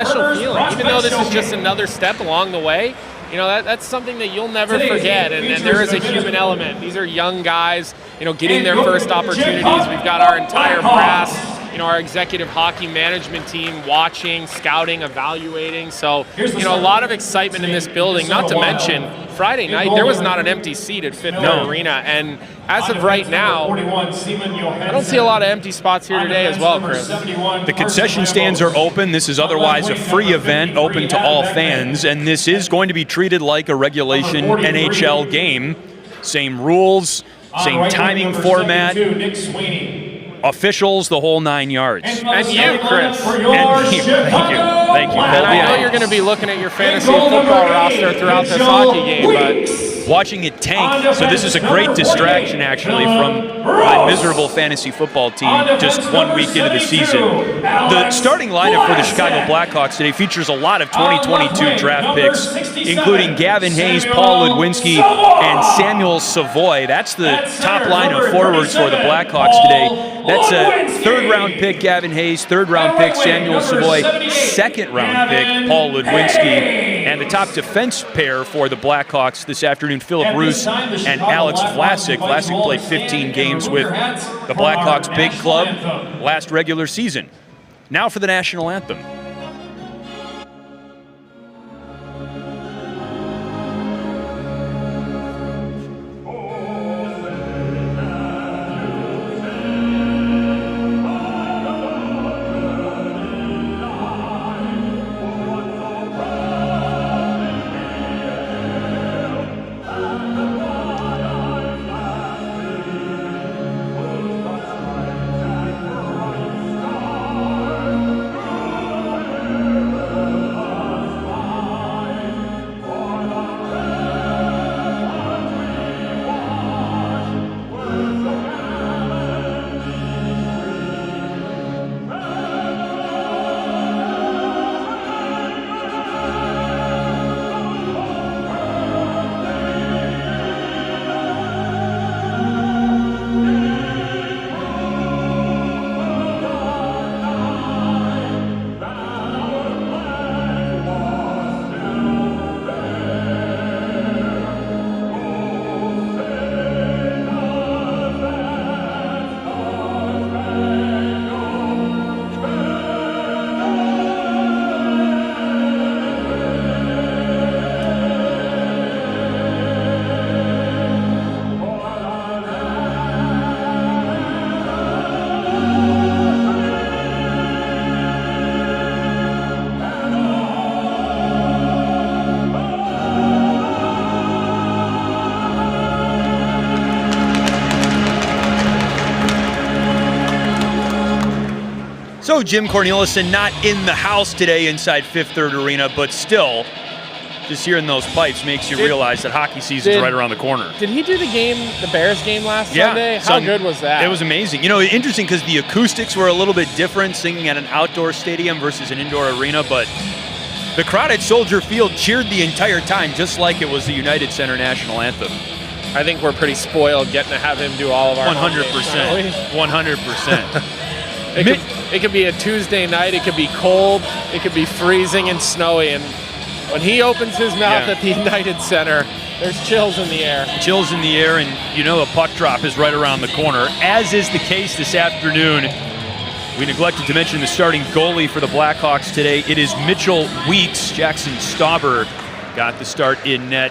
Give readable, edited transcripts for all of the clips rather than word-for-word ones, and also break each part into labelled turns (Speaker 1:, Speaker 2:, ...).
Speaker 1: special feeling, even though this is just another step along the way. You know, that's something that you'll never forget, and there is a human element. These are young guys, getting their first opportunities. We've got our entire brass, our executive hockey management team watching, scouting, evaluating. So, a lot of excitement in this building, not to mention Friday night, there was not an empty seat at Fifth Third Arena, and as of right now, I don't see a lot of empty spots here today as well, Chris.
Speaker 2: The concession stands are open. This is otherwise a free event open to all fans, and this is going to be treated like a regulation NHL game. Same rules, same timing format, officials, the whole 9 yards.
Speaker 1: And you, Chris.
Speaker 2: And me. Thank you.
Speaker 1: And I know you're going to be looking at your fantasy football roster throughout this hockey game, but
Speaker 2: watching it tank, so this is a great distraction actually from my miserable fantasy football team just 1 week into the season. The starting lineup for the Chicago Blackhawks today features a lot of 2022 draft picks, including Gavin Hayes, Paul Ludwinski, and Samuel Savoy. That's the top line of forwards for the Blackhawks today. That's a third-round pick, Gavin Hayes, third-round pick, Samuel Savoy, second-round pick, Paul Ludwinski. And the top defense pair for the Blackhawks this afternoon, Philip Roos and Alex Vlasic. Vlasic played 15 games with the Blackhawks big club last regular season. Now for the national anthem. So Jim Cornelison not in the house today inside Fifth Third Arena, but still, just hearing those pipes makes you realize that hockey season's right around the corner.
Speaker 1: Did he do the Bears game last Sunday? How good was that?
Speaker 2: It was amazing. Interesting because the acoustics were a little bit different, singing at an outdoor stadium versus an indoor arena, but the crowd at Soldier Field cheered the entire time, just like it was the United Center national anthem.
Speaker 1: I think we're pretty spoiled getting to have him do all of our
Speaker 2: 100%. 100%.
Speaker 1: It could be a Tuesday night, it could be cold, it could be freezing and snowy, and when he opens his mouth at the United Center, there's chills in the air.
Speaker 2: Chills in the air, and a puck drop is right around the corner, as is the case this afternoon. We neglected to mention the starting goalie for the Blackhawks today. It is Mitchell Weeks. Jackson Stauber got the start in net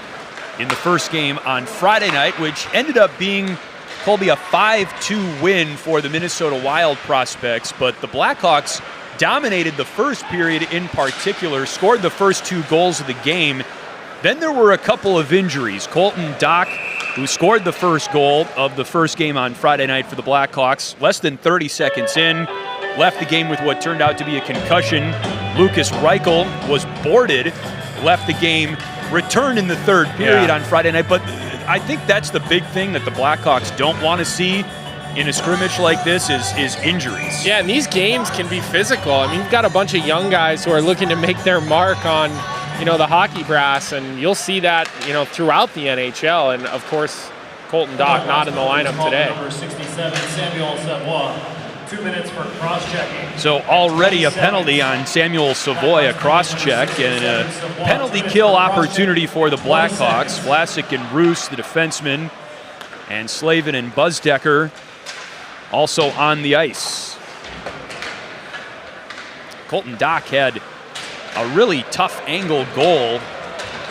Speaker 2: in the first game on Friday night, which ended up being Colby, a 5-2 win for the Minnesota Wild prospects, but the Blackhawks dominated the first period in particular, scored the first 2 goals of the game. Then there were a couple of injuries. Colton Dock, who scored the first goal of the first game on Friday night for the Blackhawks, less than 30 seconds in, left the game with what turned out to be a concussion. Lucas Reichel was boarded, left the game, returned in the third period on Friday night, but I think that's the big thing that the Blackhawks don't want to see in a scrimmage like this is injuries.
Speaker 1: Yeah, and these games can be physical. I mean, you've got a bunch of young guys who are looking to make their mark on, the hockey brass, and you'll see that, throughout the NHL. And, of course, Colton Dock not in the lineup today.
Speaker 3: Number 67, Samuel Savoy. 2 minutes for cross-checking.
Speaker 2: So already a penalty on Samuel Savoy, a cross-check, and a penalty kill opportunity for the Blackhawks. Vlasic and Roos, the defensemen, and Slavin and Buzdecker also on the ice. Colton Dock had a really tough angle goal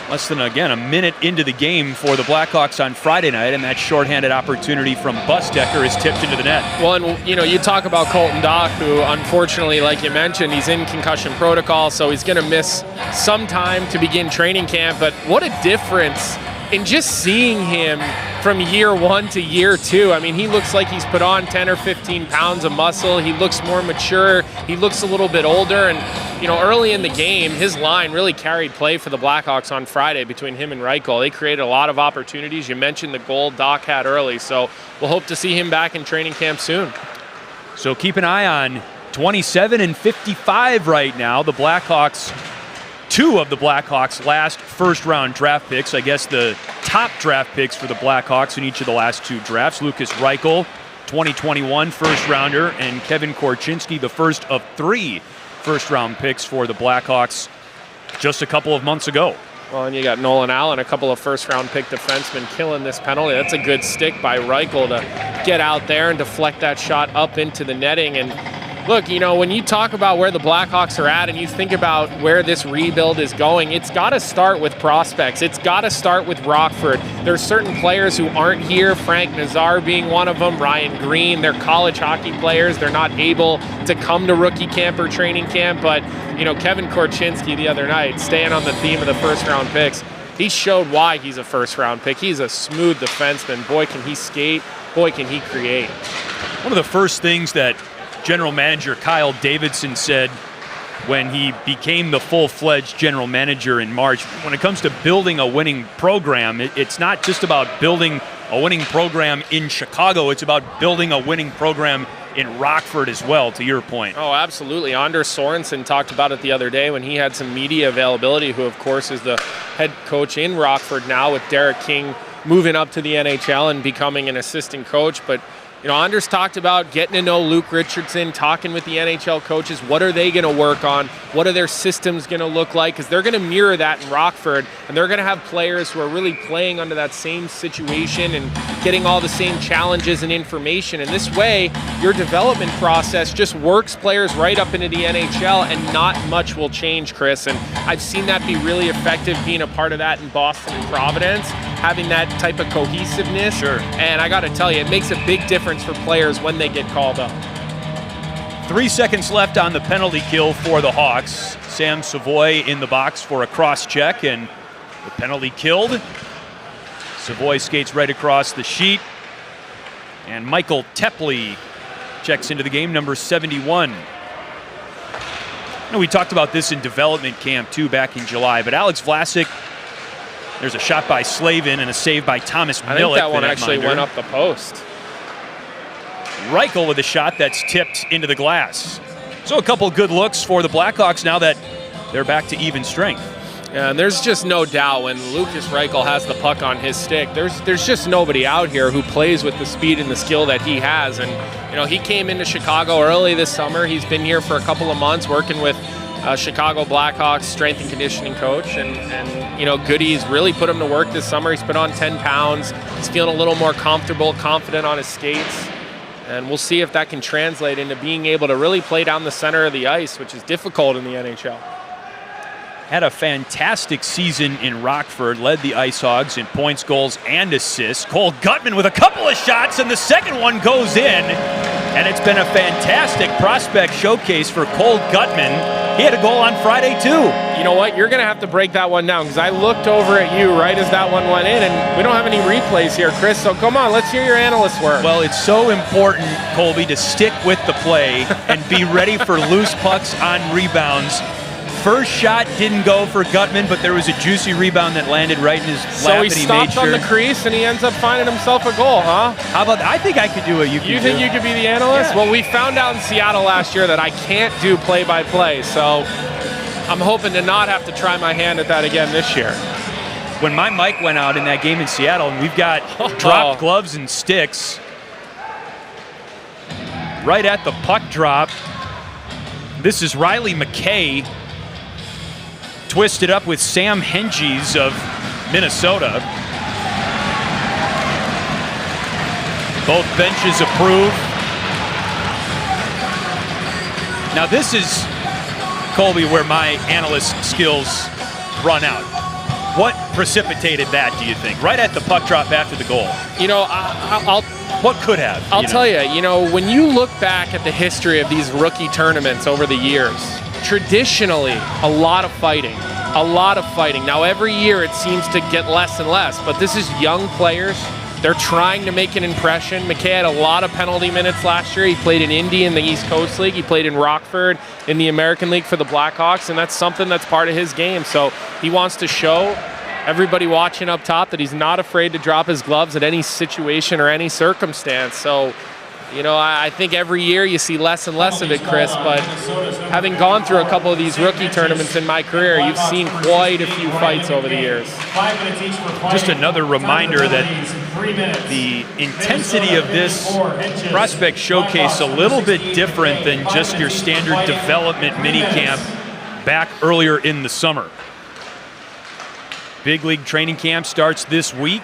Speaker 2: less than, again, a minute into the game for the Blackhawks on Friday night, and that shorthanded opportunity from Buzdecker is tipped into the net.
Speaker 1: Well, and you talk about Colton Dock, who unfortunately, like you mentioned, he's in concussion protocol, so he's going to miss some time to begin training camp. But what a difference in just seeing him from year 1 to year 2. I mean, he looks like he's put on 10 or 15 pounds of muscle. He looks more mature. He looks a little bit older. And, early in the game, his line really carried play for the Blackhawks on Friday between him and Reichel. They created a lot of opportunities. You mentioned the goal Doc had early, so we'll hope to see him back in training camp soon.
Speaker 2: So keep an eye on 27 and 55 right now. The Blackhawks, 2 of the Blackhawks' last first-round draft picks. I guess the top draft picks for the Blackhawks in each of the last 2 drafts. Lukas Reichel, 2021 first-rounder, and Kevin Korchinski, the first of 3 first-round picks for the Blackhawks just a couple of months ago.
Speaker 1: Well, and you got Nolan Allen, a couple of first-round pick defensemen killing this penalty. That's a good stick by Reichel to get out there and deflect that shot up into the netting. And look, when you talk about where the Blackhawks are at and you think about where this rebuild is going, it's got to start with prospects. It's got to start with Rockford. There's certain players who aren't here, Frank Nazar being one of them, Ryan Green. They're college hockey players. They're not able to come to rookie camp or training camp. But, Kevin Korchinski the other night, staying on the theme of the first-round picks, he showed why he's a first-round pick. He's a smooth defenseman. Boy, can he skate. Boy, can he create.
Speaker 2: One of the first things that General Manager Kyle Davidson said when he became the full-fledged general manager in March, when it comes to building a winning program, it's not just about building a winning program in Chicago, it's about building a winning program in Rockford as well, to your point.
Speaker 1: Oh, absolutely. Anders Sorensen talked about it the other day when he had some media availability, who, of course, is the head coach in Rockford now, with Derek King moving up to the NHL and becoming an assistant coach. But Anders talked about getting to know Luke Richardson, talking with the NHL coaches. What are they going to work on? What are their systems going to look like? Because they're going to mirror that in Rockford, and they're going to have players who are really playing under that same situation and getting all the same challenges and information. And this way, your development process just works players right up into the NHL, and not much will change, Chris. And I've seen that be really effective, being a part of that in Boston and Providence, having that type of cohesiveness.
Speaker 2: Sure.
Speaker 1: And I got to tell you, it makes a big difference for players when they get called up.
Speaker 2: 3 seconds left on the penalty kill for the Hawks. Sam Savoy in the box for a cross-check, and the penalty killed. Savoy skates right across the sheet, and Michael Tepley checks into the game, number 71. We talked about this in development camp, too, back in July, but Alex Vlasic, there's a shot by Slavin and a save by Thomas Milek.
Speaker 1: I think that one actually went up the post.
Speaker 2: Reichel with a shot that's tipped into the glass. So a couple good looks for the Blackhawks now that they're back to even strength.
Speaker 1: Yeah, and there's just no doubt when Lukas Reichel has the puck on his stick, there's just nobody out here who plays with the speed and the skill that he has. And, he came into Chicago early this summer. He's been here for a couple of months working with Chicago Blackhawks strength and conditioning coach. And Goody's really put him to work this summer. He's put on 10 pounds. He's feeling a little more comfortable, confident on his skates. And we'll see if that can translate into being able to really play down the center of the ice, which is difficult in the NHL.
Speaker 2: Had a fantastic season in Rockford, led the Ice Hogs in points, goals, and assists. Cole Gutman with a couple of shots, and the second one goes in. And it's been a fantastic prospect showcase for Cole Gutman. He had a goal on Friday, too.
Speaker 1: You know what? You're going to have to break that one down, because I looked over at you right as that one went in, and we don't have any replays here, Chris, so come on, let's hear your analyst work.
Speaker 2: Well, it's so important, Colby, to stick with the play and be ready for loose pucks on rebounds. First shot didn't go for Gutman, but there was a juicy rebound that landed right in his lap.
Speaker 1: So he stopped on the crease, and he ends up finding himself a goal, huh?
Speaker 2: How about that? I think I could do it.
Speaker 1: You think you could be the analyst?
Speaker 2: Yeah.
Speaker 1: Well, we found out in Seattle last year that I can't do play-by-play, so I'm hoping to not have to try my hand at that again this year.
Speaker 2: When my mic went out in that game in Seattle, and we've got dropped gloves and sticks. right at the puck drop. This is Riley McKay, twisted up with Sam Henges of Minnesota. Both benches approve. Now this is, Colby, where my analyst skills run out. What precipitated that, do you think? Right at the puck drop after the goal.
Speaker 1: You know,
Speaker 2: what could have?
Speaker 1: I'll tell you, when you look back at the history of these rookie tournaments over the years, traditionally, a lot of fighting. Now, every year it seems to get less and less, but this is young players. They're trying to make an impression. McKay had a lot of penalty minutes last year. He played in Indy in the East Coast League. He played in Rockford in the American League for the Blackhawks, and that's something that's part of his game. So he wants to show everybody watching up top that he's not afraid to drop his gloves at any situation or any circumstance. So, I think every year you see less and less of it, Chris, but having gone through a couple of these rookie tournaments in my career, you've seen quite a few fights over the years.
Speaker 2: Just another reminder that the intensity of this prospect showcase a little bit different than just your standard development minicamp back earlier in the summer. Big league training camp starts this week.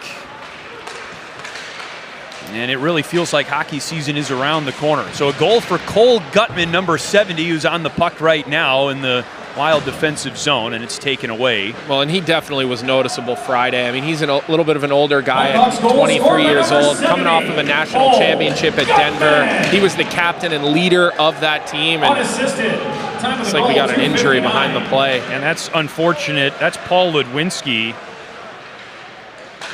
Speaker 2: And it really feels like hockey season is around the corner. So a goal for Cole Gutman, number 70, who's on the puck right now in the Wild defensive zone, and it's taken away.
Speaker 1: Well, and he definitely was noticeable Friday. I mean, he's a little bit of an older guy at 23 years old, coming off of a national championship at Denver. He was the captain and leader of that team, and it's like we got an injury behind the play.
Speaker 2: And that's unfortunate. That's Paul Ludwinski,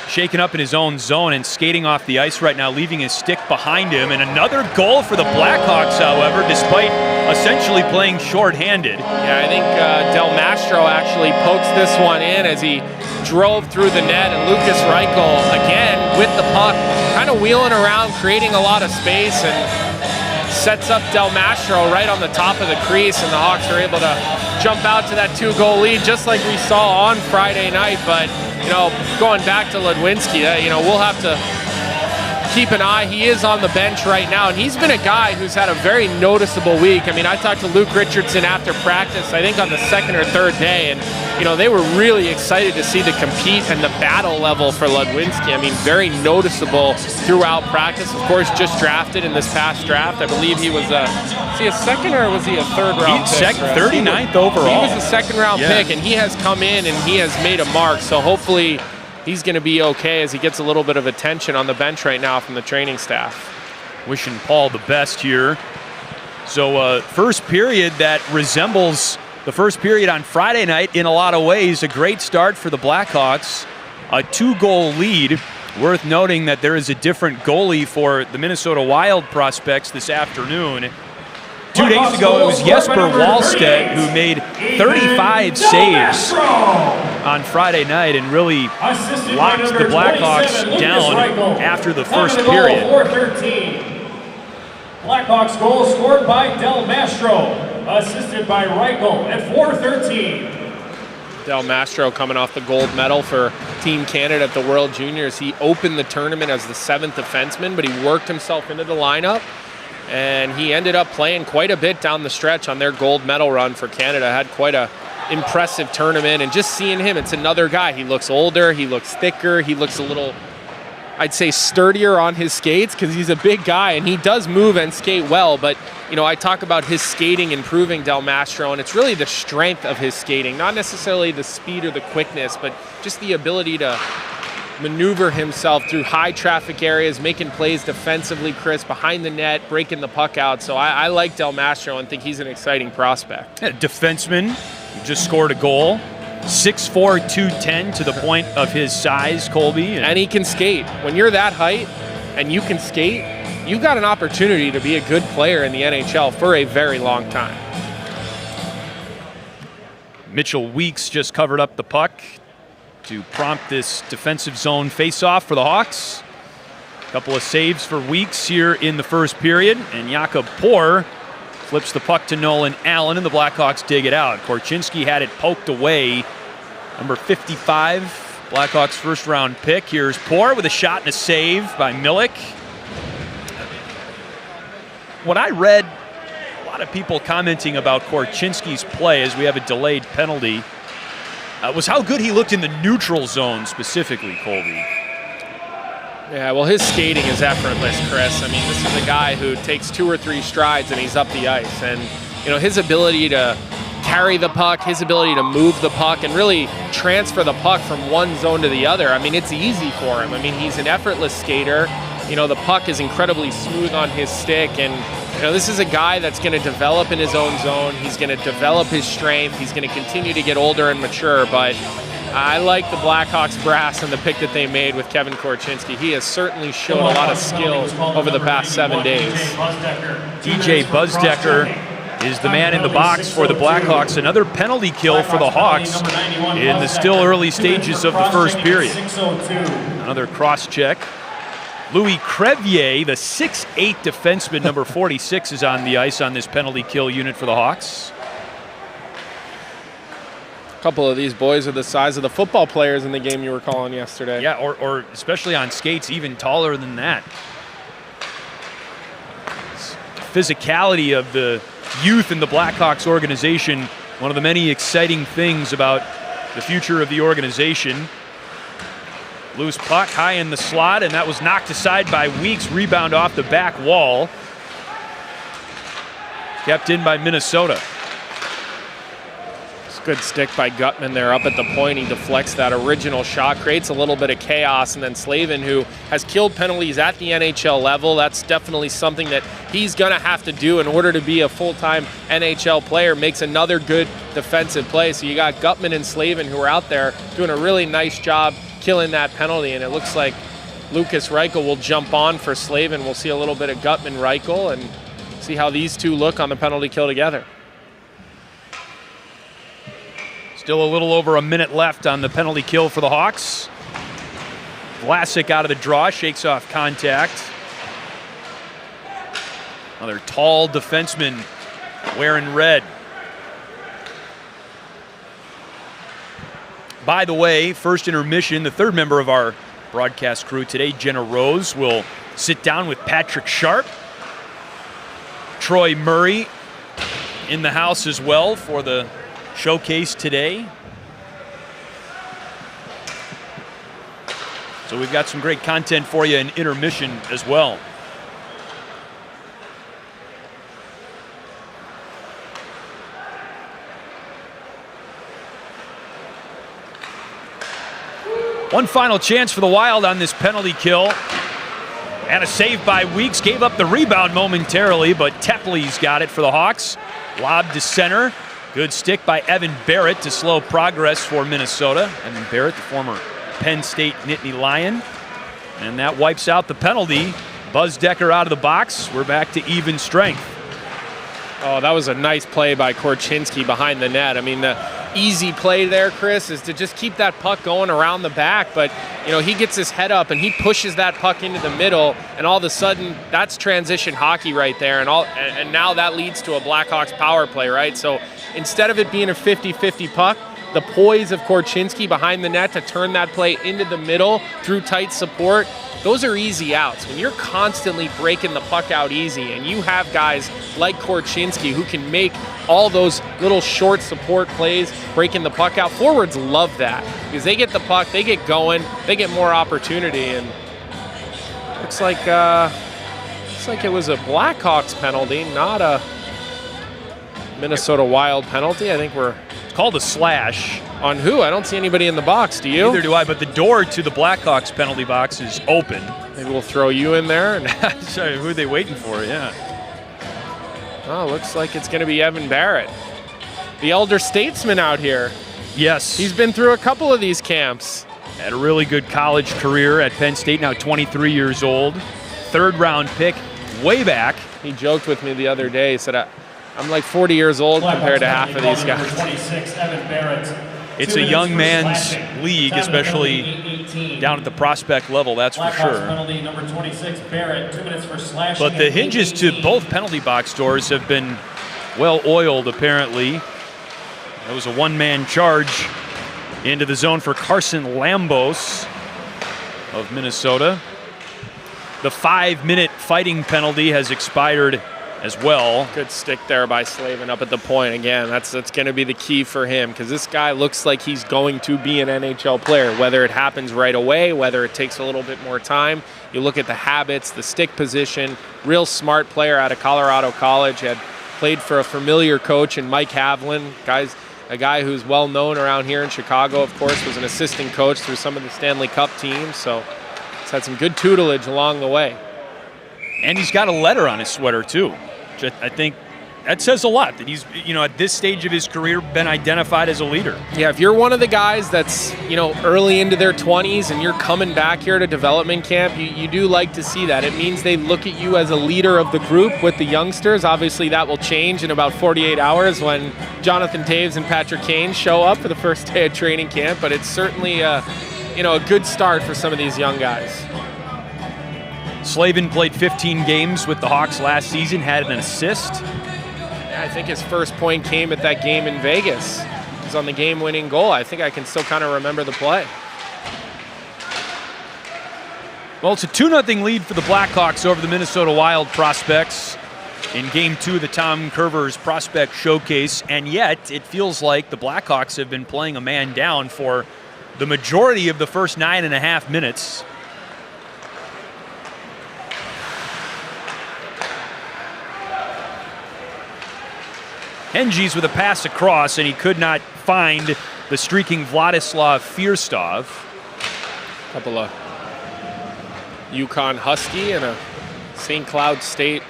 Speaker 2: shaken up in his own zone and skating off the ice right now, leaving his stick behind him. And another goal for the Blackhawks, however, despite essentially playing shorthanded.
Speaker 1: Yeah, I think Del Mastro actually pokes this one in as he drove through the net, and Lucas Reichel, again, with the puck, kind of wheeling around, creating a lot of space, and sets up Del Mastro right on the top of the crease, and the Hawks are able to jump out to that 2-goal lead, just like we saw on Friday night. But going back to Ludwinski, we'll have to keep an eye. He is on the bench right now, and he's been a guy who's had a very noticeable week. I mean, I talked to Luke Richardson after practice, I think on the second or third day, and they were really excited to see the compete and the battle level for Ludwinski. I mean, very noticeable throughout practice. Of course, just drafted in this past draft. I believe he was he a second or was he a third round pick?
Speaker 2: 39th overall.
Speaker 1: He was a second round pick, and he has come in and he has made a mark. So hopefully he's going to be okay as he gets a little bit of attention on the bench right now from the training staff.
Speaker 2: Wishing Paul the best here. So first period that resembles the first period on Friday night in a lot of ways. A great start for the Blackhawks. A 2-goal lead. Worth noting that there is a different goalie for the Minnesota Wild prospects this afternoon. 2 days ago, it was Jesper Wallstedt who made 35 saves on Friday night and really locked the Blackhawks down after the first period.
Speaker 3: Blackhawks goal scored by Del Mastro, assisted by Reichel at 4:13.
Speaker 1: Del Mastro coming off the gold medal for Team Canada at the World Juniors. He opened the tournament as the 7th defenseman, but he worked himself into the lineup. And he ended up playing quite a bit down the stretch on their gold medal run for Canada. Had quite a impressive tournament, and just seeing him, it's another guy. He looks older, he looks thicker, he looks a little, I'd say, sturdier on his skates because he's a big guy, and he does move and skate well. But, I talk about his skating improving, Del Mastro, and it's really the strength of his skating, not necessarily the speed or the quickness, but just the ability to maneuver himself through high traffic areas, making plays defensively, Chris, behind the net, breaking the puck out. So I like Del Mastro and think he's an exciting prospect.
Speaker 2: Yeah, defenseman who just scored a goal. 6'4", 210 to the point of his size, Colby.
Speaker 1: And he can skate. When you're that height and you can skate, you've got an opportunity to be a good player in the NHL for a very long time.
Speaker 2: Mitchell Weeks just covered up the puck to prompt this defensive zone face-off for the Hawks. A couple of saves for Weeks here in the first period, and Jakob Poor flips the puck to Nolan Allen, and the Blackhawks dig it out. Korchinski had it poked away. Number 55, Blackhawks first-round pick. Here's Poor with a shot and a save by Milik. what I read, a lot of people commenting about Korchinski's play as we have a delayed penalty, was how good he looked in the neutral zone specifically, Colby.
Speaker 1: Yeah, well, his skating is effortless, Chris. I mean, this is a guy who takes 2 or 3 strides and he's up the ice. And, you know, his ability to carry the puck, his ability to move the puck and really transfer the puck from one zone to the other, I mean, it's easy for him. I mean, he's an effortless skater. You know, the puck is incredibly smooth on his stick. And, you know, this is a guy that's going to develop in his own zone. He's going to develop his strength. He's going to continue to get older and mature. But I like the Blackhawks brass and the pick that they made with Kevin Korchinski. He has certainly shown a lot of skill over the past 7 days.
Speaker 2: DJ Buzdecker is the man in the box for the Blackhawks. Another penalty kill for the Hawks in the still early stages of the first period. Another cross check. Louis Crevier, the 6'8 defenseman, number 46, is on the ice on this penalty kill unit for the Hawks.
Speaker 1: A couple of these boys are the size of the football players in the game you were calling yesterday.
Speaker 2: Yeah, or especially on skates, even taller than that. The physicality of the youth in the Blackhawks organization, one of the many exciting things about the future of the organization. Loose puck high in the slot, and that was knocked aside by Weeks. Rebound off the back wall. Kept in by Minnesota.
Speaker 1: It's a good stick by Gutman there up at the point. He deflects that original shot, creates a little bit of chaos, and then Slavin, who has killed penalties at the NHL level, that's definitely something that he's going to have to do in order to be a full-time NHL player, makes another good defensive play. So you got Gutman and Slavin who are out there doing a really nice job killing that penalty, and it looks like Lucas Reichel will jump on for Slavin. We'll see a little bit of Gutman-Reichel and see how these two look on the penalty kill together.
Speaker 2: Still a little over a minute left on the penalty kill for the Hawks. Vlasic out of the draw, shakes off contact. Another tall defenseman wearing red. By the way, first intermission, the third member of our broadcast crew today, Jenna Rose, will sit down with Patrick Sharp. Troy Murray in the house as well for the showcase today. So we've got some great content for you in intermission as well. One final chance for the Wild on this penalty kill. And a save by Weeks. Gave up the rebound momentarily, but Tepley's got it for the Hawks. Lob to center. Good stick by Evan Barrett to slow progress for Minnesota. Evan Barrett, the former Penn State Nittany Lion. And that wipes out the penalty. Buzdecker out of the box. We're back to even strength.
Speaker 1: Oh, that was a nice play by Korchinski behind the net. I mean, the easy play there, Chris, is to just keep that puck going around the back. But, you know, he gets his head up and he pushes that puck into the middle, and all of a sudden, that's transition hockey right there. And now that leads to a Blackhawks power play, right? So instead of it being a 50-50 puck, the poise of Korchinski behind the net to turn that play into the middle through tight support, those are easy outs. When you're constantly breaking the puck out easy and you have guys like Korchinski who can make all those little short support plays, breaking the puck out, forwards love that because they get the puck, they get going, they get more opportunity. And looks like it was a Blackhawks penalty, not a Minnesota Wild penalty. I think
Speaker 2: it's called a slash.
Speaker 1: On who? I don't see anybody in the box. Do you?
Speaker 2: Neither do I, but the door to the Blackhawks penalty box is open.
Speaker 1: Maybe we'll throw you in there.
Speaker 2: Sorry, who are they waiting for? Yeah.
Speaker 1: Oh, looks like it's going to be Evan Barrett, the elder statesman out here.
Speaker 2: Yes.
Speaker 1: He's been through a couple of these camps.
Speaker 2: Had a really good college career at Penn State, now 23 years old. Third-round pick way back.
Speaker 1: He joked with me the other day. He said, I'm like 40 years old compared to half of these guys.
Speaker 3: 26, Evan Barrett.
Speaker 2: It's a young man's league, especially down at the prospect level, that's for sure.
Speaker 3: Penalty number 26, Barrett, 2 minutes for slashing.
Speaker 2: But the hinges to both penalty box doors have been well oiled, apparently. That was a one-man charge into the zone for Carson Lambos of Minnesota. The 5-minute fighting penalty has expired as well.
Speaker 1: Good stick there by Slavin up at the point. Again, that's going to be the key for him, because this guy looks like he's going to be an NHL player, whether it happens right away, whether it takes a little bit more time. You look at the habits, the stick position, real smart player out of Colorado College, had played for a familiar coach in Mike Havlin, a guy who's well known around here in Chicago, of course, was an assistant coach through some of the Stanley Cup teams, so he's had some good tutelage along the way.
Speaker 2: And he's got a letter on his sweater, too. Which I think that says a lot, that he's, at this stage of his career, been identified as a leader.
Speaker 1: Yeah, if you're one of the guys that's, early into their 20s and you're coming back here to development camp, you do like to see that. It means they look at you as a leader of the group with the youngsters. Obviously, that will change in about 48 hours when Jonathan Toews and Patrick Kane show up for the first day of training camp, but it's certainly a good start for some of these young guys.
Speaker 2: Slavin played 15 games with the Hawks last season, had an assist.
Speaker 1: Yeah, I think his first point came at that game in Vegas. He was on the game-winning goal. I think I can still kind of remember the play.
Speaker 2: Well, it's a 2-0 lead for the Blackhawks over the Minnesota Wild Prospects in Game 2 of the Tom Curvers Prospect Showcase, and yet it feels like the Blackhawks have been playing a man down for the majority of the first 9.5 minutes. Henges with a pass across, and he could not find the streaking Vladislav Firstov.
Speaker 1: Couple of Yukon Husky and a St. Cloud State.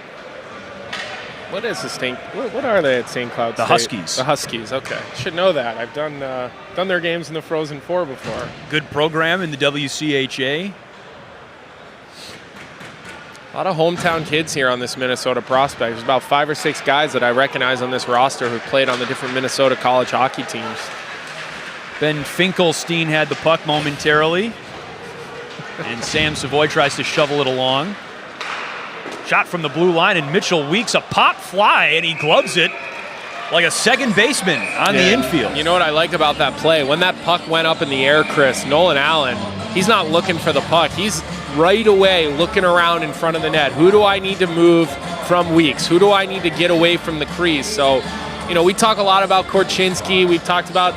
Speaker 1: What is the State? What are they at St. Cloud State?
Speaker 2: The Huskies.
Speaker 1: The Huskies. Okay, should know that. I've done their games in the Frozen Four before.
Speaker 2: Good program in the WCHA.
Speaker 1: A lot of hometown kids here on this Minnesota Prospect. There's about 5 or 6 guys that I recognize on this roster who played on the different Minnesota college hockey teams.
Speaker 2: Ben Finkelstein had the puck momentarily, and Sam Savoy tries to shovel it along. Shot from the blue line, and Mitchell Weeks a pop fly, and he gloves it like a second baseman on the infield.
Speaker 1: You know what I like about that play? When that puck went up in the air, Chris, Nolan Allen, he's not looking for the puck. He's right away looking around in front of the net. Who do I need to move from Weeks? Who do I need to get away from the crease? So, we talk a lot about Korchinski. We've talked about,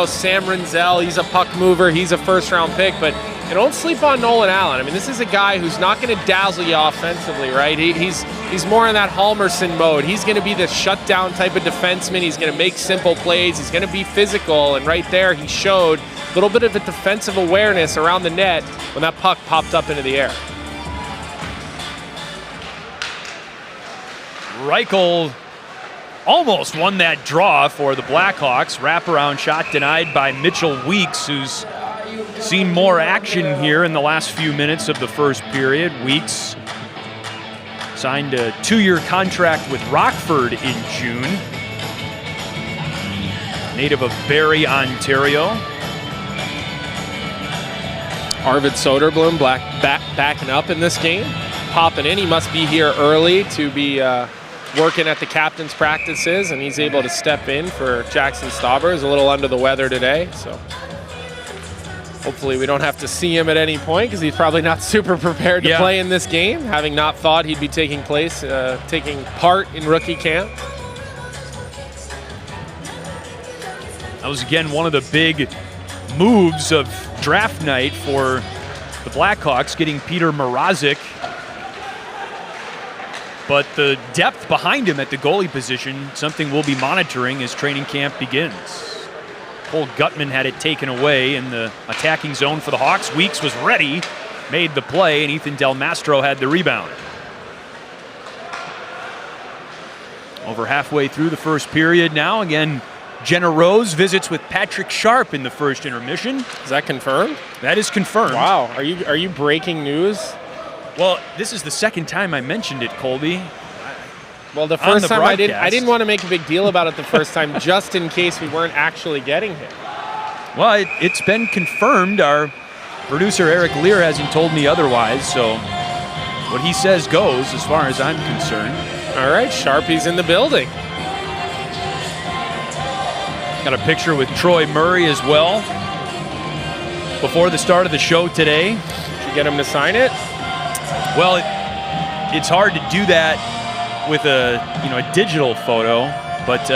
Speaker 1: Sam Renzel. He's a puck mover. He's a first-round pick. But don't sleep on Nolan Allen. I mean, this is a guy who's not going to dazzle you offensively, right? He's more in that Halmerson mode. He's going to be the shutdown type of defenseman. He's going to make simple plays. He's going to be physical. And right there, he showed a little bit of a defensive awareness around the net when that puck popped up into the air.
Speaker 2: Reichel almost won that draw for the Blackhawks. Wraparound shot denied by Mitchell Weeks, who's seen more action here in the last few minutes of the first period. Weeks signed a 2-year contract with Rockford in June. Native of Barrie, Ontario.
Speaker 1: Arvid Soderblom backing up in this game, popping in. He must be here early to be working at the captain's practices, and he's able to step in for Jackson Stauber. He's a little under the weather today, so hopefully we don't have to see him at any point, because he's probably not super prepared to play in this game, having not thought he'd be taking part in rookie camp.
Speaker 2: That was, again, one of the big moves of draft night for the Blackhawks, getting Peter Mrazek. But the depth behind him at the goalie position, something we'll be monitoring as training camp begins. Cole Gutman had it taken away in the attacking zone for the Hawks. Weeks was ready, made the play, and Ethan Del Mastro had the rebound. Over halfway through the first period now. Again, Jenna Rose visits with Patrick Sharp in the first intermission.
Speaker 1: Is that confirmed?
Speaker 2: That is confirmed.
Speaker 1: Wow. Are you breaking news?
Speaker 2: Well, this is the second time I mentioned it, Colby.
Speaker 1: Well, the first time I didn't want to make a big deal about it the first time, just in case we weren't actually getting him.
Speaker 2: Well, it's been confirmed. Our producer, Eric Lear, hasn't told me otherwise, so what he says goes as far as I'm concerned.
Speaker 1: All right, Sharpie's in the building.
Speaker 2: Got a picture with Troy Murray as well before the start of the show today.
Speaker 1: Did you get him to sign it?
Speaker 2: Well, it's hard to do that with a digital photo, but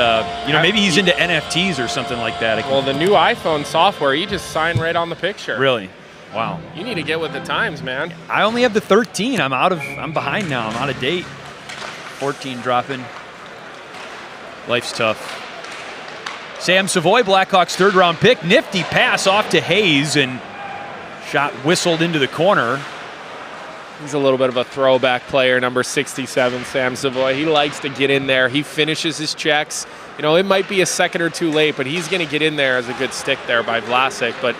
Speaker 2: maybe he's into NFTs or something like that.
Speaker 1: Well, the new iPhone software, you just sign right on the picture.
Speaker 2: Really? Wow.
Speaker 1: You need to get with the times, man.
Speaker 2: I only have the 13. I'm behind now. I'm out of date. 14 dropping. Life's tough. Sam Savoy, Blackhawks third-round pick. Nifty pass off to Hayes, and shot whistled into the corner.
Speaker 1: He's a little bit of a throwback player, number 67, Sam Savoy. He likes to get in there. He finishes his checks. It might be a second or two late, but he's going to get in there as a good stick there by Vlasic. But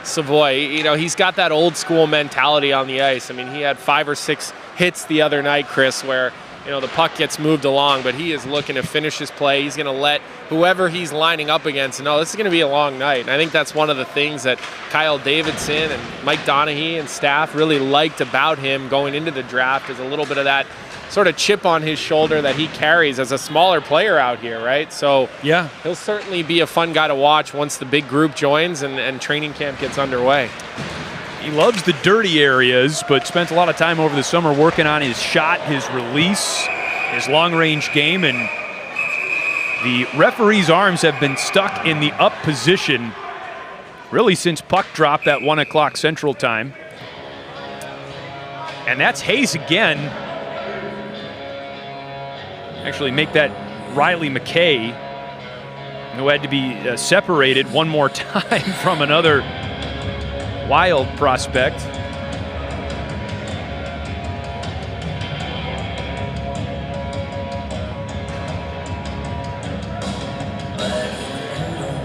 Speaker 1: Savoy, he's got that old-school mentality on the ice. I mean, he had 5 or 6 hits the other night, Chris, where the puck gets moved along, but he is looking to finish his play. He's going to let whoever he's lining up against know this is going to be a long night. And I think that's one of the things that Kyle Davidson and Mike Donaghy and staff really liked about him going into the draft, is a little bit of that sort of chip on his shoulder that he carries as a smaller player out here, right? So
Speaker 2: yeah,
Speaker 1: he'll certainly be a fun guy to watch once the big group joins and training camp gets underway.
Speaker 2: He loves the dirty areas, but spent a lot of time over the summer working on his shot, his release, his long-range game, and the referee's arms have been stuck in the up position really since puck drop at 1 o'clock Central Time. And that's Hayes again. Actually make that Riley McKay, who had to be separated one more time from another Wild prospect.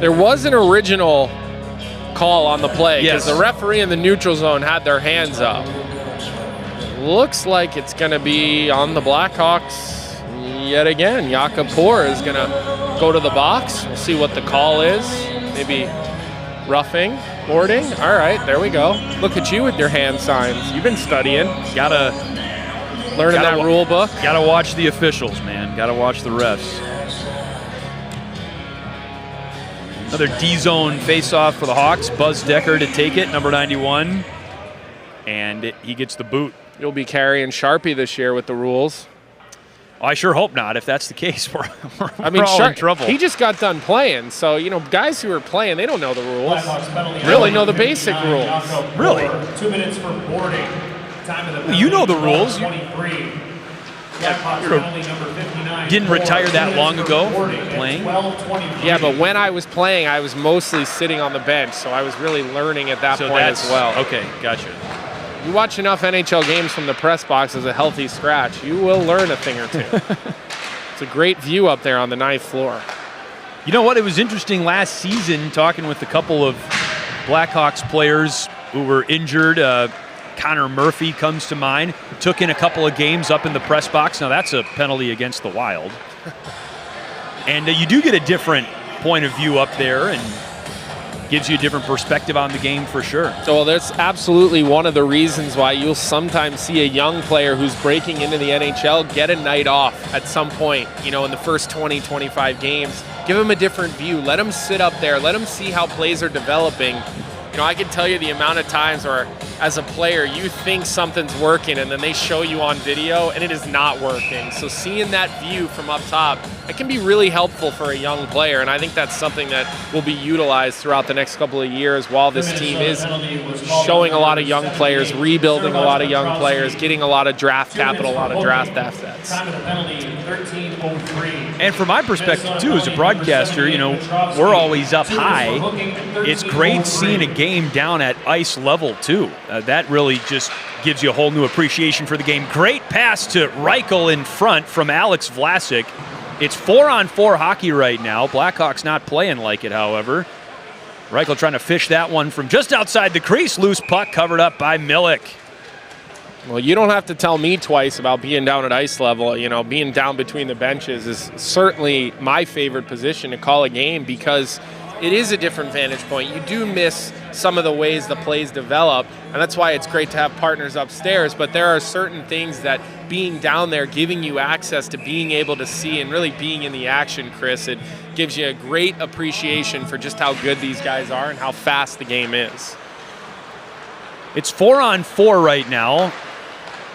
Speaker 1: There was an original call on the play because
Speaker 2: Yes.
Speaker 1: the referee in the neutral zone had their hands up. Looks like it's going to be on the Blackhawks yet again. Jakob Poor is going to go to the box. We'll see what the call is. Maybe roughing, boarding. All right, there we go. Look at you with your hand signs. You've been studying.
Speaker 2: Gotta
Speaker 1: Learning that rule book.
Speaker 2: Gotta watch the officials, man. Gotta watch the refs. Another D-zone face-off for the Hawks. Buzz Decker to take it, number 91. And he gets the boot.
Speaker 1: You'll be carrying Sharpie this year with the rules.
Speaker 2: Oh, I sure hope not. If that's the case, we're all in trouble.
Speaker 1: He just got done playing, so guys who are playing, they don't know the rules.
Speaker 3: Really?
Speaker 1: Really know the basic rules.
Speaker 2: Really?
Speaker 3: 2 minutes for boarding. Time of the
Speaker 2: Well, you know the rules.
Speaker 3: 23.
Speaker 2: Didn't retire that long ago playing?
Speaker 1: Yeah, but when I was playing, I was mostly sitting on the bench, so I was really learning at that point as well.
Speaker 2: Okay, gotcha.
Speaker 1: You watch enough NHL games from the press box as a healthy scratch, you will learn a thing or two. It's a great view up there on the 9th floor.
Speaker 2: You know what? It was interesting last season talking with a couple of Blackhawks players who were injured. Connor Murphy comes to mind. Took in a couple of games up in the press box. Now that's a penalty against the Wild. And you do get a different point of view up there and gives you a different perspective on the game for sure.
Speaker 1: So that's absolutely one of the reasons why you'll sometimes see a young player who's breaking into the NHL get a night off at some point, in the first 20, 25 games. Give them a different view. Let them sit up there. Let them see how plays are developing. I can tell you the amount of times where, as a player, you think something's working and then they show you on video and it is not working. So seeing that view from up top, it can be really helpful for a young player, and I think that's something that will be utilized throughout the next couple of years while this team is showing a lot of young players, rebuilding a lot of young players, getting a lot of draft capital, a lot of draft assets.
Speaker 2: And from my perspective, too, as a broadcaster, we're always up high. It's great seeing a game down at ice level, too. That really just gives you a whole new appreciation for the game. Great pass to Reichel in front from Alex Vlasic. It's 4-on-4 hockey right now. Blackhawks not playing like it, however. Reichel trying to fish that one from just outside the crease. Loose puck covered up by Milik.
Speaker 1: Well, you don't have to tell me twice about being down at ice level. Being down between the benches is certainly my favorite position to call a game because it is a different vantage point. You do miss some of the ways the plays develop, and that's why it's great to have partners upstairs, but there are certain things that being down there, giving you access to being able to see and really being in the action, Chris, it gives you a great appreciation for just how good these guys are and how fast the game is.
Speaker 2: It's 4-on-4 right now.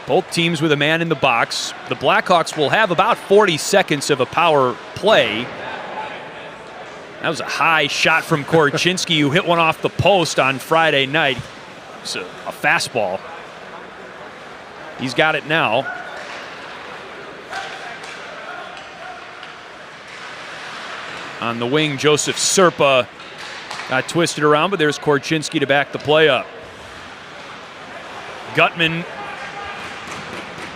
Speaker 2: Both teams with a man in the box. The Blackhawks will have about 40 seconds of a power play. That was a high shot from Korchinski, who hit one off the post on Friday night. It's a fastball. He's got it now. On the wing, Joseph Serpa got twisted around, but there's Korchinski to back the play up. Gutman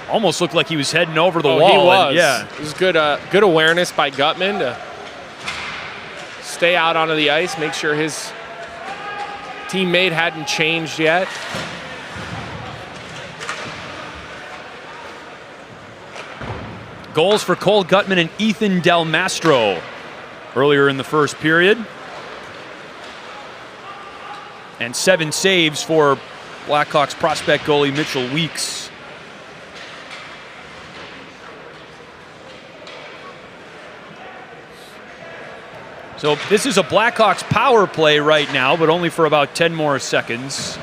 Speaker 2: almost looked like he was heading over the wall.
Speaker 1: He was.
Speaker 2: Yeah.
Speaker 1: It was good awareness by Gutman to stay out onto the ice, make sure his teammate hadn't changed yet.
Speaker 2: Goals for Cole Gutman and Ethan Del Mastro earlier in the first period. And 7 saves for Blackhawks prospect goalie Mitchell Weeks. So this is a Blackhawks power play right now, but only for about 10 more seconds.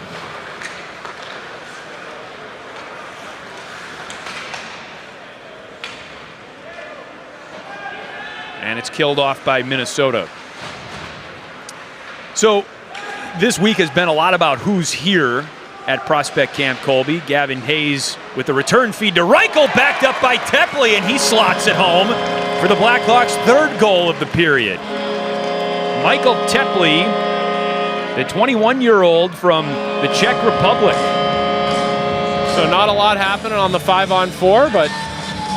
Speaker 2: And it's killed off by Minnesota. So this week has been a lot about who's here at Prospect Camp Colby. Gavin Hayes with the return feed to Reichel, backed up by Tepley, and he slots it home for the Blackhawks' 3rd goal of the period. Michael Tepley, the 21-year-old from the Czech Republic.
Speaker 1: So not a lot happening on the 5-on-4, but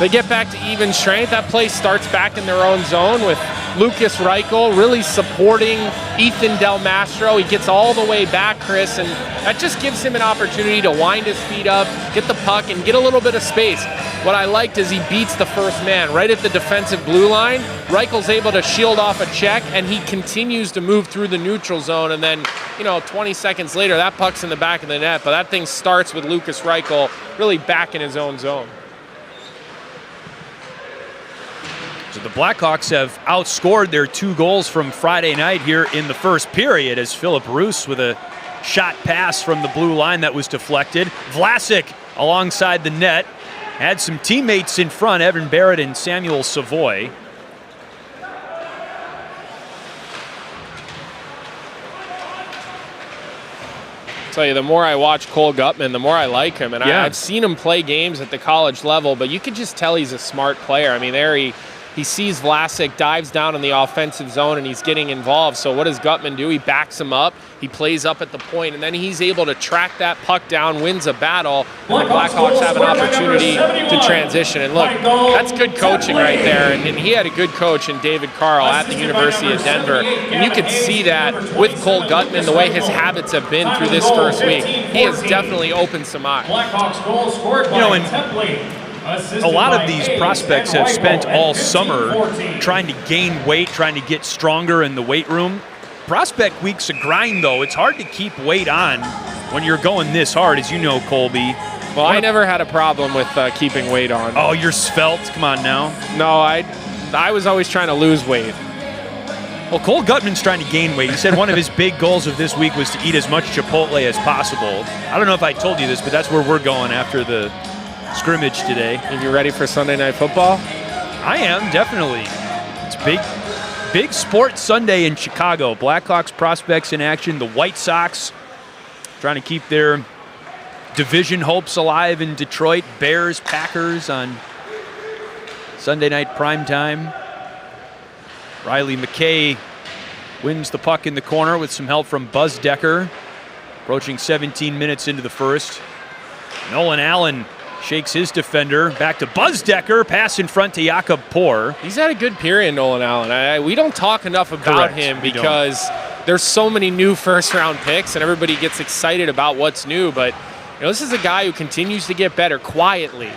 Speaker 1: they get back to even strength. That play starts back in their own zone with Lucas Reichel really supporting Ethan Del Mastro. He gets all the way back, Chris, and that just gives him an opportunity to wind his feet up, get the puck, and get a little bit of space. What I liked is he beats the first man right at the defensive blue line. Reichel's able to shield off a check, and he continues to move through the neutral zone. And then, 20 seconds later, that puck's in the back of the net. But that thing starts with Lucas Reichel really back in his own zone.
Speaker 2: So the Blackhawks have outscored their 2 goals from Friday night here in the first period, as Philip Roos with a shot pass from the blue line that was deflected. Vlasic alongside the net. Had some teammates in front, Evan Barrett and Samuel Savoy.
Speaker 1: I'll tell you, the more I watch Cole Gutman, the more I like him. And
Speaker 2: Yeah.
Speaker 1: I've seen him play games at the college level, but you could just tell he's a smart player. I mean, there he sees Vlasic, dives down in the offensive zone, and he's getting involved. So what does Gutman do? He backs him up. He plays up at the point, and then he's able to track that puck down, wins a battle, and the Blackhawks have an opportunity to transition. And look, that's good coaching right there. And he had a good coach in David Carl at the University of Denver. And you could see that with Cole Gutman, the way his habits have been through this first week. He has definitely opened some eyes.
Speaker 3: Blackhawks goal scored by Tepley.
Speaker 2: A lot of these prospects have spent all summer trying to gain weight, trying to get stronger in the weight room. Prospect week's a grind, though. It's hard to keep weight on when you're going this hard, as you know, Colby.
Speaker 1: Well, I never had a problem with keeping weight on.
Speaker 2: Oh, you're svelte. Come on now.
Speaker 1: No, I was always trying to lose weight.
Speaker 2: Well, Cole Gutman's trying to gain weight. He said one of his big goals of this week was to eat as much Chipotle as possible. I don't know if I told you this, but that's where we're going after the scrimmage today.
Speaker 1: And you ready for Sunday Night Football?
Speaker 2: I am, definitely. It's big sports Sunday in Chicago. Blackhawks prospects in action. The White Sox trying to keep their division hopes alive in Detroit. Bears, Packers on Sunday night primetime. Riley McKay wins the puck in the corner with some help from Buzz Decker. Approaching 17 minutes into the first. Nolan Allen shakes his defender. Back to Buzz Decker. Pass in front to Jakob Poor.
Speaker 1: He's had a good period, Nolan Allen. We don't talk enough about
Speaker 2: Correct.
Speaker 1: him because there's so many new first-round picks, and everybody gets excited about what's new. But this is a guy who continues to get better quietly.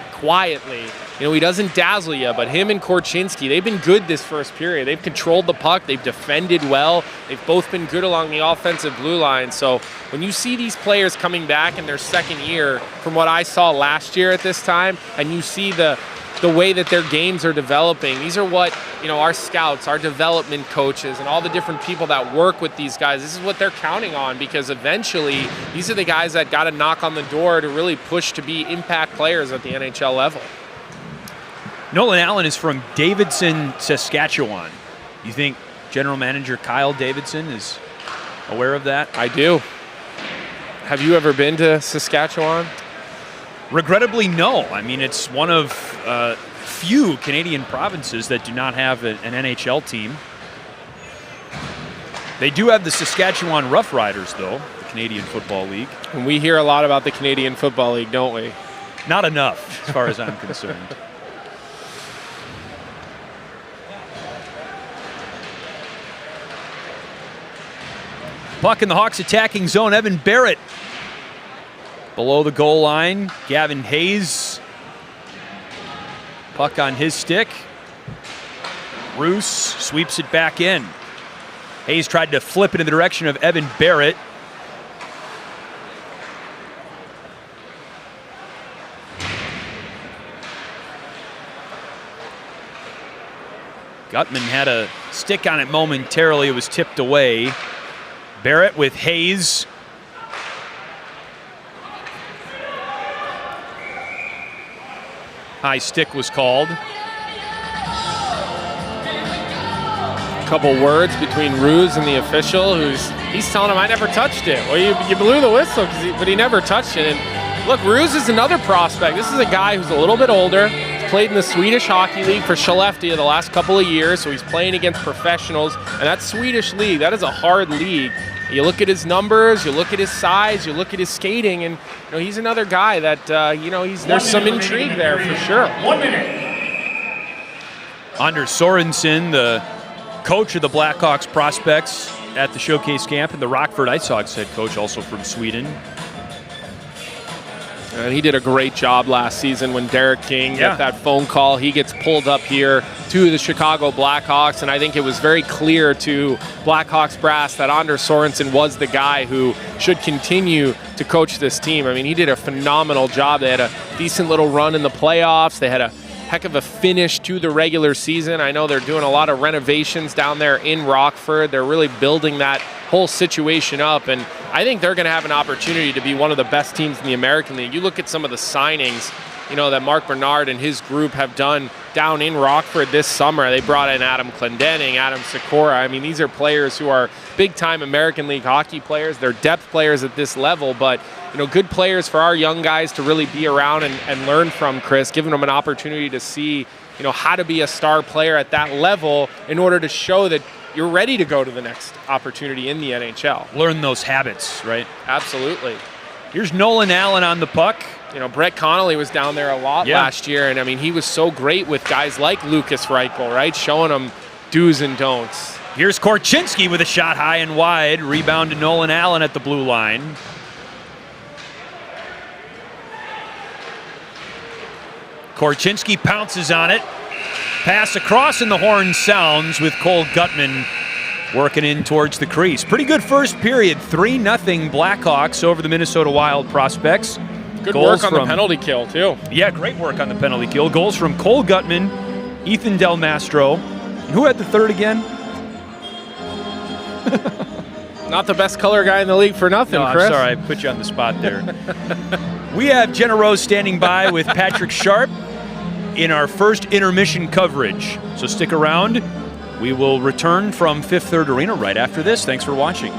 Speaker 1: He doesn't dazzle you, but him and Korchinski, they've been good this first period. They've controlled the puck. They've defended well. They've both been good along the offensive blue line. So when you see these players coming back in their second year from what I saw last year at this time, and you see the the way that their games are developing. These are what, our scouts, our development coaches, and all the different people that work with these guys, this is what they're counting on, because eventually these are the guys that got to knock on the door to really push to be impact players at the NHL level.
Speaker 2: Nolan Allen is from Davidson, Saskatchewan. You think General Manager Kyle Davidson is aware of that?
Speaker 1: I do. Have you ever been to Saskatchewan?
Speaker 2: Regrettably, no. I mean, it's one of few Canadian provinces that do not have an NHL team. They do have the Saskatchewan Roughriders, though, the Canadian Football League.
Speaker 1: And we hear a lot about the Canadian Football League, don't we?
Speaker 2: Not enough, as far as I'm concerned. Puck in the Hawks attacking zone. Evan Barrett below the goal line. Gavin Hayes. Puck on his stick. Roos sweeps it back in. Hayes tried to flip it in the direction of Evan Barrett. Gutman had a stick on it momentarily. It was tipped away. Barrett with Hayes. High stick was called.
Speaker 1: A couple words between Roos and the official, he's telling him, I never touched it. Well, you blew the whistle, but he never touched it. And look, Roos is another prospect. This is a guy who's a little bit older. He's played in the Swedish Hockey League for Skellefteå the last couple of years, so he's playing against professionals. And that Swedish league, that is a hard league. You look at his numbers, you look at his size, you look at his skating, and he's another guy that there's some intrigue there for sure.
Speaker 3: 1 minute.
Speaker 2: Anders Sorensen, the coach of the Blackhawks prospects at the showcase camp, and the Rockford Ice Hogs head coach, also from Sweden.
Speaker 1: And he did a great job last season when Derek King got that phone call. He gets pulled up here to the Chicago Blackhawks, and I think it was very clear to Blackhawks brass that Anders Sorensen was the guy who should continue to coach this team. I mean, he did a phenomenal job. They had a decent little run in the playoffs. They had a heck of a finish to the regular season. I know they're doing a lot of renovations down there in Rockford. They're really building that whole situation up, and I think they're going to have an opportunity to be one of the best teams in the American League. You look at some of the signings, that Mark Bernard and his group have done down in Rockford this summer. They brought in Adam Clendenning, Adam Sikora. I mean, these are players who are big-time American League hockey players. They're depth players at this level, but good players for our young guys to really be around and learn from, Chris, giving them an opportunity to see, how to be a star player at that level in order to show that you're ready to go to the next opportunity in the NHL.
Speaker 2: Learn those habits, right?
Speaker 1: Absolutely.
Speaker 2: Here's Nolan Allen on the puck.
Speaker 1: Brett Connolly was down there a lot last year, and I mean, he was so great with guys like Lucas Reichel, right? Showing them do's and don'ts.
Speaker 2: Here's Korchinski with a shot high and wide. Rebound to Nolan Allen at the blue line. Korchinski pounces on it. Pass across and the horn sounds with Cole Gutman working in towards the crease. Pretty good first period. 3-0 Blackhawks over the Minnesota Wild prospects.
Speaker 1: Good goals work on the penalty kill, too.
Speaker 2: Yeah, great work on the penalty kill. Goals from Cole Gutman, Ethan Del Mastro. And who had the third again?
Speaker 1: Not the best color guy in the league for nothing,
Speaker 2: no,
Speaker 1: Chris.
Speaker 2: I'm sorry, I put you on the spot there. We have Jenna Rose standing by with Patrick Sharp in our first intermission coverage. So stick around. We will return from Fifth Third Arena right after this. Thanks for watching.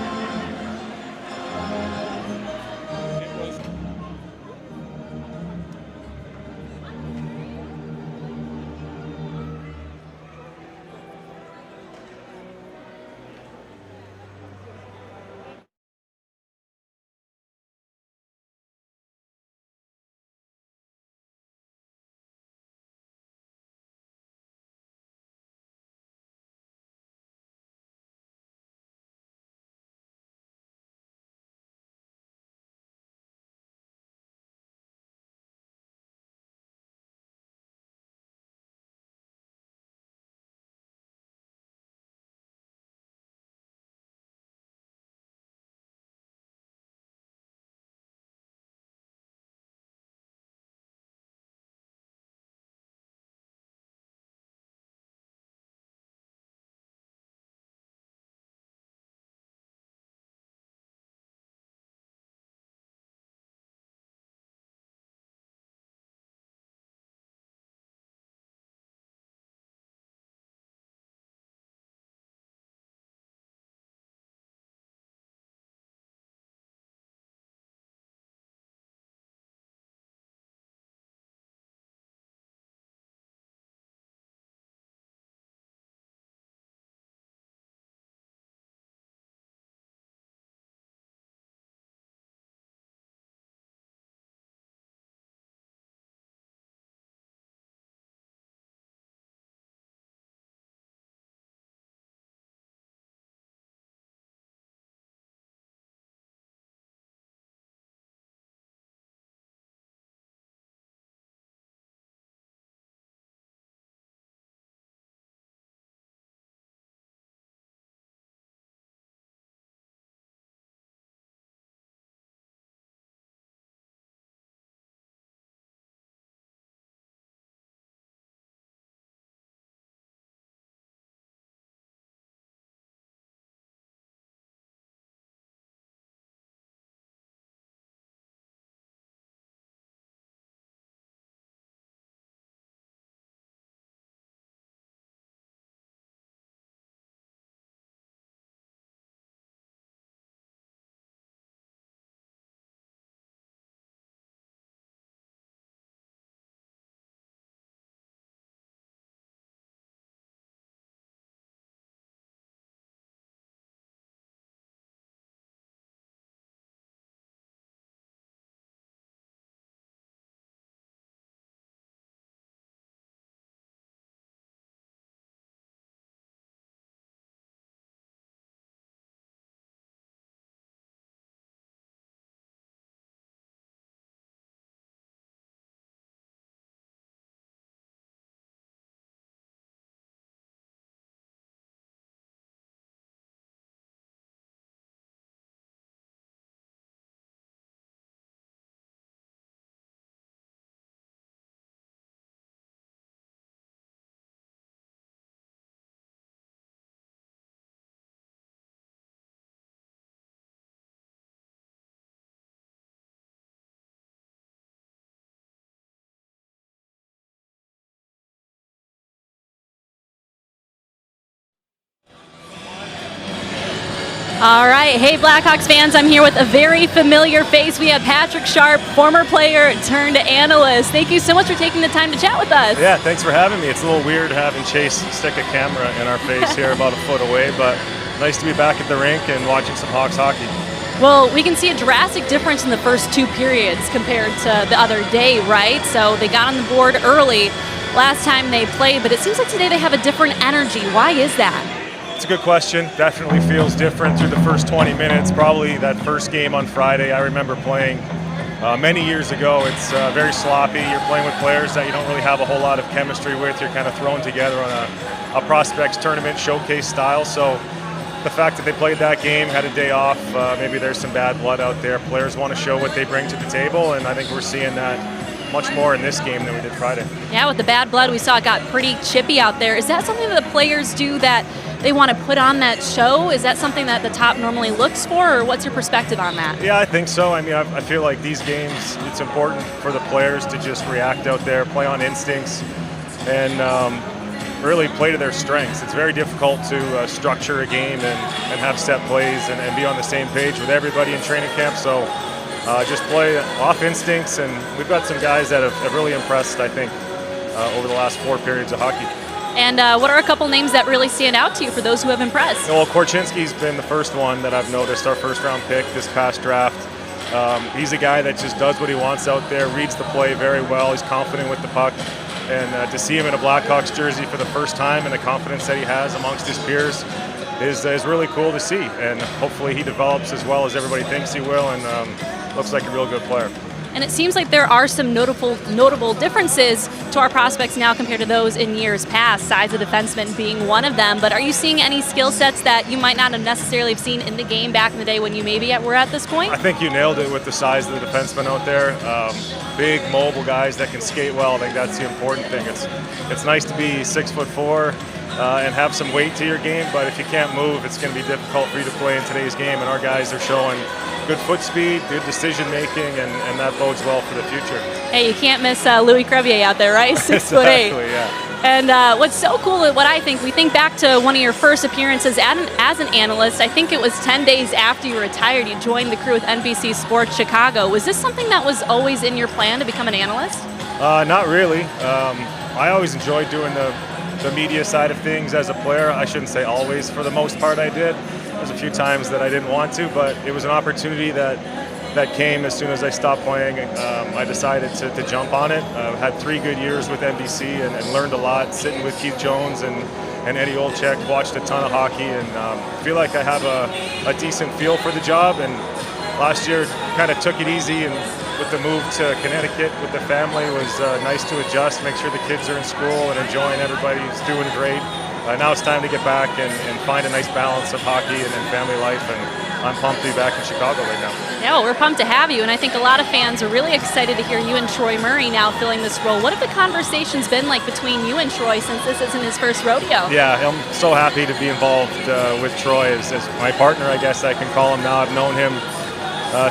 Speaker 4: All right. Hey, Blackhawks fans, I'm here with a very familiar face. We have Patrick Sharp, former player turned analyst. Thank you so much for taking the time to chat with us.
Speaker 5: Yeah, thanks for having me. It's a little weird having Chase stick a camera in our face here about a foot away, but nice to be back at the rink and watching some Hawks hockey.
Speaker 4: Well, we can see a drastic difference in the first two periods compared to the other day, right? So they got on the board early last time they played, but it seems like today they have a different energy. Why is that?
Speaker 5: It's a good question. Definitely feels different through the first 20 minutes. Probably that first game on Friday, I remember playing many years ago. It's very sloppy. You're playing with players that you don't really have a whole lot of chemistry with. You're kind of thrown together on a Prospects Tournament showcase style. So the fact that they played that game, had a day off, maybe there's some bad blood out there. Players want to show what they bring to the table, and I think we're seeing that much more in this game than we did Friday.
Speaker 4: Yeah, with the bad blood, we saw it got pretty chippy out there. Is that something that the players do that they want to put on that show? Is that something that the top normally looks for, or what's your perspective on that?
Speaker 5: Yeah, I think so. I mean, I feel like these games, it's important for the players to just react out there, play on instincts, and really play to their strengths. It's very difficult to structure a game and have set plays and be on the same page with everybody in training camp. So just play off instincts, and we've got some guys that have really impressed, I think, over the last 4 periods of hockey.
Speaker 4: And what are a couple names that really stand out to you for those who have impressed?
Speaker 5: Well, Korchinski's been the first one that I've noticed, our first-round pick this past draft. He's a guy that just does what he wants out there, reads the play very well. He's confident with the puck. And to see him in a Blackhawks jersey for the first time and the confidence that he has amongst his peers is really cool to see. And hopefully he develops as well as everybody thinks he will, and looks like a real good player.
Speaker 4: And it seems like there are some notable differences to our prospects now compared to those in years past, size of defenseman being one of them. But are you seeing any skill sets that you might not have necessarily have seen in the game back in the day when you maybe were at this point?
Speaker 5: I think you nailed it with the size of the defensemen out there. Big, mobile guys that can skate well. I think that's the important thing. It's nice to be 6'4" and have some weight to your game, but if you can't move, it's going to be difficult for you to play in today's game. And our guys are showing good foot speed, good decision making, and that bodes well for the future.
Speaker 4: Hey, you can't miss Louis Crevier out there, right? 6'8".
Speaker 5: Exactly, yeah.
Speaker 4: And what's so cool, what I think, we think back to one of your first appearances as an analyst. I think it was 10 days after you retired, you joined the crew with NBC Sports Chicago. Was this something that was always in your plan to become an analyst?
Speaker 5: Not really. I always enjoyed doing the media side of things as a player. I shouldn't say always. For the most part, I did. There's a few times that I didn't want to, but it was an opportunity that came as soon as I stopped playing. I decided to jump on it. Had 3 good years with NBC and learned a lot, sitting with Keith Jones and Eddie Olczyk, watched a ton of hockey, and feel like I have a decent feel for the job. And last year kind of took it easy, and with the move to Connecticut with the family, it was nice to adjust, make sure the kids are in school and enjoying, everybody's doing great. Now it's time to get back and find a nice balance of hockey and family life, and I'm pumped to be back in Chicago right now.
Speaker 4: Yeah, well, we're pumped to have you, and I think a lot of fans are really excited to hear you and Troy Murray now filling this role. What have the conversations been like between you and Troy since this isn't his first rodeo?
Speaker 5: Yeah, I'm so happy to be involved with Troy as my partner, I guess I can call him now. I've known him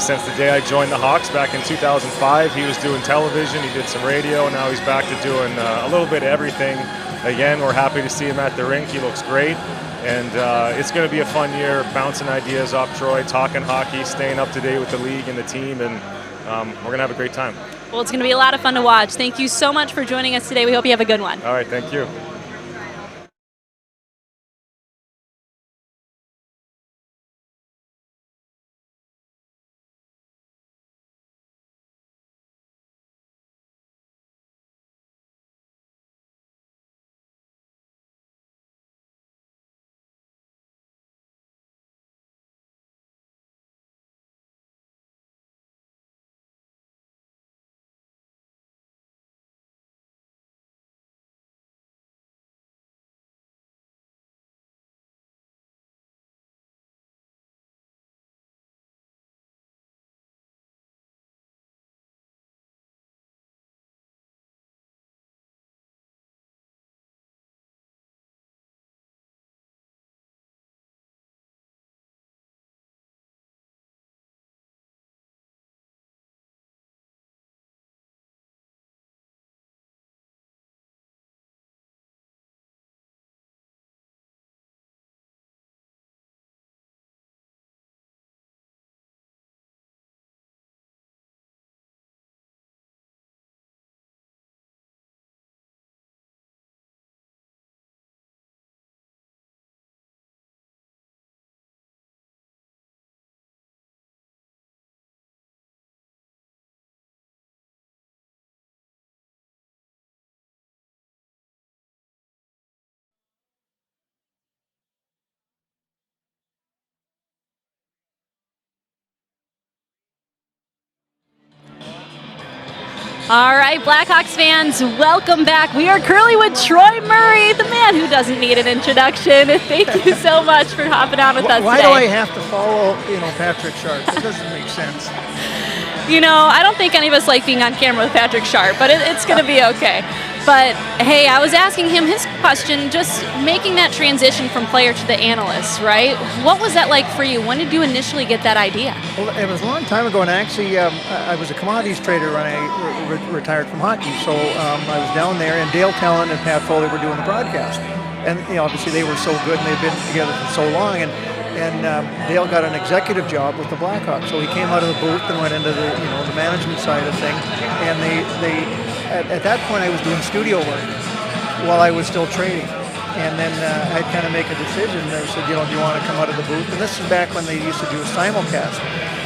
Speaker 5: since the day I joined the Hawks back in 2005. He was doing television, he did some radio, and now he's back to doing a little bit of everything. Again, we're happy to see him at the rink. He looks great, and it's going to be a fun year, bouncing ideas off Troy, talking hockey, staying up to date with the league and the team, and we're going to have a great time.
Speaker 4: Well, it's going to be a lot of fun to watch. Thank you so much for joining us today. We hope you have a good one.
Speaker 5: All right, thank you.
Speaker 4: All right, Blackhawks fans, welcome back. We are currently with Troy Murray, the man who doesn't need an introduction. Thank you so much for hopping on with us
Speaker 6: Why
Speaker 4: today.
Speaker 6: do I have to follow, Patrick Sharp? It doesn't make sense.
Speaker 4: I don't think any of us like being on camera with Patrick Sharp, but it's going to be okay. But, hey, I was asking him his question, just making that transition from player to the analyst, right? What was that like for you? When did you initially get that idea?
Speaker 6: Well, it was a long time ago, and actually I was a commodities trader when I retired from hockey. So I was down there, and Dale Talon and Pat Foley were doing the broadcast. And obviously they were so good, and they've been together for so long. And Dale got an executive job with the Blackhawks, so he came out of the booth and went into the management side of things. And they at that point I was doing studio work while I was still trading. And then I'd kind of make a decision. They said, do you want to come out of the booth? And this is back when they used to do a simulcast.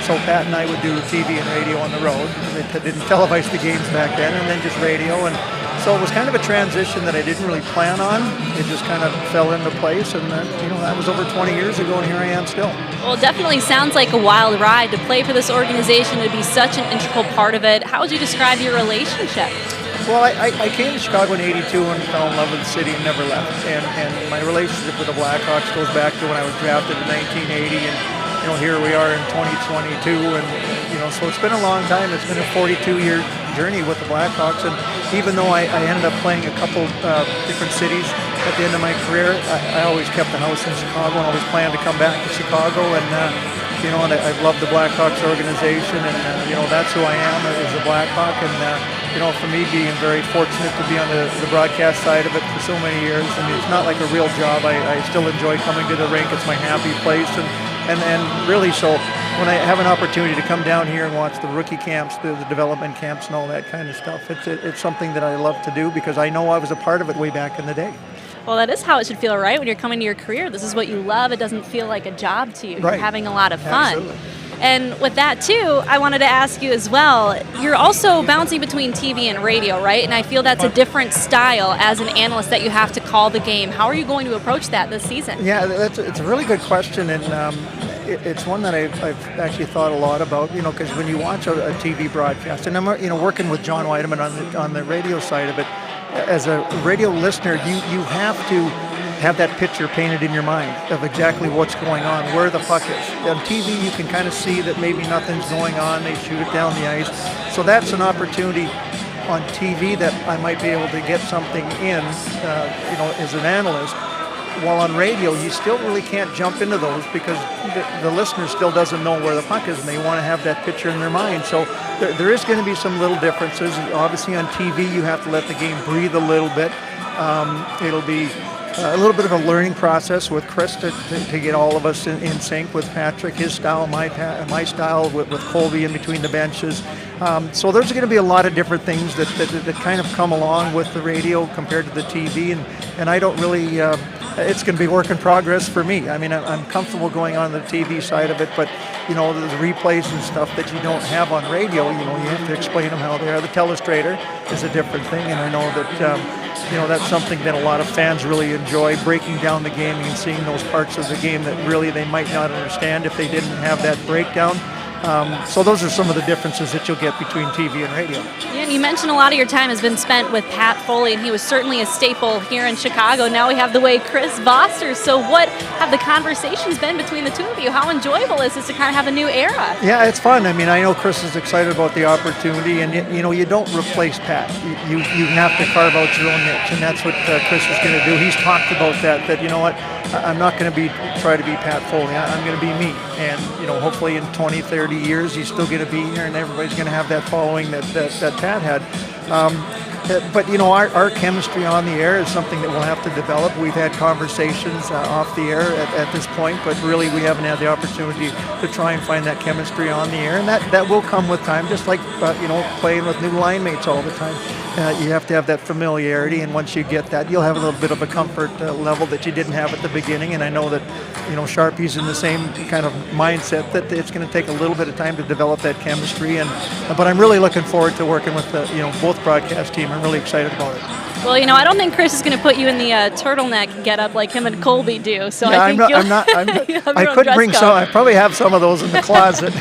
Speaker 6: So Pat and I would do TV and radio on the road. They didn't televise the games back then, and then just radio. And so it was kind of a transition that I didn't really plan on. It just kind of fell into place, and then, that was over 20 years ago, and here I am still.
Speaker 4: Well, it definitely sounds like a wild ride to play for this organization, to be such an integral part of it. How would you describe your relationship?
Speaker 6: Well, I came to Chicago in '82 and fell in love with the city and never left. And my relationship with the Blackhawks goes back to when I was drafted in 1980, and here we are in 2022, and so it's been a long time. It's been a 42-year journey with the Blackhawks, and even though I ended up playing a couple different cities at the end of my career, I always kept a house in Chicago and always planned to come back to Chicago. And and I've loved the Blackhawks organization, and that's who I am as a Blackhawk. And for me, being very fortunate to be on the broadcast side of it for so many years. I mean, it's not like a real job. I still enjoy coming to the rink. It's my happy place, and really so. When I have an opportunity to come down here and watch the rookie camps, the development camps, and all that kind of stuff, it's something that I love to do because I know I was a part of it way back in the day.
Speaker 4: Well, that is how it should feel, right? When you're coming to your career, this is what you love. It doesn't feel like a job to you.
Speaker 6: Right.
Speaker 4: You're having a lot of fun.
Speaker 6: Absolutely.
Speaker 4: And with that, too, I wanted to ask you as well, you're also bouncing between TV and radio, right? And I feel that's a different style as an analyst that you have to call the game. How are you going to approach that this season?
Speaker 6: Yeah, it's a really good question, and it's one that I've actually thought a lot about, because when you watch a TV broadcast, and I'm working with John Weideman on the radio side of it, as a radio listener, you have to have that picture painted in your mind of exactly what's going on, where the puck is. On TV, you can kind of see that maybe nothing's going on. They shoot it down the ice. So that's an opportunity on TV that I might be able to get something in, as an analyst. While on radio, you still really can't jump into those because the listener still doesn't know where the puck is, and they want to have that picture in their mind. So there is going to be some little differences. Obviously, on TV, you have to let the game breathe a little bit. It'll be a little bit of a learning process with Chris to get all of us in sync with Patrick, his style, my style, with Colby in between the benches. So there's going to be a lot of different things that kind of come along with the radio compared to the TV, and I don't really. It's going to be work in progress for me. I mean, I'm comfortable going on the TV side of it, but the replays and stuff that you don't have on radio, you have to explain them how they are. The telestrator is a different thing, and I know that that's something that a lot of fans really enjoy, breaking down the game and seeing those parts of the game that really they might not understand if they didn't have that breakdown. So those are some of the differences that you'll get between TV and radio.
Speaker 4: Yeah, and you mentioned a lot of your time has been spent with Pat Foley, and he was certainly a staple here in Chicago. Now we have the way Chris Voster. So what have the conversations been between the two of you? How enjoyable is this to kind of have a new era?
Speaker 6: Yeah, it's fun. I mean, I know Chris is excited about the opportunity, and you don't replace Pat. You have to carve out your own niche, and that's what Chris is going to do. He's talked about that you know what, I'm not going to try to be Pat Foley. I'm going to be me, and hopefully in 20, 30 years he's still going to be here, and everybody's going to have that following that Pat had. But our chemistry on the air is something that we'll have to develop. We've had conversations off the air at this point, but really we haven't had the opportunity to try and find that chemistry on the air, and that will come with time, just like playing with new line mates all the time. You have to have that familiarity, and once you get that, you'll have a little bit of a comfort level that you didn't have at the beginning. And I know that Sharpie's in the same kind of mindset that it's going to take a little bit of time to develop that chemistry. But I'm really looking forward to working with both broadcast team. I'm really excited about it.
Speaker 4: Well, I don't think Chris is going to put you in the turtleneck get-up like him and Colby do. So
Speaker 6: yeah,
Speaker 4: I think
Speaker 6: I could bring some. I probably have some of those in the closet.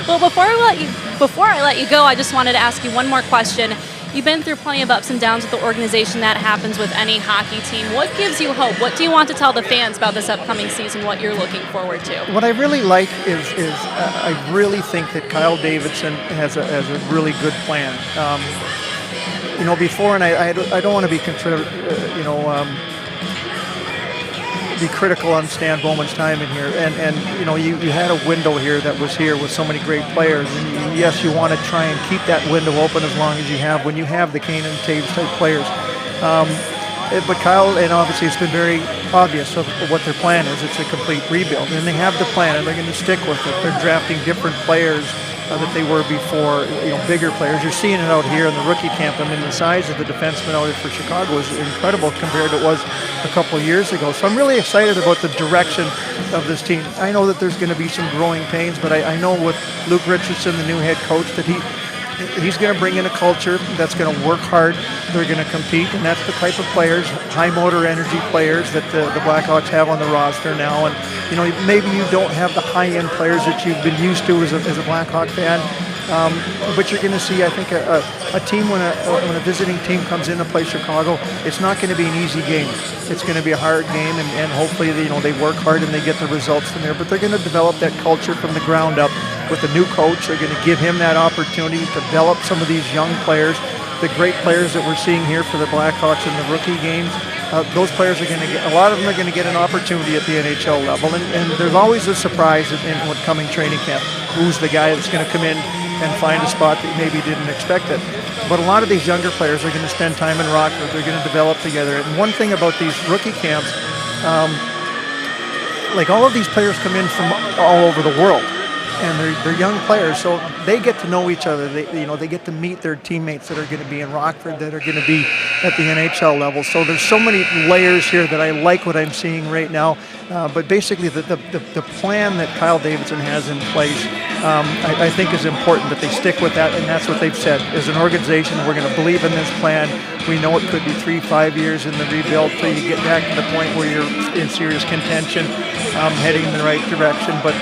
Speaker 4: Well, before I let you go, I just wanted to ask you one more question. You've been through plenty of ups and downs with the organization. That happens with any hockey team. What gives you hope? What do you want to tell the fans about this upcoming season, what you're looking forward to?
Speaker 6: What I really like is I really think that Kyle Davidson has a really good plan. Before, and I don't want to be be critical on Stan Bowman's time in here, and you had a window here that was here with so many great players, and yes, you want to try and keep that window open as long as you have when you have the Kane and Taves type players. But Kyle, and obviously it's been very obvious of what their plan is. It's a complete rebuild, and they have the plan, and they're going to stick with it. They're drafting different players that they were before, bigger players. You're seeing it out here in the rookie camp. I mean, the size of the defenseman out here for Chicago is incredible compared to what it was a couple of years ago. So I'm really excited about the direction of this team. I know that there's going to be some growing pains, but I know with Luke Richardson, the new head coach, that he's going to bring in a culture that's going to work hard. They're going to compete, and that's the type of players, high motor energy players that the Blackhawks have on the roster now. And maybe you don't have the high-end players that you've been used to as a Blackhawk fan, but you're going to see, I think, a team when a visiting team comes in to play Chicago, it's not going to be an easy game. It's going to be a hard game, and hopefully they work hard and they get the results from there. But they're going to develop that culture from the ground up with a new coach. They're going to give him that opportunity to develop some of these young players. The great players that we're seeing here for the Blackhawks in the rookie games, those players are going to get, a lot of them are going to get an opportunity at the NHL level. And there's always a surprise in what coming training camp. Who's the guy that's going to come in and find a spot that you maybe didn't expect it. But a lot of these younger players are going to spend time in Rockford. They're going to develop together. And one thing about these rookie camps, like all of these players come in from all over the world. And they're young players, so they get to know each other. They get to meet their teammates that are going to be in Rockford, that are going to be at the NHL level. So there's so many layers here that I like what I'm seeing right now. But basically, the plan that Kyle Davidson has in place, I think is important that they stick with that, and that's what they've said. As an organization, we're going to believe in this plan. We know it could be 3-5 years in the rebuild till you get back to the point where you're in serious contention, heading in the right direction. But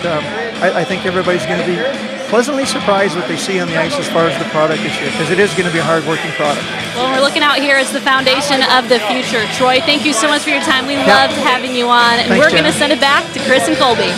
Speaker 6: I think everybody's going to be pleasantly surprised what they see on the ice as far as the product this year, because it is going to be a hard-working product.
Speaker 4: Well, we're looking out here as the foundation of the future. Troy, thank you so much for your time. We loved having you on, and
Speaker 6: Thanks,
Speaker 4: we're going to send it back to Chris and Colby.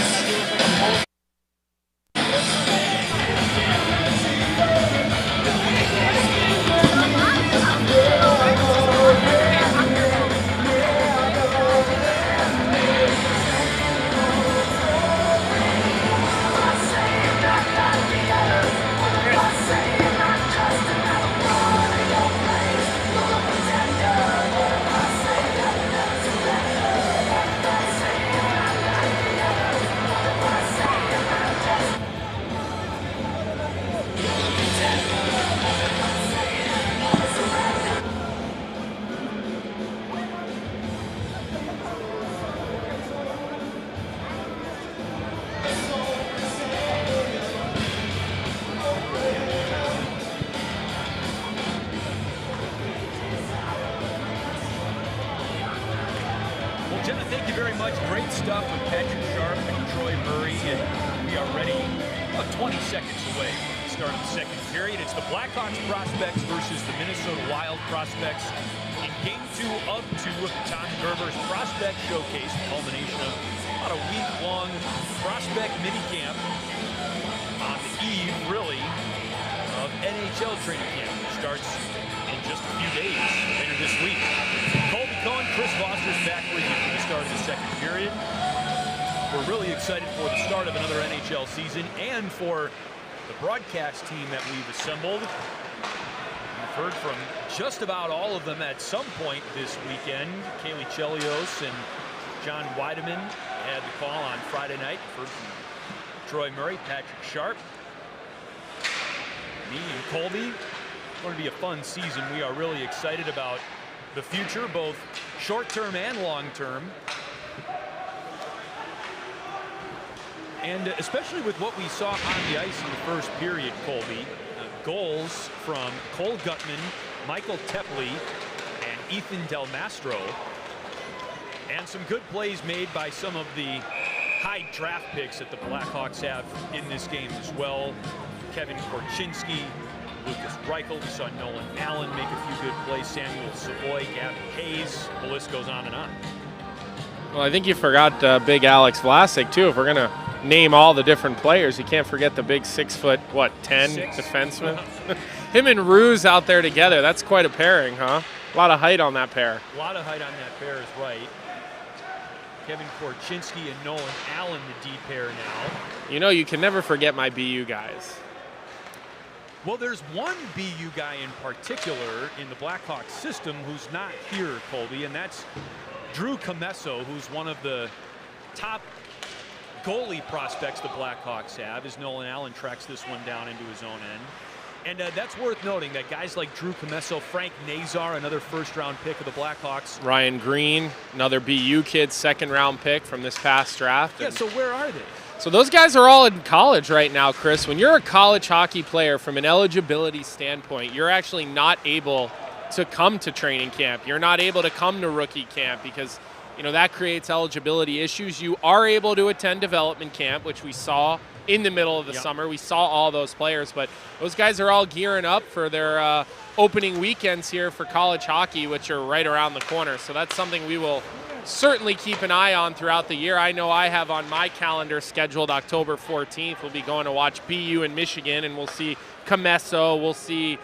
Speaker 2: Jenna, thank you very much. Great stuff with Patrick Sharp and Troy Murray, and we are ready about 20 seconds away from the start of the second period. It's the Blackhawks Prospects versus the Minnesota Wild Prospects in Game 2 of 2 of Tom Gerber's Prospect Showcase, the culmination of about a week-long prospect minicamp on the eve, really, of NHL training camp, which starts in just a few days later this week. Colby Cohen, Chris Foster's back with you for the start of the second period. We're really excited for the start of another NHL season and for the broadcast team that we've assembled. We've heard from just about all of them at some point this weekend. Kaylee Chelios and John Weideman had the call on Friday night. Heard from Troy Murray, Patrick Sharp, me and Colby. It's going to be a fun season. We are really excited about the future, both short-term and long-term. And especially with what we saw on the ice in the first period, Colby. Goals from Cole Gutman, Michael Tepley, and Ethan Del Mastro. And some good plays made by some of the high draft picks that the Blackhawks have in this game as well. Kevin Korchinski, Lucas Reichel. We saw Nolan Allen make a few good plays. Samuel Savoy, Gavin Hayes. The list goes on and on.
Speaker 1: Well, I think you forgot big Alex Vlasic, too. If we're going to name all the different players, you can't forget the big 6'10" defenseman. Him and Ruse out there together, that's quite a pairing, huh? A lot of height on that pair.
Speaker 2: A lot of height on that pair is right. Kevin Korchinski and Nolan Allen, the D pair now.
Speaker 1: You know, you can never forget my BU guys.
Speaker 2: Well, there's one BU guy in particular in the Blackhawks system who's not here, Colby, and that's Drew Comesso, who's one of the top goalie prospects the Blackhawks have, as Nolan Allen tracks this one down into his own end. And that's worth noting that guys like Drew Comesso, Frank Nazar, another first-round pick of the Blackhawks.
Speaker 1: Ryan Green, another BU kid, second-round pick from this past draft.
Speaker 2: Yeah, so where are they?
Speaker 1: So those guys are all in college right now, Chris. When you're a college hockey player, from an eligibility standpoint, you're actually not able to come to training camp. You're not able to come to rookie camp because, you know, that creates eligibility issues. You are able to attend development camp, which we saw in the middle of the summer. We saw all those players, but those guys are all gearing up for their opening weekends here for college hockey, which are right around the corner. So that's something we will certainly keep an eye on throughout the year. I know I have on my calendar scheduled October 14th. We'll be going to watch BU in Michigan, and we'll see Comesso, we'll see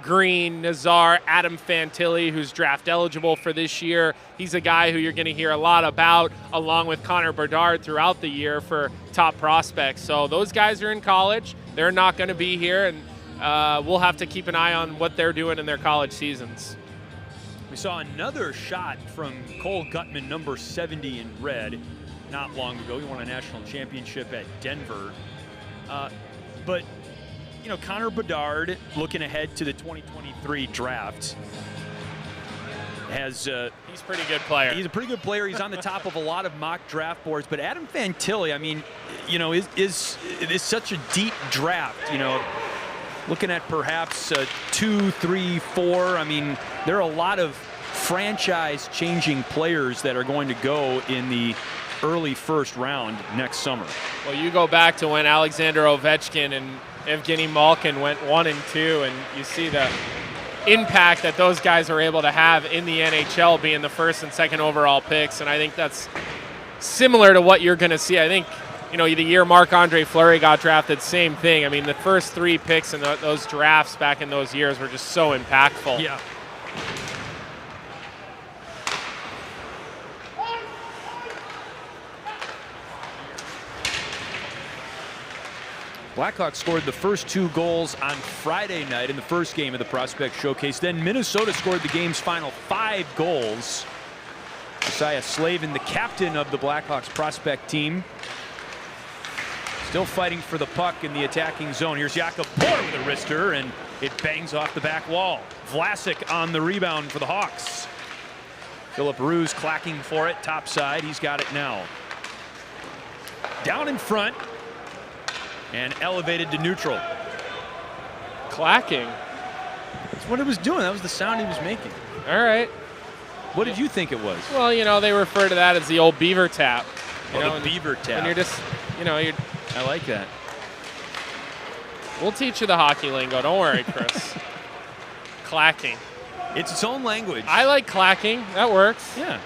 Speaker 1: Green, Nazar, Adam Fantilli, who's draft eligible for this year. He's a guy who you're going to hear a lot about, along with Connor Bedard throughout the year for top prospects. So those guys are in college. They're not going to be here, and we'll have to keep an eye on what they're doing in their college seasons.
Speaker 2: We saw another shot from Cole Gutman, number 70 in red, not long ago. He won a national championship at Denver. But you know, Connor Bedard, looking ahead to the 2023 draft, has
Speaker 1: he's a pretty good player.
Speaker 2: He's a pretty good player. He's on the top of a lot of mock draft boards. But Adam Fantilli, I mean, you know, is such a deep draft. You know, looking at perhaps 2, 3, 4. I mean, there are a lot of franchise-changing players that are going to go in the early first round next summer.
Speaker 1: Well, you go back to when Alexander Ovechkin and Evgeny Malkin went 1 and 2, and you see the impact that those guys are able to have in the NHL, being the first and second overall picks. And I think that's similar to what you're going to see. I think, you know, the year Marc-Andre Fleury got drafted, same thing. I mean, the first 3 picks in those drafts back in those years were just so impactful.
Speaker 2: Yeah. Blackhawks scored the first 2 goals on Friday night in the first game of the Prospect Showcase. Then Minnesota scored the game's final 5 goals. Josiah Slavin, the captain of the Blackhawks prospect team, still fighting for the puck in the attacking zone. Here's Jakob Poor with a wrister, and it bangs off the back wall. Vlasic on the rebound for the Hawks. Philip Ruse clacking for it, top side. He's got it now. Down in front. And elevated to neutral.
Speaker 1: Clacking.
Speaker 2: That's what it was doing. That was the sound he was making.
Speaker 1: All right.
Speaker 2: What did you think it was?
Speaker 1: Well, you know, they refer to that as the old beaver tap.
Speaker 2: The beaver tap.
Speaker 1: And you're just, you know, you're.
Speaker 2: I like that.
Speaker 1: We'll teach you the hockey lingo. Don't worry, Chris. Clacking.
Speaker 2: It's its own language.
Speaker 1: I like clacking. That works.
Speaker 2: Yeah.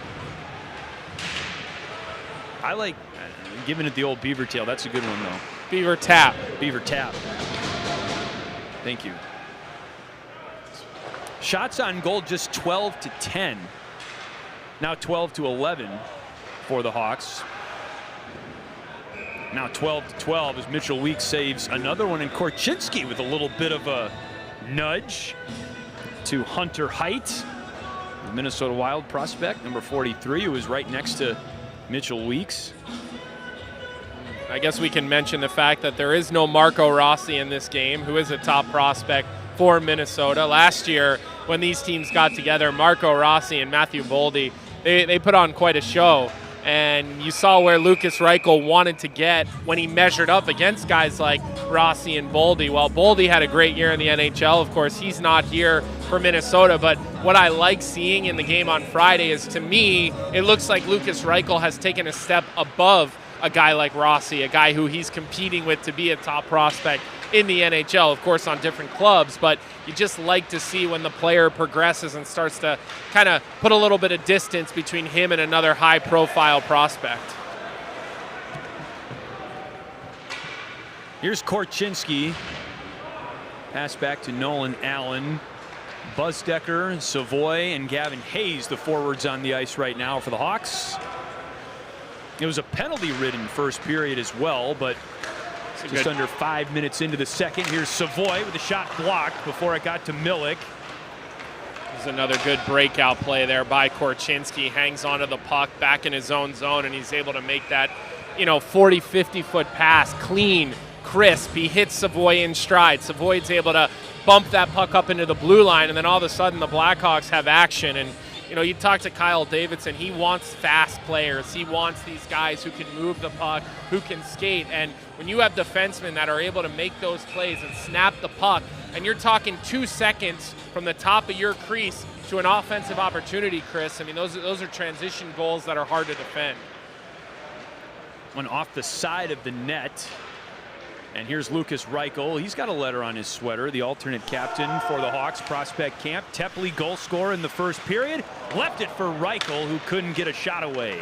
Speaker 2: I like giving it the old beaver tail. That's a good one, though.
Speaker 1: Beaver tap.
Speaker 2: Beaver tap. Thank you. Shots on goal just 12-10. Now 12-11 for the Hawks. Now 12-12 as Mitchell Weeks saves another one, and Korchinski with a little bit of a nudge to Hunter Height, the Minnesota Wild prospect, number 43, who is right next to Mitchell Weeks.
Speaker 1: I guess we can mention the fact that there is no Marco Rossi in this game, who is a top prospect for Minnesota. Last year, when these teams got together, Marco Rossi and Matthew Boldy, they put on quite a show. And you saw where Lucas Reichel wanted to get when he measured up against guys like Rossi and Boldy. Well, Boldy had a great year in the NHL. Of course, he's not here for Minnesota. But what I like seeing in the game on Friday is, to me, it looks like Lucas Reichel has taken a step above a guy like Rossi, a guy who he's competing with to be a top prospect in the NHL, of course, on different clubs, but you just like to see when the player progresses and starts to kind of put a little bit of distance between him and another high-profile prospect.
Speaker 2: Here's Korchinski. Pass back to Nolan Allen. Buzdecker, Savoy, and Gavin Hayes, the forwards on the ice right now for the Hawks. It was a penalty-ridden first period as well, but just under 5 minutes into the second. Here's Savoy with a shot blocked before it got to Milik.
Speaker 1: There's another good breakout play there by Korchinski. Hangs onto the puck back in his own zone, and he's able to make that, 40, 50-foot pass clean, crisp. He hits Savoy in stride. Savoy's able to bump that puck up into the blue line, and then all of a sudden the Blackhawks have action. And you talk to Kyle Davidson, he wants fast players. He wants these guys who can move the puck, who can skate. And when you have defensemen that are able to make those plays and snap the puck, and you're talking 2 seconds from the top of your crease to an offensive opportunity, Chris, I mean, those are transition goals that are hard to defend.
Speaker 2: One off the side of the net. And here's Lukas Reichel. He's got a letter on his sweater, the alternate captain for the Hawks prospect camp. Tepley goal scorer in the first period. Left it for Reichel, who couldn't get a shot away.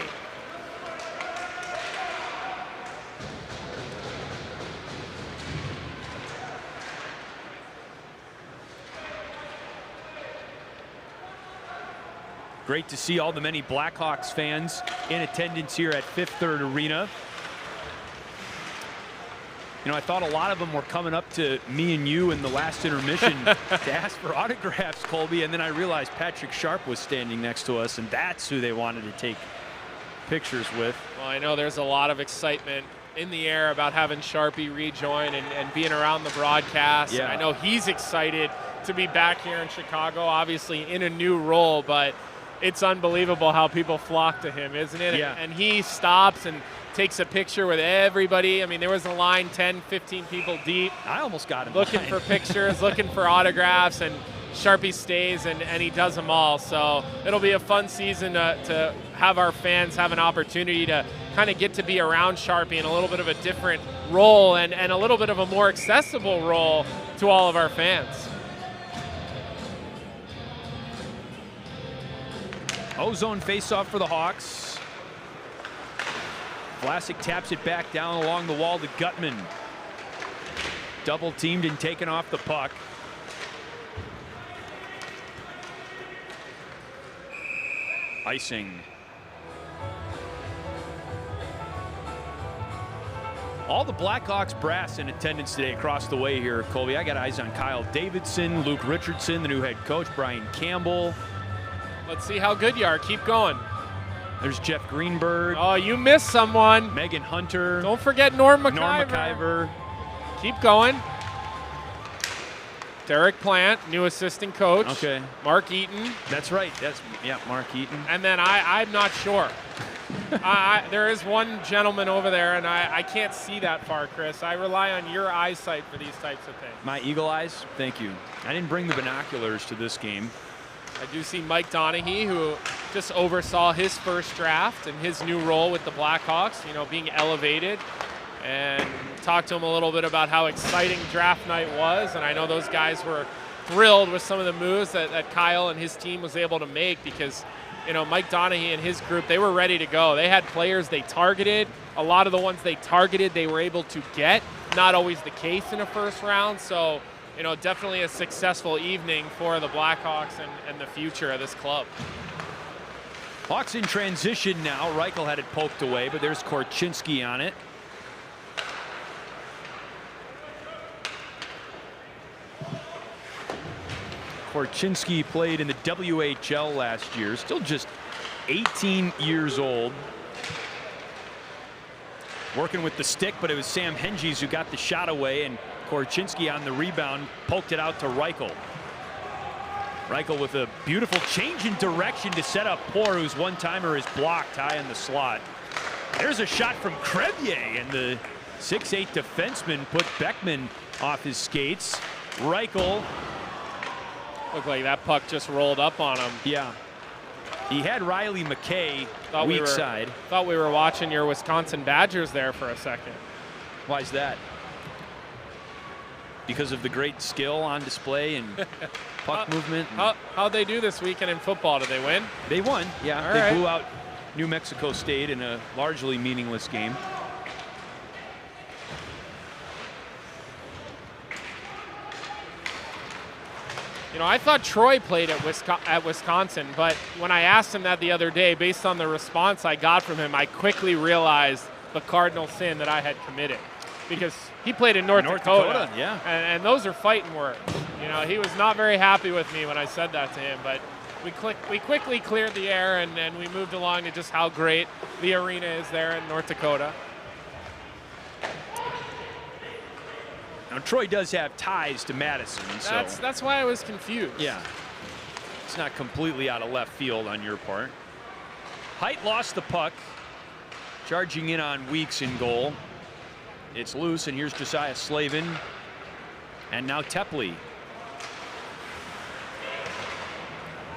Speaker 2: Great to see all the many Blackhawks fans in attendance here at Fifth Third Arena. I thought a lot of them were coming up to me and you in the last intermission to ask for autographs, Colby, and then I realized Patrick Sharp was standing next to us, and that's who they wanted to take pictures with.
Speaker 1: Well, I know there's a lot of excitement in the air about having Sharpie rejoin and being around the broadcast.
Speaker 2: Yeah.
Speaker 1: And I know he's excited to be back here in Chicago, obviously in a new role, but it's unbelievable how people flock to him, isn't it?
Speaker 2: Yeah.
Speaker 1: And he stops and takes a picture with everybody. I mean, there was a line 10, 15 people deep.
Speaker 2: I almost got him.
Speaker 1: Looking for pictures, looking for autographs, and Sharpie stays and he does them all. So it'll be a fun season to have our fans have an opportunity to kind of get to be around Sharpie in a little bit of a different role and a little bit of a more accessible role to all of our fans.
Speaker 2: Ozone faceoff for the Hawks. Vlasic taps it back down along the wall to Gutman. Double teamed and taken off the puck. Icing. All the Blackhawks brass in attendance today across the way here, Colby. I got eyes on Kyle Davidson, Luke Richardson, the new head coach, Brian Campbell.
Speaker 1: Let's see how good you are. Keep going.
Speaker 2: There's Jeff Greenberg.
Speaker 1: Oh, you missed someone.
Speaker 2: Megan Hunter.
Speaker 1: Don't forget Norm McIver.
Speaker 2: Norm McIver.
Speaker 1: Keep going. Derek Plant, new assistant coach.
Speaker 2: Okay.
Speaker 1: Mark Eaton.
Speaker 2: That's right. Mark Eaton.
Speaker 1: And then I'm not sure. There is one gentleman over there, and I can't see that far, Chris. I rely on your eyesight for these types of things.
Speaker 2: My eagle eyes? Thank you. I didn't bring the binoculars to this game.
Speaker 1: I do see Mike Donaghy, who just oversaw his first draft and his new role with the Blackhawks, being elevated, and talked to him a little bit about how exciting draft night was. And I know those guys were thrilled with some of the moves that Kyle and his team was able to make because, Mike Donaghy and his group, they were ready to go. They had players they targeted. A lot of the ones they targeted, they were able to get. Not always the case in a first round. So, definitely a successful evening for the Blackhawks and the future of this club.
Speaker 2: Hawks in transition now. Reichel had it poked away, but there's Korchinski on it. Korchinski played in the WHL last year, still just 18 years old. Working with the stick, but it was Sam Henges who got the shot away, and Korchinski on the rebound poked it out to Reichel. Reichel with a beautiful change in direction to set up Poor, whose one-timer is blocked high in the slot. There's a shot from Crevier, and the 6'8" defenseman put Beckman off his skates. Reichel.
Speaker 1: Looked like that puck just rolled up on him.
Speaker 2: Yeah. He had Riley McKay weak side.
Speaker 1: Thought we were watching your Wisconsin Badgers there for a second.
Speaker 2: Why's that? because of the great skill on display and puck movement.
Speaker 1: How'd they do this weekend in football? Did they win?
Speaker 2: They won, yeah.
Speaker 1: All
Speaker 2: They
Speaker 1: right.
Speaker 2: blew out New Mexico State in a largely meaningless game.
Speaker 1: You know, I thought Troy played at Wisconsin, but when I asked him that the other day, based on the response I got from him, I quickly realized the cardinal sin that I had committed, because he played in North Dakota.
Speaker 2: Yeah.
Speaker 1: And those are fighting words. You know, he was not very happy with me when I said that to him, but we quickly cleared the air, and we moved along to just how great the arena is there in North Dakota.
Speaker 2: Now, Troy does have ties to Madison, so
Speaker 1: That's why I was confused.
Speaker 2: yeah, it's not completely out of left field on your part. Height lost the puck, charging in on Weeks in goal. It's loose, and here's Josiah Slavin, and now Tepley.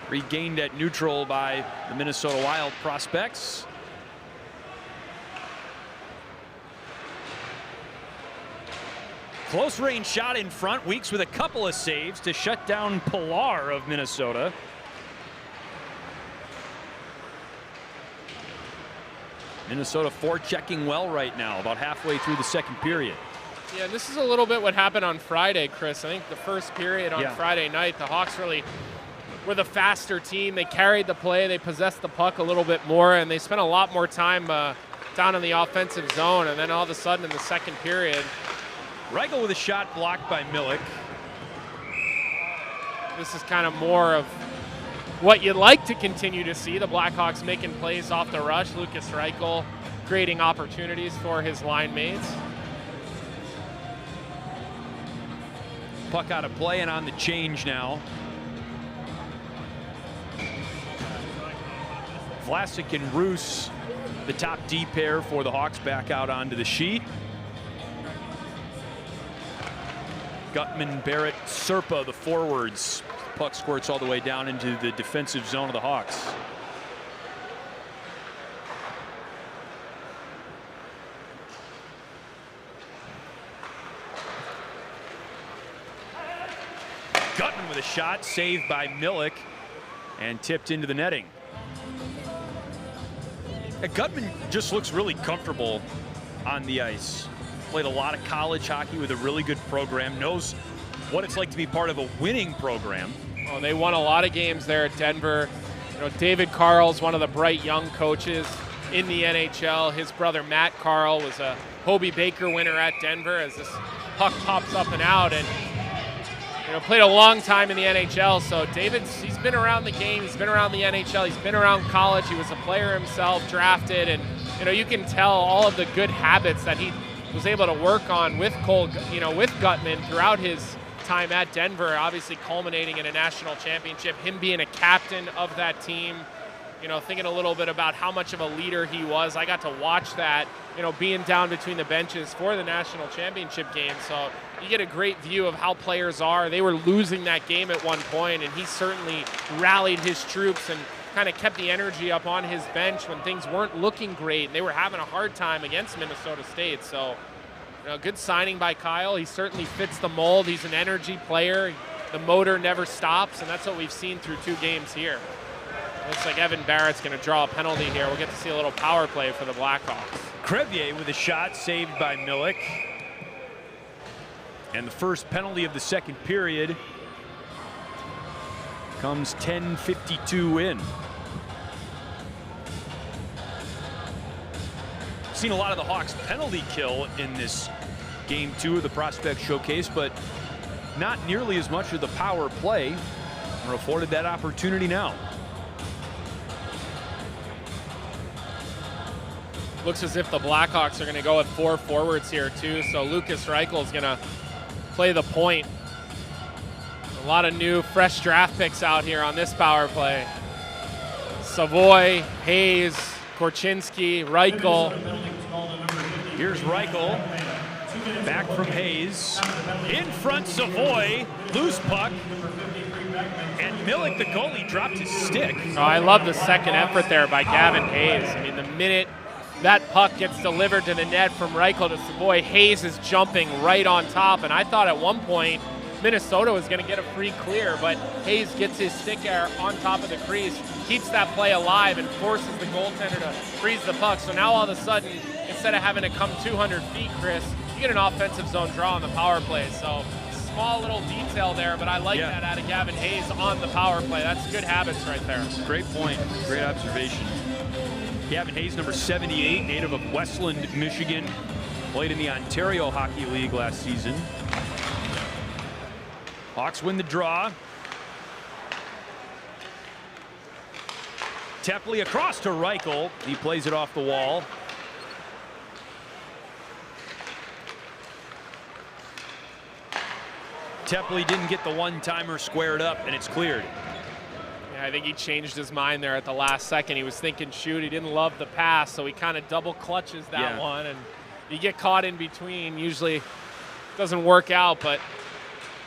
Speaker 2: Regained at neutral by the Minnesota Wild prospects. Close range shot in front. Weeks with a couple of saves to shut down Pilar of Minnesota. Minnesota forechecking well right now, about halfway through the second period.
Speaker 1: Yeah, this is a little bit what happened on Friday, Chris. I think the first period on Friday night, the Hawks really were the faster team. They carried the play, they possessed the puck a little bit more, and they spent a lot more time down in the offensive zone. And then all of a sudden in the second period,
Speaker 2: Reichel with a shot blocked by Milik.
Speaker 1: this is kind of more of what you'd like to continue to see. The Blackhawks making plays off the rush. Lucas Reichel creating opportunities for his line mates.
Speaker 2: Puck out of play and on the change now. Vlasic and Roos, the top D pair for the Hawks, back out onto the sheet. Gutman, Barrett, Serpa, the forwards. Puck squirts all the way down into the defensive zone of the Hawks. Gutman with a shot, saved by Milik, and tipped into the netting. Gutman just looks really comfortable on the ice. Played a lot of college hockey with a really good program, knows what it's like to be part of a winning program.
Speaker 1: Well, they won a lot of games there at Denver. You know, David Carl's one of the bright young coaches in the NHL. His brother Matt Carl was a Hobey Baker winner at Denver as this puck pops up and out, and you know, played a long time in the NHL. So he's been around the game, he's been around the NHL, he's been around college, he was a player himself, drafted, and you know, you can tell all of the good habits that he was able to work on with with Gutman throughout his time at Denver, obviously culminating in a national championship, him being a captain of that team. You know, thinking a little bit about how much of a leader he was. I got to watch that, you know, being down between the benches for the national championship game. So you get a great view of how players are. They were losing that game at one point, and he certainly rallied his troops and kind of kept the energy up on his bench when things weren't looking great. They were having a hard time against Minnesota State. So, you know, good signing by Kyle. He certainly fits the mold. He's an energy player. The motor never stops, and that's what we've seen through 2 games here. Looks like Evan Barrett's going to draw a penalty here. We'll get to see a little power play for the Blackhawks.
Speaker 2: Crevier with a shot saved by Milik. And the first penalty of the second period comes 10:52 in. Seen a lot of the Hawks penalty kill in this game 2 of the Prospect Showcase, but not nearly as much of the power play. We're afforded that opportunity now.
Speaker 1: Looks as if the Blackhawks are going to go with 4 forwards here too. So Lucas Reichel is going to play the point. A lot of new, fresh draft picks out here on this power play. Savoy, Hayes, Korchinski, Reichel.
Speaker 2: Here's Reichel, back from Hayes. In front, Savoy, loose puck. And Milik, the goalie, dropped his stick.
Speaker 1: Oh, I love the second effort there by Gavin Hayes. I mean, the minute that puck gets delivered to the net from Reichel to Savoy. Hayes is jumping right on top, and I thought at one point Minnesota was going to get a free clear, but Hayes gets his stick air on top of the crease, keeps that play alive, and forces the goaltender to freeze the puck. So now all of a sudden, instead of having to come 200 feet, Chris, you get an offensive zone draw on the power play. So small little detail there, but I like that out of Gavin Hayes on the power play. That's good habits right there.
Speaker 2: Great point. Great observation. Gavin Hayes, number 78, native of Westland, Michigan. Played in the Ontario Hockey League last season. Hawks win the draw. Tepley across to Reichel. He plays it off the wall. Tepley didn't get the one-timer squared up, and it's cleared.
Speaker 1: Yeah, I think he changed his mind there at the last second. He was thinking shoot. He didn't love the pass, so he kind of double clutches that one, and you get caught in between. Usually doesn't work out, but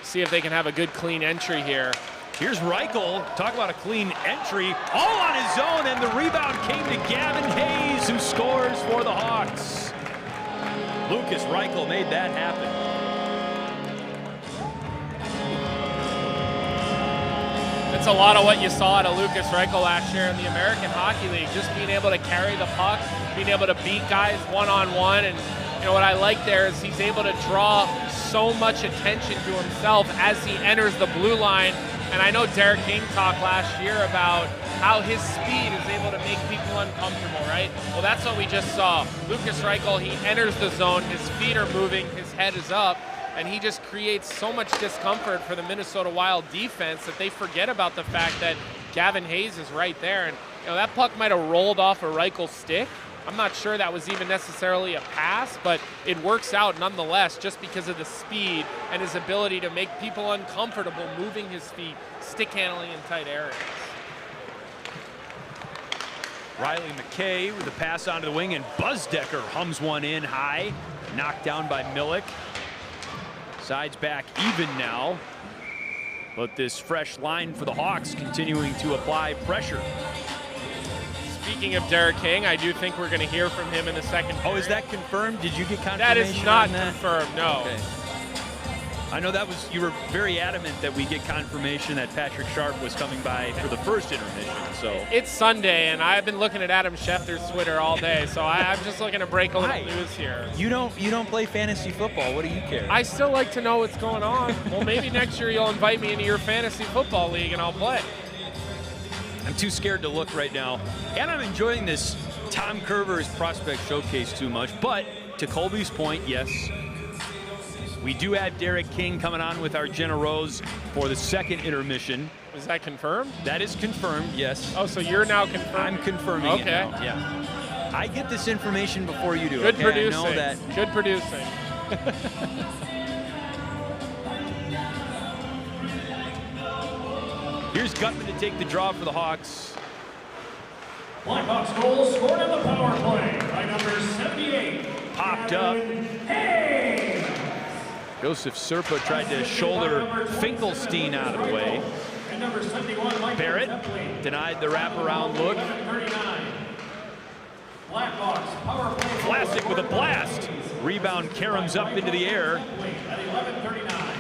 Speaker 1: see if they can have a good clean entry here.
Speaker 2: Here's Reichel. Talk about a clean entry. All on his own, and the rebound came to Gavin Hayes, who scores for the Hawks. Lucas Reichel made that happen.
Speaker 1: It's a lot of what you saw out of Lucas Reichel last year in the American Hockey League, just being able to carry the puck, being able to beat guys one-on-one, and you know what I like there is he's able to draw so much attention to himself as he enters the blue line. And I know Derek King talked last year about how his speed is able to make people uncomfortable, right? Well, that's what we just saw. Lucas Reichel, he enters the zone, his feet are moving, his head is up, and he just creates so much discomfort for the Minnesota Wild defense that they forget about the fact that Gavin Hayes is right there. And you know that puck might have rolled off a Reichel's stick. I'm not sure that was even necessarily a pass, but it works out nonetheless just because of the speed and his ability to make people uncomfortable moving his feet, stick handling in tight areas.
Speaker 2: Riley McKay with a pass onto the wing, and Buzzdecker hums one in high, knocked down by Milik. Sides back even now, but this fresh line for the Hawks continuing to apply pressure.
Speaker 1: Speaking of Derek King, I do think we're going to hear from him in the second period.
Speaker 2: Oh, is that confirmed? Did you get confirmation?
Speaker 1: That is not
Speaker 2: on that?
Speaker 1: confirmed, no.
Speaker 2: Okay. I know that was, you were very adamant that we get confirmation that Patrick Sharp was coming by for the first intermission, so.
Speaker 1: It's Sunday, and I've been looking at Adam Schefter's Twitter all day, so I'm just looking to break a little news here.
Speaker 2: You don't play fantasy football. What do you care?
Speaker 1: I still like to know what's going on. Well, maybe next year you'll invite me into your fantasy football league, and I'll play.
Speaker 2: I'm too scared to look right now, and I'm enjoying this Tom Curver's prospect showcase too much, but to Colby's point, yes, we do have Derek King coming on with our Jenna Rose for the second intermission.
Speaker 1: Is that confirmed?
Speaker 2: That is confirmed, yes.
Speaker 1: Oh, so you're now confirmed?
Speaker 2: I'm confirming it now, yeah. I get this information before you do.
Speaker 1: Good
Speaker 2: okay?
Speaker 1: producing.
Speaker 2: I know that.
Speaker 1: Good producing.
Speaker 2: Here's Gutman to take the draw for the Hawks.
Speaker 3: Blackhawks goal scored on the power play by number 78.
Speaker 2: Popped up.
Speaker 3: Hey!
Speaker 2: Joseph Serpa tried to shoulder Finkelstein out of the way.
Speaker 3: And number 71, Mike
Speaker 2: Barrett
Speaker 3: Tepley.
Speaker 2: denied the wraparound look.
Speaker 3: 11:39. Blackhawks power play.
Speaker 2: Vlasic with a blast. Rebound caroms up into the air.
Speaker 3: At 11:39.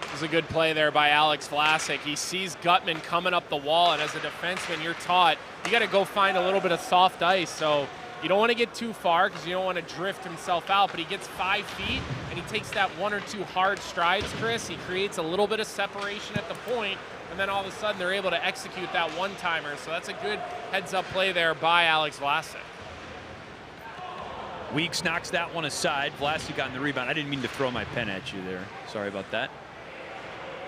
Speaker 1: It was a good play there by Alex Vlasic. He sees Gutman coming up the wall, and as a defenseman, you're taught you got to go find a little bit of soft ice. So you don't want to get too far because you don't want to drift himself out, but he gets 5 feet and he takes that 1 or 2 hard strides, Chris. He creates a little bit of separation at the point, and then all of a sudden they're able to execute that one-timer. So that's a good heads-up play there by Alex Vlasic.
Speaker 2: Weeks knocks that one aside. Vlasic on the rebound. I didn't mean to throw my pen at you there. Sorry about that.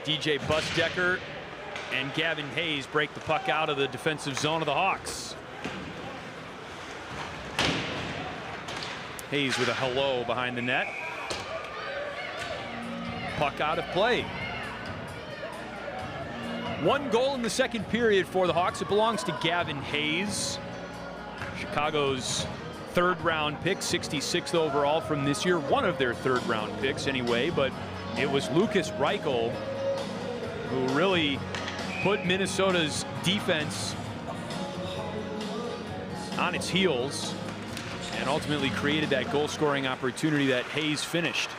Speaker 2: DJ Busdecker and Gavin Hayes break the puck out of the defensive zone of the Hawks. Hayes with a hello behind the net. Puck out of play. 1 goal in the second period for the Hawks. It belongs to Gavin Hayes, Chicago's 3rd round pick, 66th overall from this year. One of their 3rd round picks anyway, but it was Lucas Reichel who really put Minnesota's defense on its heels. and ultimately created that goal-scoring opportunity that Hayes finished.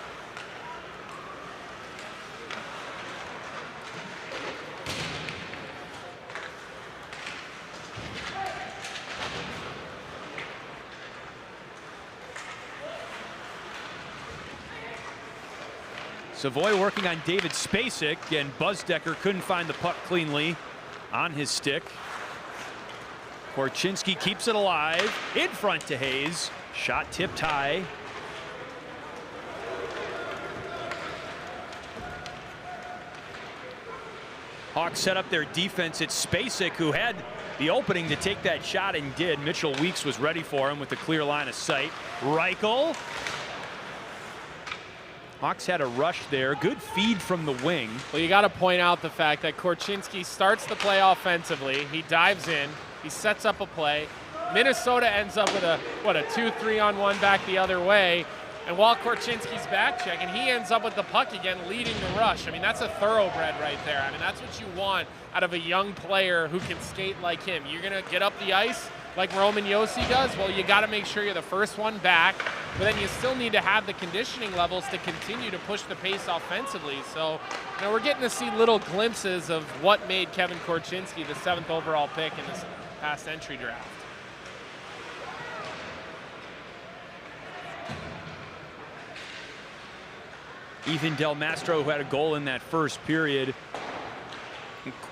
Speaker 2: Savoy working on David Spacek, and Buzdecker couldn't find the puck cleanly on his stick. Korchinski keeps it alive, in front to Hayes. Shot tipped high. Hawks set up their defense. It's Spacek who had the opening to take that shot and did. Mitchell Weeks was ready for him with a clear line of sight. Reichel. Hawks had a rush there. Good feed from the wing.
Speaker 1: Well, you got to point out the fact that Korchinski starts the play offensively. He dives in. He sets up a play. Minnesota ends up with a 2-3-on-1 back the other way. And while Korchinski's back checking, he ends up with the puck again, leading the rush. I mean, that's a thoroughbred right there. I mean, that's what you want out of a young player who can skate like him. You're going to get up the ice like Roman Josi does. Well, you got to make sure you're the first one back, but then you still need to have the conditioning levels to continue to push the pace offensively. So, you know, we're getting to see little glimpses of what made Kevin Korchinski the 7th overall pick in this past entry draft.
Speaker 2: Ethan Del Mastro, who had a goal in that first period.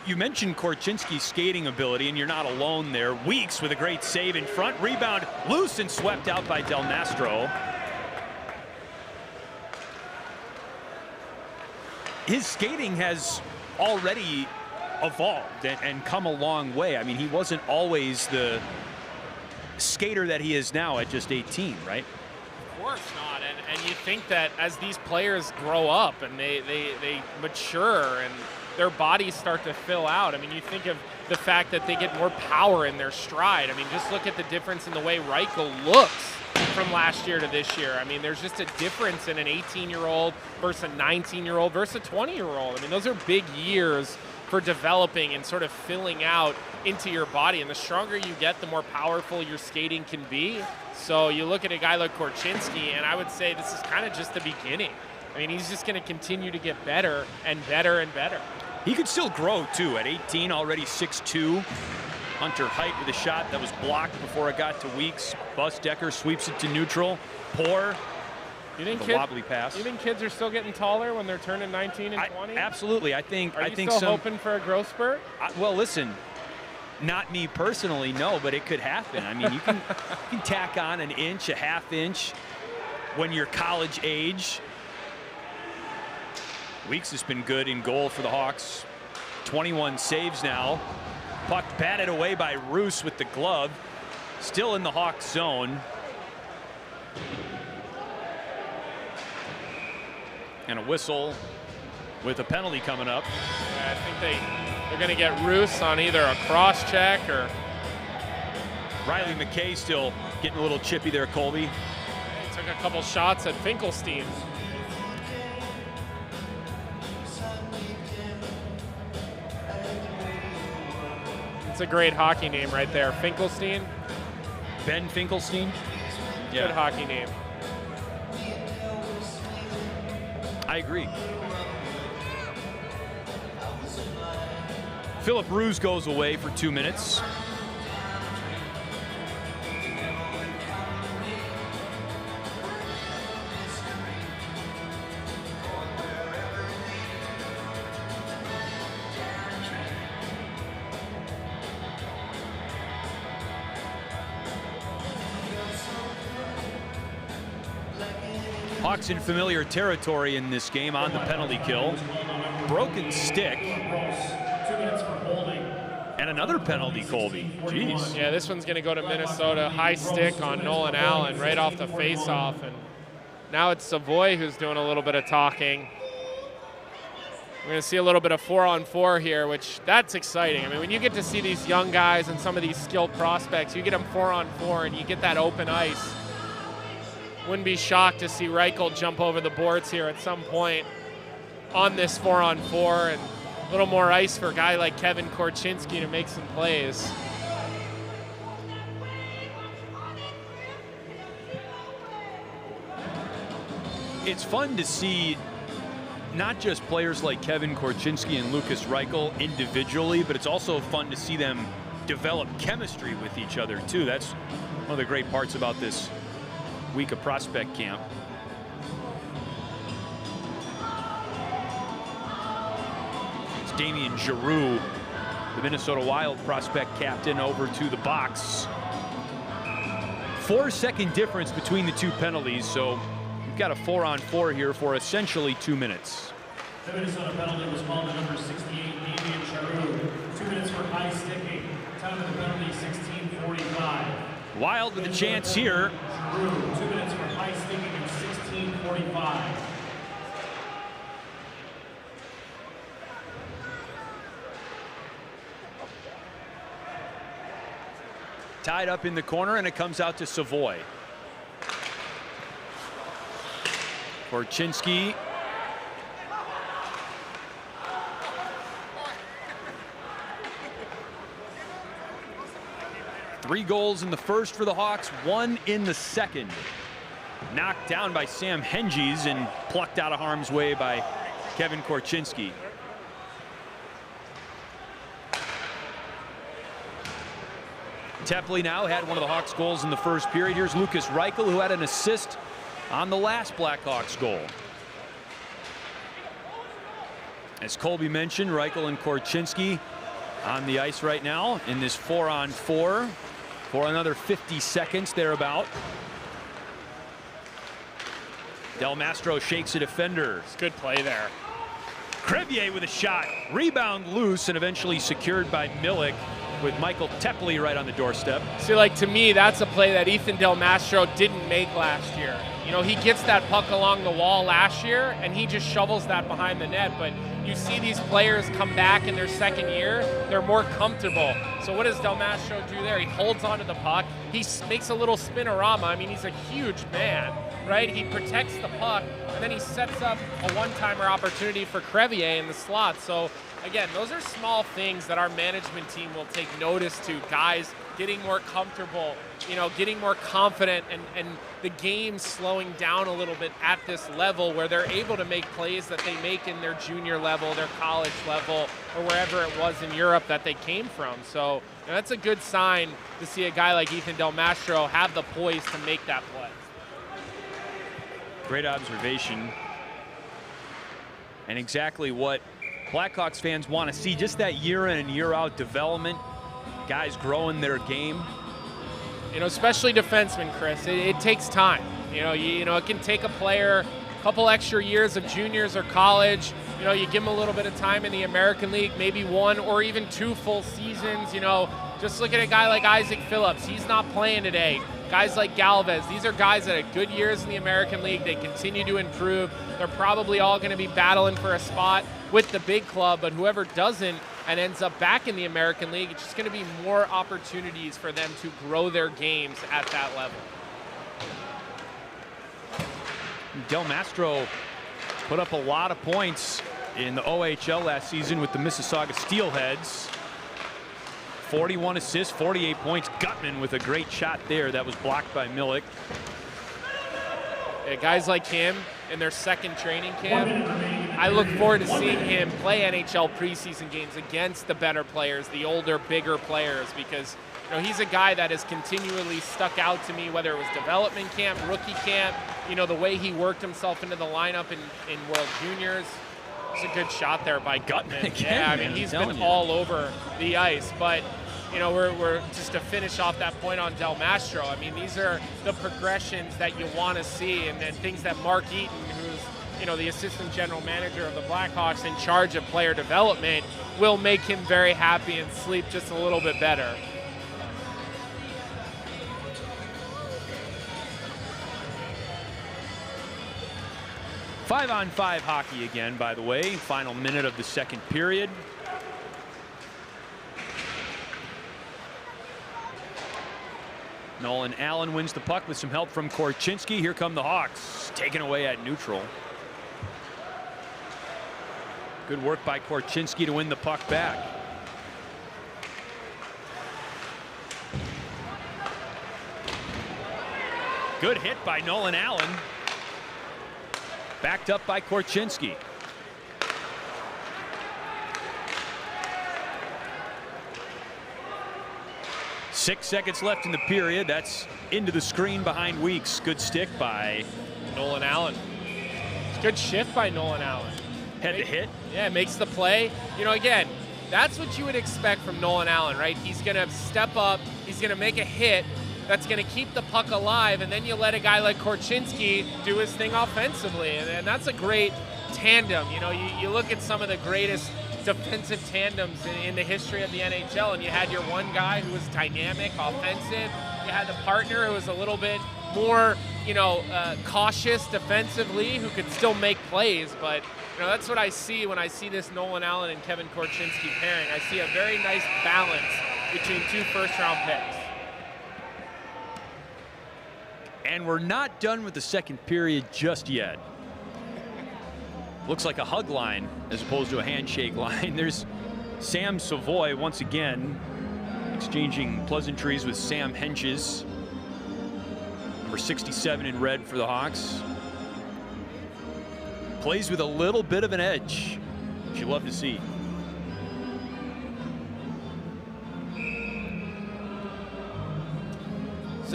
Speaker 2: You mentioned Korchinski's skating ability, and you're not alone there. Weeks with a great save in front. Rebound loose and swept out by Del Mastro. His skating has already evolved and come a long way. I mean, he wasn't always the skater that he is now at just 18, right?
Speaker 1: Of course not, and you think that as these players grow up and they mature and their bodies start to fill out. I mean, you think of the fact that they get more power in their stride. I mean, just look at the difference in the way Reichel looks from last year to this year. I mean, there's just a difference in an 18-year-old versus a 19-year-old versus a 20-year-old. I mean, those are big years for developing and sort of filling out into your body. And the stronger you get, the more powerful your skating can be. So you look at a guy like Korchinski, and I would say this is kind of just the beginning. I mean, he's just going to continue to get better and better and better.
Speaker 2: He could still grow, too. At 18, already 6'2". Hunter Height with a shot that was blocked before it got to Weeks. Buzdecker sweeps it to neutral. Poor.
Speaker 1: You think
Speaker 2: wobbly pass.
Speaker 1: You think kids are still getting taller when they're turning 19 and 20?
Speaker 2: Absolutely. I think
Speaker 1: still hoping for a growth spurt?
Speaker 2: Well, listen. Not me personally, no, but it could happen. I mean, you can tack on an inch, a half inch when you're college age. Weeks has been good in goal for the Hawks. 21 saves now. Puck batted away by Roos with the glove. Still in the Hawks zone. And a whistle with a penalty coming up.
Speaker 1: Yeah, I think they're going to get Roos on either a cross check or...
Speaker 2: Riley McKay still getting a little chippy there, Colby.
Speaker 1: He took a couple shots at Finkelstein. It's a great hockey name right there. Finkelstein.
Speaker 2: Ben Finkelstein.
Speaker 1: Yeah. Good hockey name.
Speaker 2: I agree. Philip Roos goes away for 2 minutes. Hawks in familiar territory in this game on the penalty kill. Broken stick.
Speaker 3: 2 minutes for holding.
Speaker 2: And another penalty, Colby. Jeez.
Speaker 1: Yeah, this one's going to go to Minnesota. High stick on Nolan Allen right off the faceoff. And now it's Savoy who's doing a little bit of talking. We're going to see a little bit of 4-on-4 here, which that's exciting. I mean, when you get to see these young guys and some of these skilled prospects, you get them 4-on-4 and you get that open ice. Wouldn't be shocked to see Reichel jump over the boards here at some point on this 4-on-4, and a little more ice for a guy like Kevin Korchinski to make some plays.
Speaker 2: it's fun to see not just players like Kevin Korchinski and Lukas Reichel individually, but it's also fun to see them develop chemistry with each other too. That's one of the great parts about this week of prospect camp. It's Damien Giroux, the Minnesota Wild prospect captain, over to the box. 4-second difference between the two penalties, so we've got a 4-on-4 here for essentially 2 minutes.
Speaker 3: The Minnesota penalty was called to number 68, Damien Giroux. 2 minutes for high sticking. Time of the penalty, 16:45.
Speaker 2: Wild with a chance here.
Speaker 3: Giroux, 2 minutes for high sticking and 16:45.
Speaker 2: Tied up in the corner, and it comes out to Savoy. Korchinski. Three goals in the first for the Hawks, 1 in the second. Knocked down by Sam Henges and plucked out of harm's way by Kevin Korchinski. Tepley now had one of the Hawks' goals in the first period. Here's Lukas Reichel, who had an assist on the last Blackhawks goal. As Colby mentioned, Reichel and Korchinski on the ice right now in this 4-on-4 for another 50 seconds thereabout. Del Mastro shakes a defender.
Speaker 1: It's good play there.
Speaker 2: Crevier with a shot. Rebound loose and eventually secured by Milik, with Michael Tepley right on the doorstep.
Speaker 1: See, like, to me, that's a play that Ethan Del Mastro didn't make last year. You know, he gets that puck along the wall last year, and he just shovels that behind the net. But you see these players come back in their second year, they're more comfortable. So what does Del Mastro do there? He holds onto the puck. He makes a little spinorama. I mean, he's a huge man, right? He protects the puck, and then he sets up a one-timer opportunity for Crevier in the slot. So again, those are small things that our management team will take notice to. Guys getting more comfortable, you know, getting more confident, and the game slowing down a little bit at this level where they're able to make plays that they make in their junior level, their college level, or wherever it was in Europe that they came from. So you know, that's a good sign to see a guy like Ethan Del Mastro have the poise to make that play.
Speaker 2: Great observation. And exactly what Blackhawks fans want to see, just that year in and year out development, guys growing their game.
Speaker 1: You know, especially defensemen, Chris, it takes time. You know, it can take a player a couple extra years of juniors or college. You know, you give them a little bit of time in the American League, maybe 1 or even 2 full seasons. You know, just look at a guy like Isaac Phillips. He's not playing today. Guys like Galvez, these are guys that had good years in the American League. They continue to improve. They're probably all going to be battling for a spot with the big club, but whoever doesn't and ends up back in the American League, it's just going to be more opportunities for them to grow their games at that level.
Speaker 2: Del Mastro put up a lot of points in the OHL last season with the Mississauga Steelheads. 41 assists, 48 points. Gutman with a great shot there that was blocked by Milik.
Speaker 1: Yeah, guys like him in their second training camp, I look forward to seeing him play NHL preseason games against the better players, the older, bigger players, because you know, he's a guy that has continually stuck out to me, whether it was development camp, rookie camp, you know, the way he worked himself into the lineup in World Juniors. It's a good shot there by Gutman.
Speaker 2: Again,
Speaker 1: yeah, I mean, he's been all over the ice, but you know, we're just to finish off that point on Del Mastro. I mean, these are the progressions that you want to see, and then things that Mark Eaton, who's, you know, the assistant general manager of the Blackhawks in charge of player development, will make him very happy and sleep just a little bit better.
Speaker 2: Five-on-5 hockey again, by the way. Final minute of the second period. Nolan Allen wins the puck with some help from Korchinski. Here come the Hawks, taken away at neutral. Good work by Korchinski to win the puck back. Good hit by Nolan Allen. Backed up by Korchinski. Six seconds left in the period. That's into the screen behind Weeks. Good stick by
Speaker 1: Nolan Allen. It's a good shift by Nolan Allen.
Speaker 2: Head to hit.
Speaker 1: Yeah, makes the play. You know, again, that's what you would expect from Nolan Allen, right? He's going to step up. He's going to make a hit that's going to keep the puck alive, and then you let a guy like Korchinski do his thing offensively, and that's a great tandem. You know, you look at some of the greatest defensive tandems in the history of the NHL, and you had your one guy who was dynamic, offensive. You had the partner who was a little bit more, cautious defensively, who could still make plays. But that's what I see when I see this Nolan Allen and Kevin Korchinski pairing. I see a very nice balance between two first-round picks.
Speaker 2: And we're not done with the second period just yet. Looks like a hug line as opposed to a handshake line. There's Sam Savoy once again exchanging pleasantries with Sam Henches. Number 67 in red for the Hawks. Plays with a little bit of an edge, which you love to see.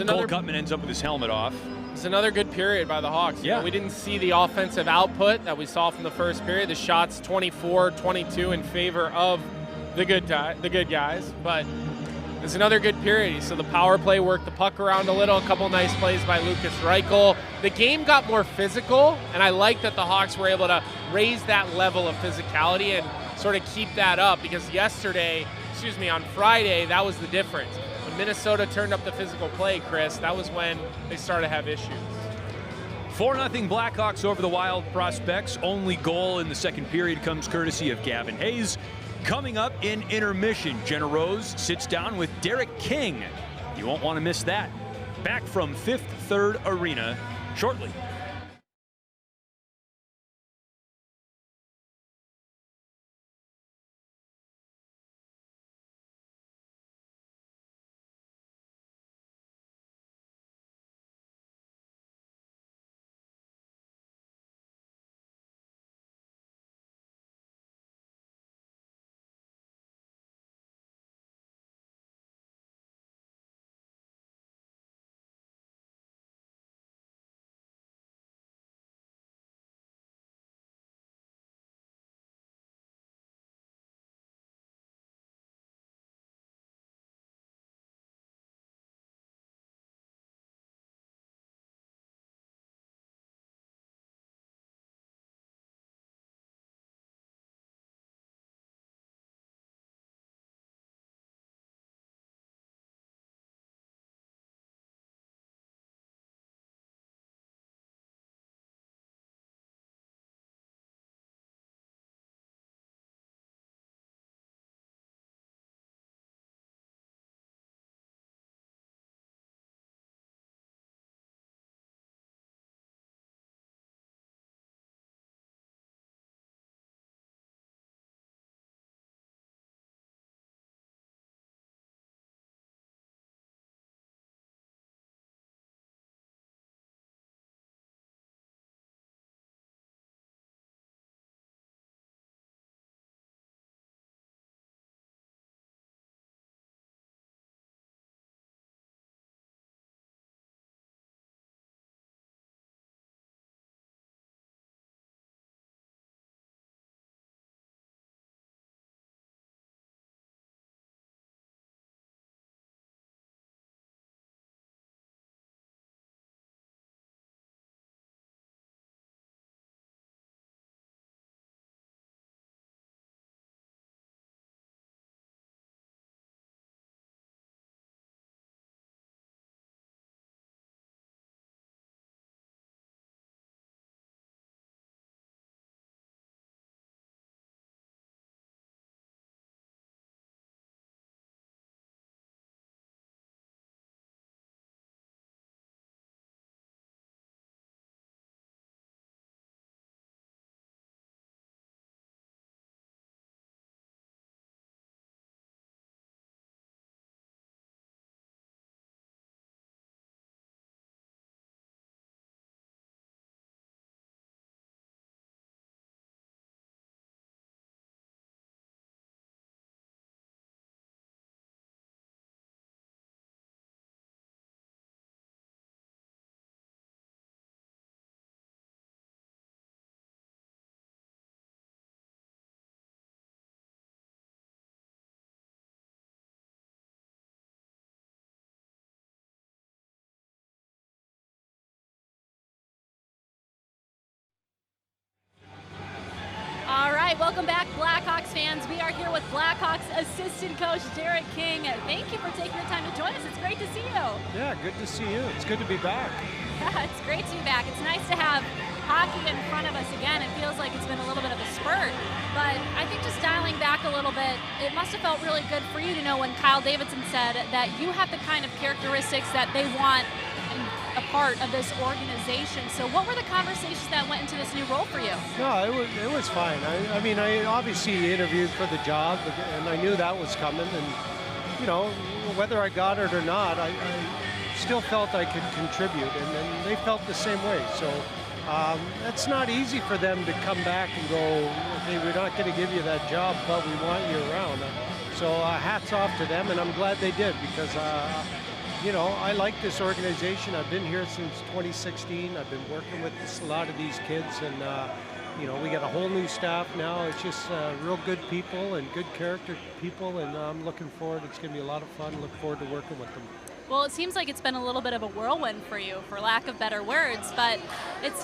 Speaker 2: Cole Gutman ends up with his helmet off.
Speaker 1: It's another good period by the Hawks.
Speaker 2: Yeah.
Speaker 1: We didn't see the offensive output that we saw from the first period. The shots 24-22 in favor of the good guys, but it's another good period. So the power play worked the puck around a little. A couple nice plays by Lucas Reichel. The game got more physical, and I like that the Hawks were able to raise that level of physicality and sort of keep that up, because on Friday, that was the difference. When Minnesota turned up the physical play, Chris, that was when they started to have issues.
Speaker 2: 4-0 Blackhawks over the Wild Prospects. Only goal in the second period comes courtesy of Gavin Hayes. Coming up in intermission, Jenna Rose sits down with Derek King. You won't want to miss that. Back from Fifth Third Arena shortly.
Speaker 4: right, welcome back, Blackhawks fans. We are here with Blackhawks assistant coach Derek King. Thank you for taking the time to join us. It's great to see you.
Speaker 7: Yeah, good to see you. It's good to be back.
Speaker 4: Yeah, it's great to be back. It's nice to have hockey in front of us again. It feels like it's been a little bit of a spurt. But I think just dialing back a little bit, it must have felt really good for you to know when Kyle Davidson said that you have the kind of characteristics that they want a part of this organization. So what were the conversations that went into this new role for you?
Speaker 7: No, it was fine. I mean, I obviously interviewed for the job, and I knew that was coming. And, you know, whether I got it or not, I still felt I could contribute, and they felt the same way. So it's not easy for them to come back and go, okay, we're not going to give you that job, but we want you around. So hats off to them, and I'm glad they did, because you know, I like this organization. I've been here since 2016. I've been working with a lot of these kids, and you know, we got a whole new staff now. It's just real good people and good character people, and I'm looking forward. It's going to be a lot of fun. Look forward to working with them.
Speaker 4: Well, it seems like it's been a little bit of a whirlwind for you, for lack of better words, but it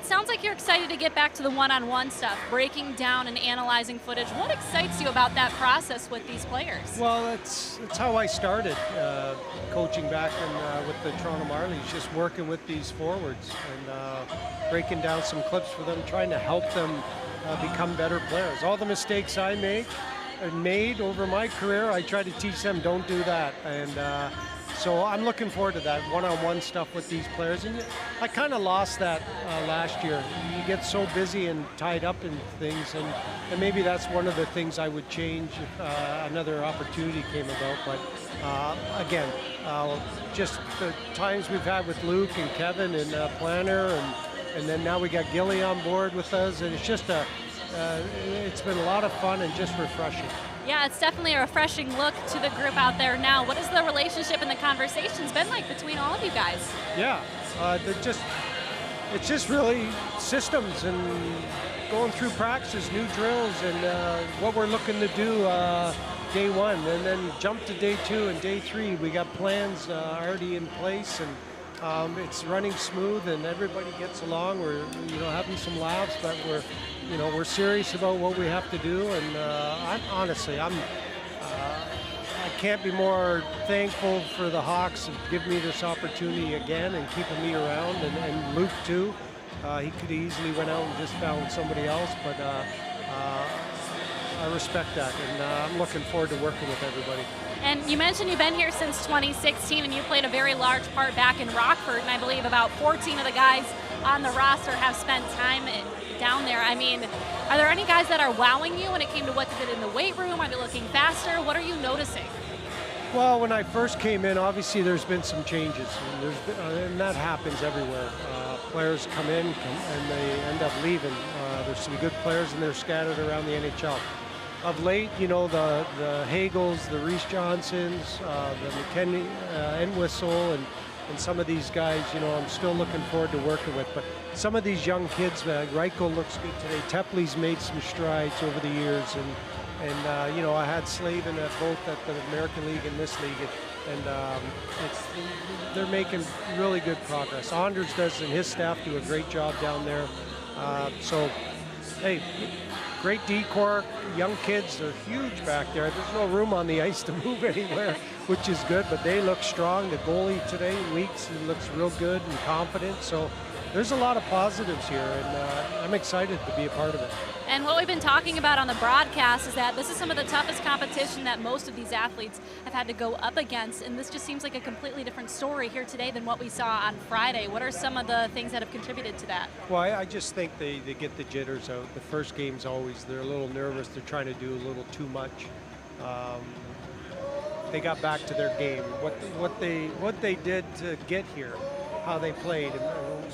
Speaker 4: sounds like you're excited to get back to the one-on-one stuff, breaking down and analyzing footage. What excites you about that process with these players?
Speaker 7: Well, it's how I started coaching back with the Toronto Marlies, just working with these forwards and breaking down some clips for them, trying to help them become better players. All the mistakes I made over my career, I try to teach them, don't do that. And so I'm looking forward to that one-on-one stuff with these players. And I kind of lost that last year. You get so busy and tied up in things, and maybe that's one of the things I would change if another opportunity came about. But again, just the times we've had with Luke and Kevin and Planner, and then now we got Gilly on board with us, and it's just it's been a lot of fun and just refreshing.
Speaker 4: Yeah, it's definitely a refreshing look to the group out there now. What has the relationship and the conversations been like between all of you guys?
Speaker 7: Yeah, it's just really systems and going through practices, new drills, and what we're looking to do day one, and then jump to day two and day three. We got plans already in place, and it's running smooth, and everybody gets along. We're having some laughs, but we're serious about what we have to do, and I can't be more thankful for the Hawks to give me this opportunity again and keeping me around, and Luke too. He could easily went out and just found somebody else, but I respect that, and I'm looking forward to working with everybody.
Speaker 4: And you mentioned you've been here since 2016, and you played a very large part back in Rockford, and I believe about 14 of the guys on the roster have spent time down there. I mean, are there any guys that are wowing you when it came to what they did in the weight room? Are they looking faster? What are you noticing?
Speaker 7: Well, when I first came in, obviously there's been some changes, and that happens everywhere. Players come in and they end up leaving. There's some good players, and they're scattered around the NHL. Of late, you know, the Hagels, the Reese Johnsons, the McKenny, Entwistle, and some of these guys, you know, I'm still looking forward to working with. But some of these young kids, Reichel looks good today. Tepley's made some strides over the years, and you know, I had Slavin both at the American League and this league, and they're making really good progress. Anders does, and his staff do a great job down there. So, hey, great decor, young kids, they're huge back there. There's no room on the ice to move anywhere, which is good, but they look strong. The goalie today, Weeks, he looks real good and confident. So there's a lot of positives here, and I'm excited to be a part of it.
Speaker 4: And what we've been talking about on the broadcast is that this is some of the toughest competition that most of these athletes have had to go up against, and this just seems like a completely different story here today than what we saw on Friday. What are some of the things that have contributed to that?
Speaker 7: Well, I just think they get the jitters out. The first game's always, they're a little nervous. They're trying to do a little too much. They got back to their game. What they did to get here, how they played, and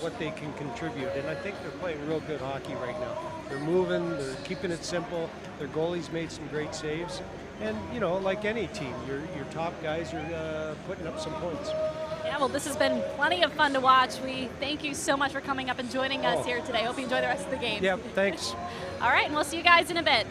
Speaker 7: what they can contribute. And I think they're playing real good hockey right now. They're moving, they're keeping it simple. Their goalie's made some great saves. And, you know, like any team, your top guys are putting up some points.
Speaker 4: Yeah, well, this has been plenty of fun to watch. We thank you so much for coming up and joining us here today. Hope you enjoy the rest of the game.
Speaker 7: Yeah, thanks.
Speaker 4: All right, and we'll see you guys in a bit.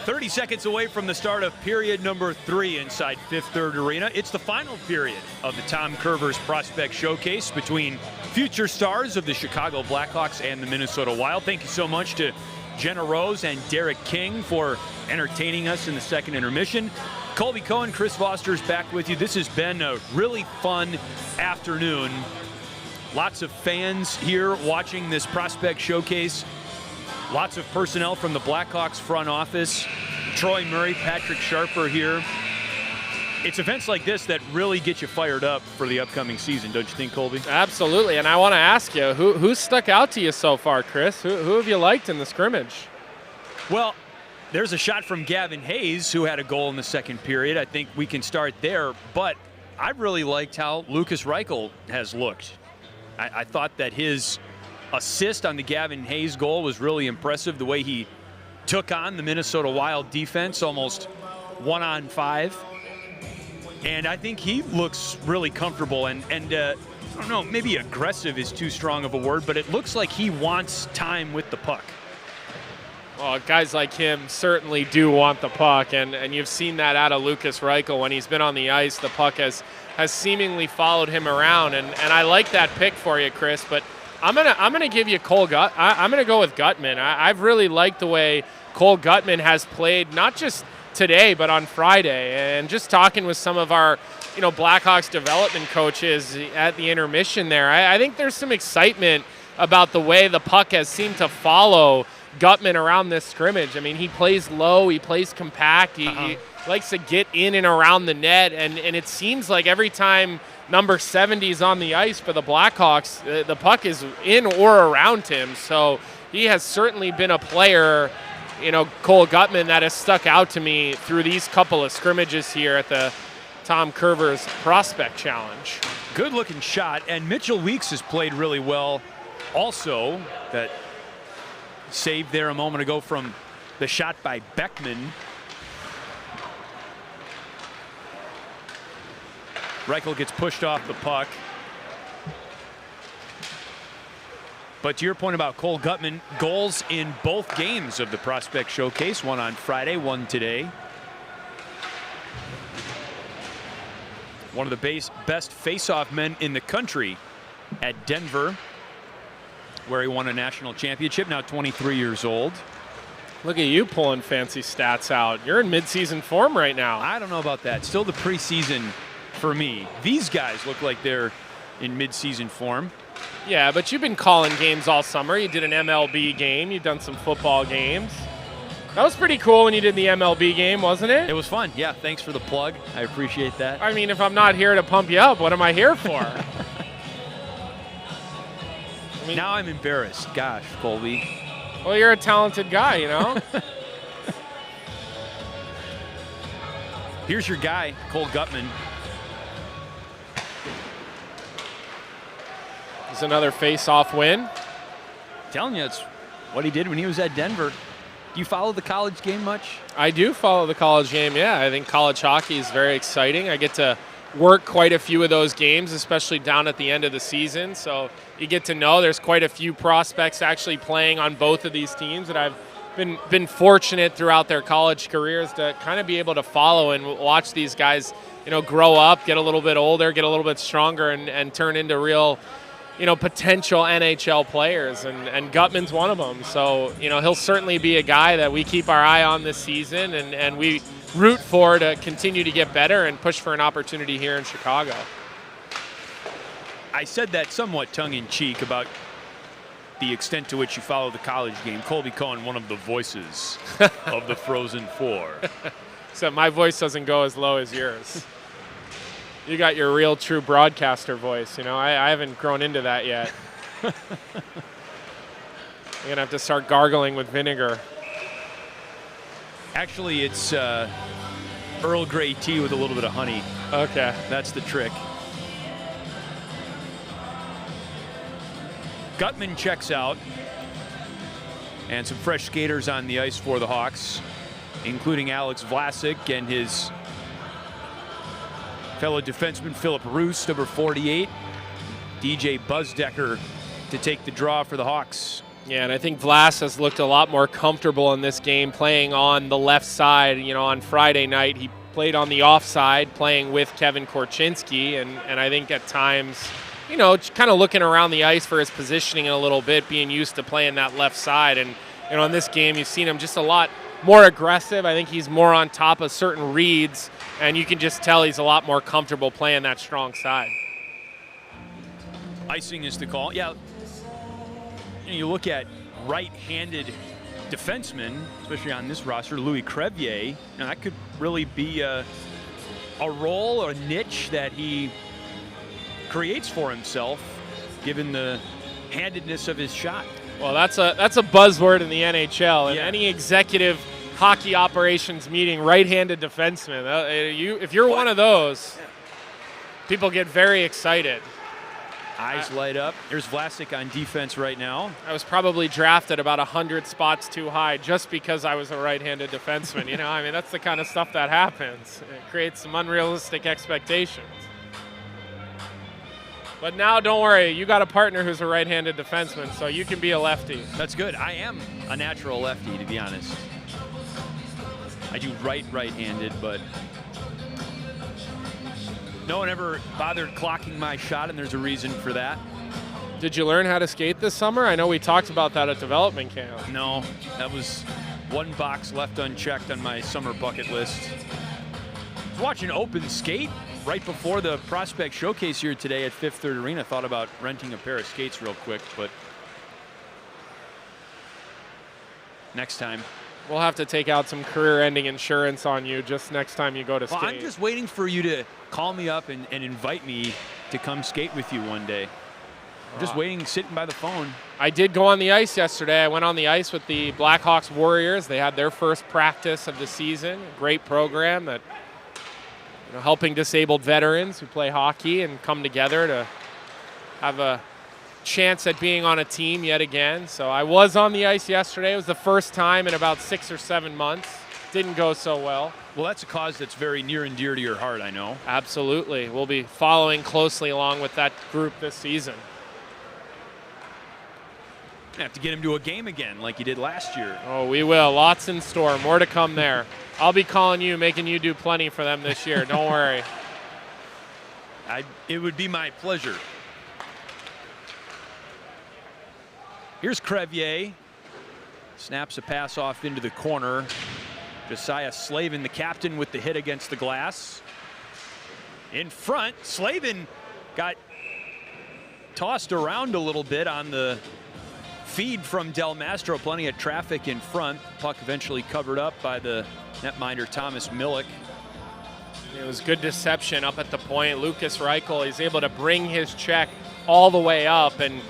Speaker 2: 30 seconds away from the start of period number 3 inside Fifth Third Arena. It's the final period of the Tom Curvers Prospect Showcase between future stars of the Chicago Blackhawks and the Minnesota Wild. Thank you so much to Jenna Rose and Derek King for entertaining us in the second intermission. Colby Cohen, Chris Foster's back with you. This has been a really fun afternoon. Lots of fans here watching this Prospect Showcase. Lots of personnel from the Blackhawks front office. Troy Murray, Patrick Sharper here. It's events like this that really get you fired up for the upcoming season, don't you think, Colby?
Speaker 1: Absolutely, and I want to ask you, who stuck out to you so far, Chris? Who have you liked in the scrimmage?
Speaker 2: Well, there's a shot from Gavin Hayes, who had a goal in the second period. I think we can start there, but I really liked how Lukas Reichel has looked. I thought that his assist on the Gavin Hayes goal was really impressive, the way he took on the Minnesota Wild defense, almost 1-on-5. And I think he looks really comfortable and I don't know, maybe aggressive is too strong of a word, but it looks like he wants time with the puck.
Speaker 1: Well, guys like him certainly do want the puck, and you've seen that out of Lukas Reichel. When he's been on the ice, the puck has seemingly followed him around, and I like that pick for you, Chris, but I'm gonna give you Cole I'm gonna go with Gutman. I've really liked the way Cole Gutman has played, not just today but on Friday. And just talking with some of our, Blackhawks development coaches at the intermission there, I think there's some excitement about the way the puck has seemed to follow Gutman around this scrimmage. I mean, he plays low, he plays compact, he likes to get in and around the net, and it seems like every time number 70 is on the ice for the Blackhawks, the puck is in or around him. So he has certainly been a player, Cole Gutman, that has stuck out to me through these couple of scrimmages here at the Tom Curvers Prospect Challenge.
Speaker 2: Good looking shot, and Mitchell Weeks has played really well also. That save there a moment ago from the shot by Beckman. Reichel gets pushed off the puck. But to your point about Cole Gutman, goals in both games of the Prospect Showcase, one on Friday, one today. One of the best face-off men in the country at Denver, where he won a national championship, now 23 years old.
Speaker 1: Look at you pulling fancy stats out. You're in midseason form right now.
Speaker 2: I don't know about that. Still the preseason for me. These guys look like they're in midseason form.
Speaker 1: Yeah, but you've been calling games all summer. You did an MLB game. You've done some football games. That was pretty cool when you did the MLB game, wasn't it?
Speaker 2: It was fun. Yeah, thanks for the plug. I appreciate that.
Speaker 1: I mean, if I'm not here to pump you up, what am I here for?
Speaker 2: Now I'm embarrassed. Gosh, Colby.
Speaker 1: Well, you're a talented guy,
Speaker 2: Here's your guy, Cole Gutman.
Speaker 1: It's another face-off win.
Speaker 2: Telling you, it's what he did when he was at Denver. Do you follow the college game much?
Speaker 1: I do follow the college game, yeah. I think college hockey is very exciting. I get to work quite a few of those games, especially down at the end of the season. So you get to know there's quite a few prospects actually playing on both of these teams that I've been fortunate throughout their college careers to kind of be able to follow and watch these guys, grow up, get a little bit older, get a little bit stronger, and turn into real, potential NHL players, and Gutman's one of them. So, he'll certainly be a guy that we keep our eye on this season, and we root for to continue to get better and push for an opportunity here in Chicago.
Speaker 2: I said that somewhat tongue-in-cheek about the extent to which you follow the college game. Colby Cohen, one of the voices of the Frozen Four.
Speaker 1: Except my voice doesn't go as low as yours. You got your real, true broadcaster voice. I haven't grown into that yet. I'm going to have to start gargling with vinegar.
Speaker 2: Actually, it's Earl Grey tea with a little bit of honey.
Speaker 1: Okay.
Speaker 2: That's the trick. Gutman checks out. And some fresh skaters on the ice for the Hawks, including Alex Vlasic and his fellow defenseman Philip Roos, number 48. DJ Buzzdecker to take the draw for the Hawks.
Speaker 1: Yeah, and I think Vlas has looked a lot more comfortable in this game playing on the left side. You know, on Friday night, he played on the offside, playing with Kevin Korchinski, and I think at times, you know, kind of looking around the ice for his positioning a little bit, being used to playing that left side. And, you know, in this game, you've seen him just a lot more aggressive. I think he's more on top of certain reads, and you can just tell he's a lot more comfortable playing that strong side.
Speaker 2: Icing is the call. Yeah. You look at right-handed defensemen, especially on this roster, Louis Crevier, and that could really be a role or a niche that he creates for himself, given the handedness of his shot.
Speaker 1: Well, that's a buzzword in the NHL. In
Speaker 2: Yeah.
Speaker 1: any executive hockey operations meeting, right-handed defenseman. If you're one of those, people get very excited.
Speaker 2: Eyes light up. Here's Vlasic on defense right now.
Speaker 1: I was probably drafted about 100 spots too high just because I was a right-handed defenseman. You know, I mean, that's the kind of stuff that happens. It creates some unrealistic expectations. But now, don't worry, you got a partner who's a right-handed defenseman, so you can be a lefty.
Speaker 2: That's good. I am a natural lefty, to be honest. I do right-handed, but no one ever bothered clocking my shot, and there's a reason for that.
Speaker 1: Did you learn how to skate this summer? I know we talked about that at development camp.
Speaker 2: No, that was one box left unchecked on my summer bucket list. I was watching Open Skate right before the Prospect Showcase here today at Fifth Third Arena. Thought about renting a pair of skates real quick, but next time.
Speaker 1: We'll have to take out some career-ending insurance on you just next time you go to skate.
Speaker 2: Well, I'm just waiting for you to call me up and invite me to come skate with you one day. I'm just waiting, sitting by the phone.
Speaker 1: I did go on the ice yesterday. I went on the ice with the Blackhawks Warriors. They had their first practice of the season. A great program that, you know, helping disabled veterans who play hockey and come together to have a chance at being on a team yet again. So I was on the ice yesterday. It was the first time in about 6 or 7 months. Didn't go so well.
Speaker 2: Well, that's a cause that's very near and dear to your heart, I know.
Speaker 1: Absolutely. We'll be following closely along with that group this season.
Speaker 2: You have to get him to a game again like you did last year.
Speaker 1: Oh, we will. Lots in store. More to come there. I'll be calling you, making you do plenty for them this year. Don't worry.
Speaker 2: It would be my pleasure. Here's Crevier. Snaps a pass off into the corner. Josiah Slavin, the captain, with the hit against the glass. In front, Slavin got tossed around a little bit on the feed from Del Mastro. Plenty of traffic in front. Puck eventually covered up by the netminder Thomas Millick.
Speaker 1: It was good deception up at the point. Lucas Reichel, he's able to bring his check all the way up. And,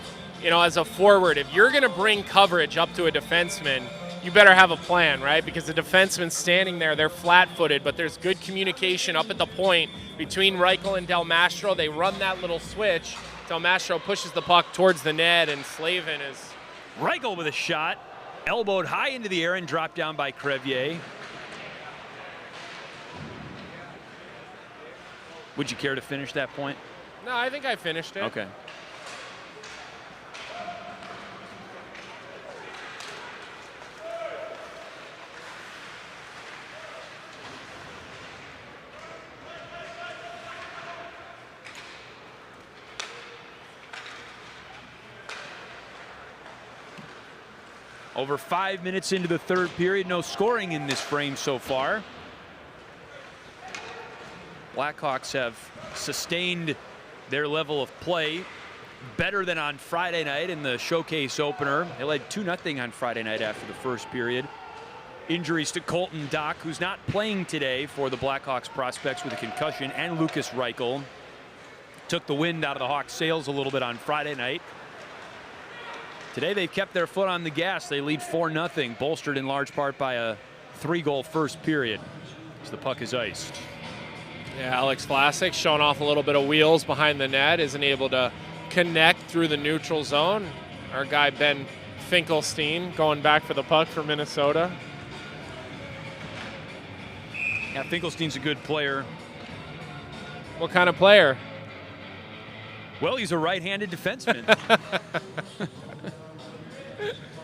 Speaker 1: you know, as a forward, if you're going to bring coverage up to a defenseman, you better have a plan, right? Because the defenseman's standing there, they're flat-footed, but there's good communication up at the point between Reichel and Del Mastro. They run that little switch. Del Mastro pushes the puck towards the net, and Slavin is...
Speaker 2: Reichel with a shot, elbowed high into the air and dropped down by Crevier. Would you care to finish that point?
Speaker 1: No, I think I finished it.
Speaker 2: Okay. Over 5 minutes into the third period, no scoring in this frame so far. Blackhawks have sustained their level of play better than on Friday night in the showcase opener. They led 2-0 on Friday night after the first period. Injuries to Colton Dock, who's not playing today for the Blackhawks prospects with a concussion, and Lucas Reichel took the wind out of the Hawks' sails a little bit on Friday night. Today they've kept their foot on the gas. They lead 4-0, bolstered in large part by a 3-goal first period as the puck is iced.
Speaker 1: Yeah, Alex Vlasic showing off a little bit of wheels behind the net, isn't able to connect through the neutral zone. Our guy Ben Finkelstein going back for the puck for Minnesota.
Speaker 2: Yeah, Finkelstein's a good player.
Speaker 1: What kind of player?
Speaker 2: Well, he's a right-handed defenseman.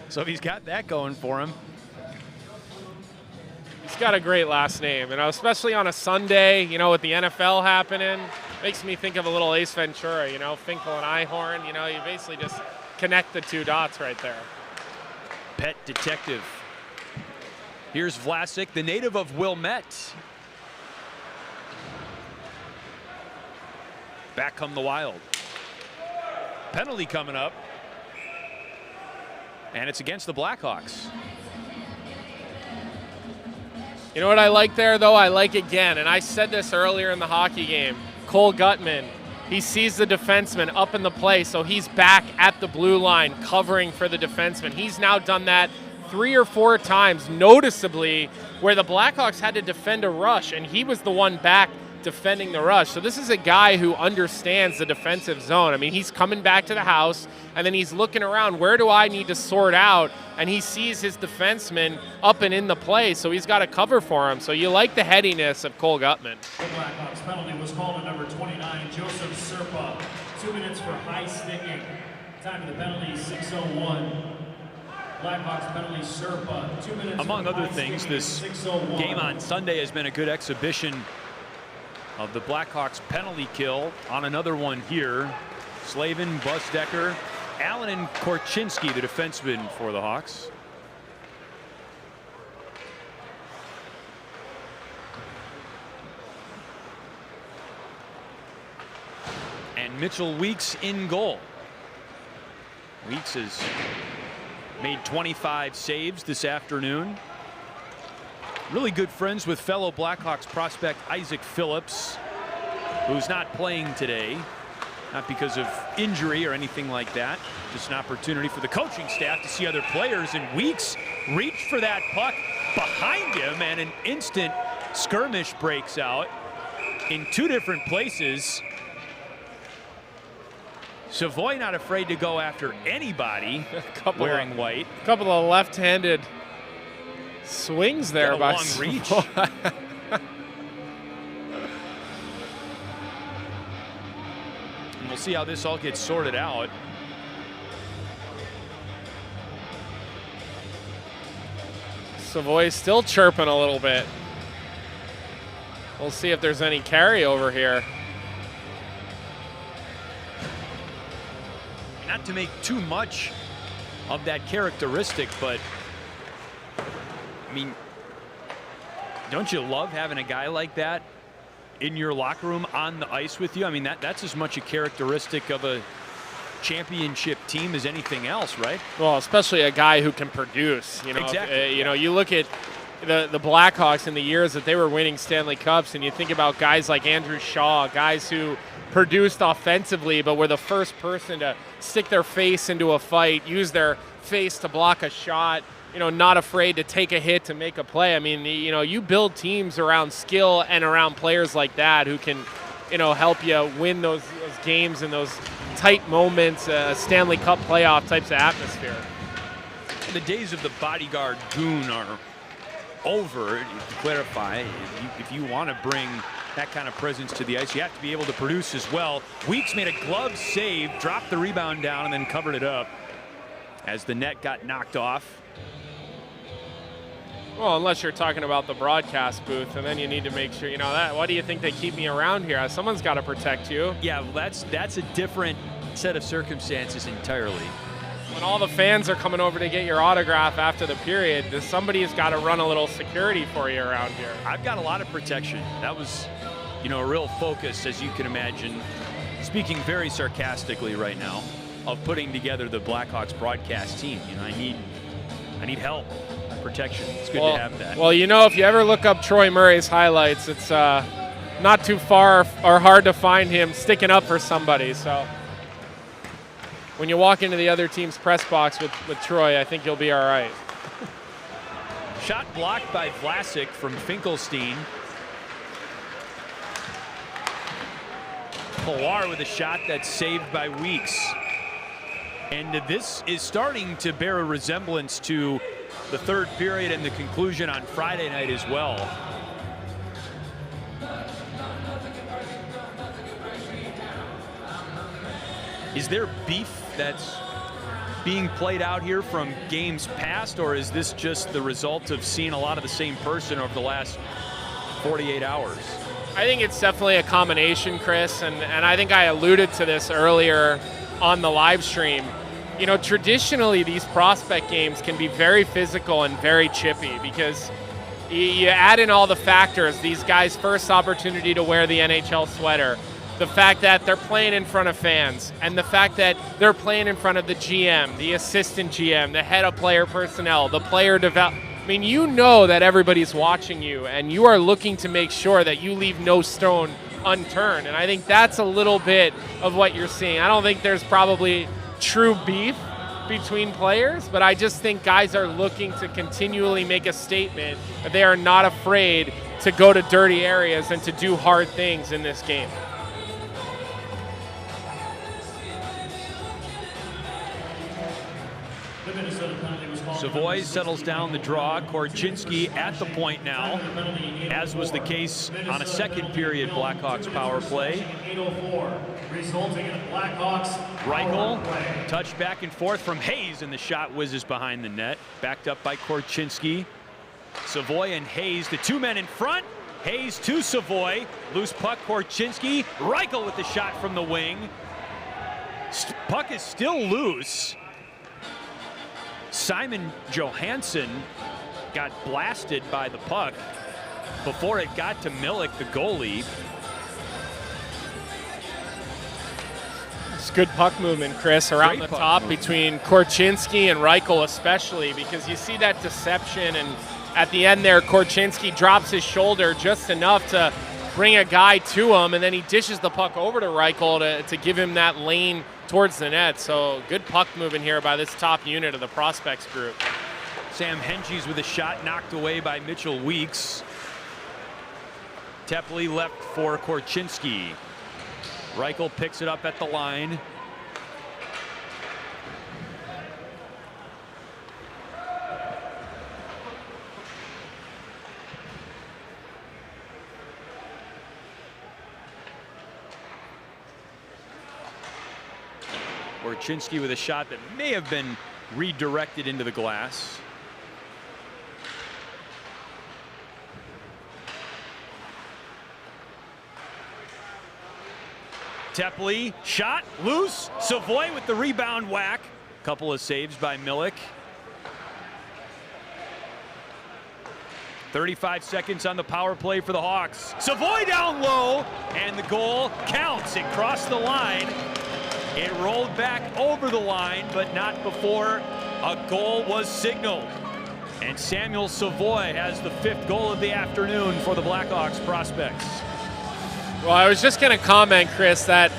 Speaker 2: So he's got that going for him.
Speaker 1: He's got a great last name, especially on a Sunday, with the NFL happening. Makes me think of a little Ace Ventura, Finkel and Einhorn. You basically just connect the two dots right there.
Speaker 2: Pet detective. Here's Vlasic, the native of Wilmette. Back come the Wild. Penalty coming up. And it's against the Blackhawks.
Speaker 1: You know what I like there, though? I like again, and I said this earlier in the hockey game, Cole Gutman, he sees the defenseman up in the play, so he's back at the blue line covering for the defenseman. He's now done that 3 or 4 times, noticeably, where the Blackhawks had to defend a rush, and he was the one back defending the rush. So this is a guy who understands the defensive zone. I mean, he's coming back to the house, and then he's looking around, where do I need to sort out? And he sees his defenseman up and in the play, so he's got to cover for him. So you like the headiness of Cole Gutman.
Speaker 3: The Blackhawks penalty was called on number 29, Joseph Serpa. 2 minutes for high sticking. Time of the penalty, 6:01. Blackhawks penalty, Serpa. 2 minutes.
Speaker 2: Among other things, this game on Sunday has been a good exhibition of the Blackhawks penalty kill. On another one here, Slavin, Busdecker, Allen, and Korchinski, the defenseman for the Hawks. And Mitchell Weeks in goal. Weeks has made 25 saves this afternoon. Really good friends with fellow Blackhawks prospect Isaac Phillips, who's not playing today, not because of injury or anything like that. Just an opportunity for the coaching staff to see other players. And Weeks reached for that puck behind him, and an instant skirmish breaks out in 2 different places. Savoy not afraid to go after anybody wearing white.
Speaker 1: A couple of left-handed swings there by
Speaker 2: long reach. And we'll see how this all gets sorted out.
Speaker 1: Savoy's still chirping a little bit. We'll see if there's any carryover here.
Speaker 2: Not to make too much of that characteristic, but I mean, don't you love having a guy like that in your locker room on the ice with you? I mean, that's as much a characteristic of a championship team as anything else, right?
Speaker 1: Well, especially a guy who can produce.
Speaker 2: Exactly.
Speaker 1: You look at the Blackhawks in the years that they were winning Stanley Cups, and you think about guys like Andrew Shaw, guys who produced offensively but were the first person to stick their face into a fight, use their face to block a shot, not afraid to take a hit to make a play. I mean, you build teams around skill and around players like that who can, help you win those games in those tight moments, Stanley Cup playoff types of atmosphere.
Speaker 2: The days of the bodyguard goon are over. To clarify, if you want to bring that kind of presence to the ice, you have to be able to produce as well. Weeks made a glove save, dropped the rebound down, and then covered it up as the net got knocked off.
Speaker 1: Well, unless you're talking about the broadcast booth, and then you need to make sure, that. Why do you think they keep me around here? Someone's got to protect you.
Speaker 2: Yeah, well, that's a different set of circumstances entirely.
Speaker 1: When all the fans are coming over to get your autograph after the period, somebody's got to run a little security for you around here.
Speaker 2: I've got a lot of protection. That was, a real focus, as you can imagine, speaking very sarcastically right now, of putting together the Blackhawks broadcast team. I need help, protection. It's good to have that.
Speaker 1: Well, if you ever look up Troy Murray's highlights, it's not too far or hard to find him sticking up for somebody. So when you walk into the other team's press box with Troy, I think you'll be all right.
Speaker 2: Shot blocked by Vlasic from Finkelstein. Pilar with a shot that's saved by Weeks. And this is starting to bear a resemblance to the third period and the conclusion on Friday night as well. Is there beef that's being played out here from games past, or is this just the result of seeing a lot of the same person over the last 48 hours?
Speaker 1: I think it's definitely a combination, Chris, and I think I alluded to this earlier on the live stream. You know, traditionally these prospect games can be very physical and very chippy because you add in all the factors, these guys' first opportunity to wear the NHL sweater, the fact that they're playing in front of fans, and the fact that they're playing in front of the GM, the assistant GM, the head of player personnel, the player development. I mean, you know that everybody's watching you, and you are looking to make sure that you leave no stone unturned. And I think that's a little bit of what you're seeing. I don't think there's probably true beef between players, but I just think guys are looking to continually make a statement that they are not afraid to go to dirty areas and to do hard things in this game.
Speaker 2: Savoy settles down the draw. Korchinski at the point now, as was the case on a second period Blackhawks power play. Reichel touched back and forth from Hayes, and the shot whizzes behind the net. Backed up by Korchinski. Savoy and Hayes, the two men in front. Hayes to Savoy. Loose puck, Korchinski. Reichel with the shot from the wing. Puck is still loose. Simon Johansson got blasted by the puck before it got to Milik, the goalie.
Speaker 1: It's good puck movement, Chris, around the top between Korchinski and Reichel especially, because you see that deception, and at the end there, Korchinski drops his shoulder just enough to bring a guy to him, and then he dishes the puck over to Reichel to give him that lane towards the net. So good puck movement here by this top unit of the prospects group.
Speaker 2: Sam Henges with a shot knocked away by Mitchell Weeks. Tepley left for Korchinski. Reichel picks it up at the line. Korchinski with a shot that may have been redirected into the glass. Tepley, shot, loose. Savoy with the rebound whack. Couple of saves by Milik. 35 seconds on the power play for the Hawks. Savoy down low, and the goal counts. It crossed the line. It rolled back over the line, but not before a goal was signaled. And Samuel Savoy has the 5th goal of the afternoon for the Blackhawks prospects.
Speaker 1: Well, I was just going to comment, Chris, that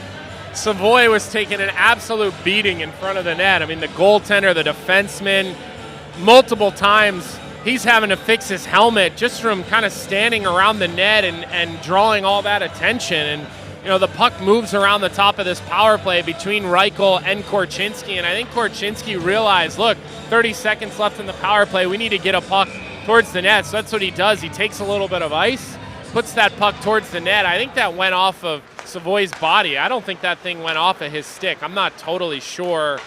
Speaker 1: Savoy was taking an absolute beating in front of the net. I mean, the goaltender, the defenseman, multiple times he's having to fix his helmet just from kind of standing around the net and drawing all that attention. And you know, the puck moves around the top of this power play between Reichel and Korchinski, and I think Korchinski realized, look, 30 seconds left in the power play, we need to get a puck towards the net. So that's what he does. He takes a little bit of ice, puts that puck towards the net. I think that went off of Savoy's body. I don't think that thing went off of his stick. I'm not totally sure,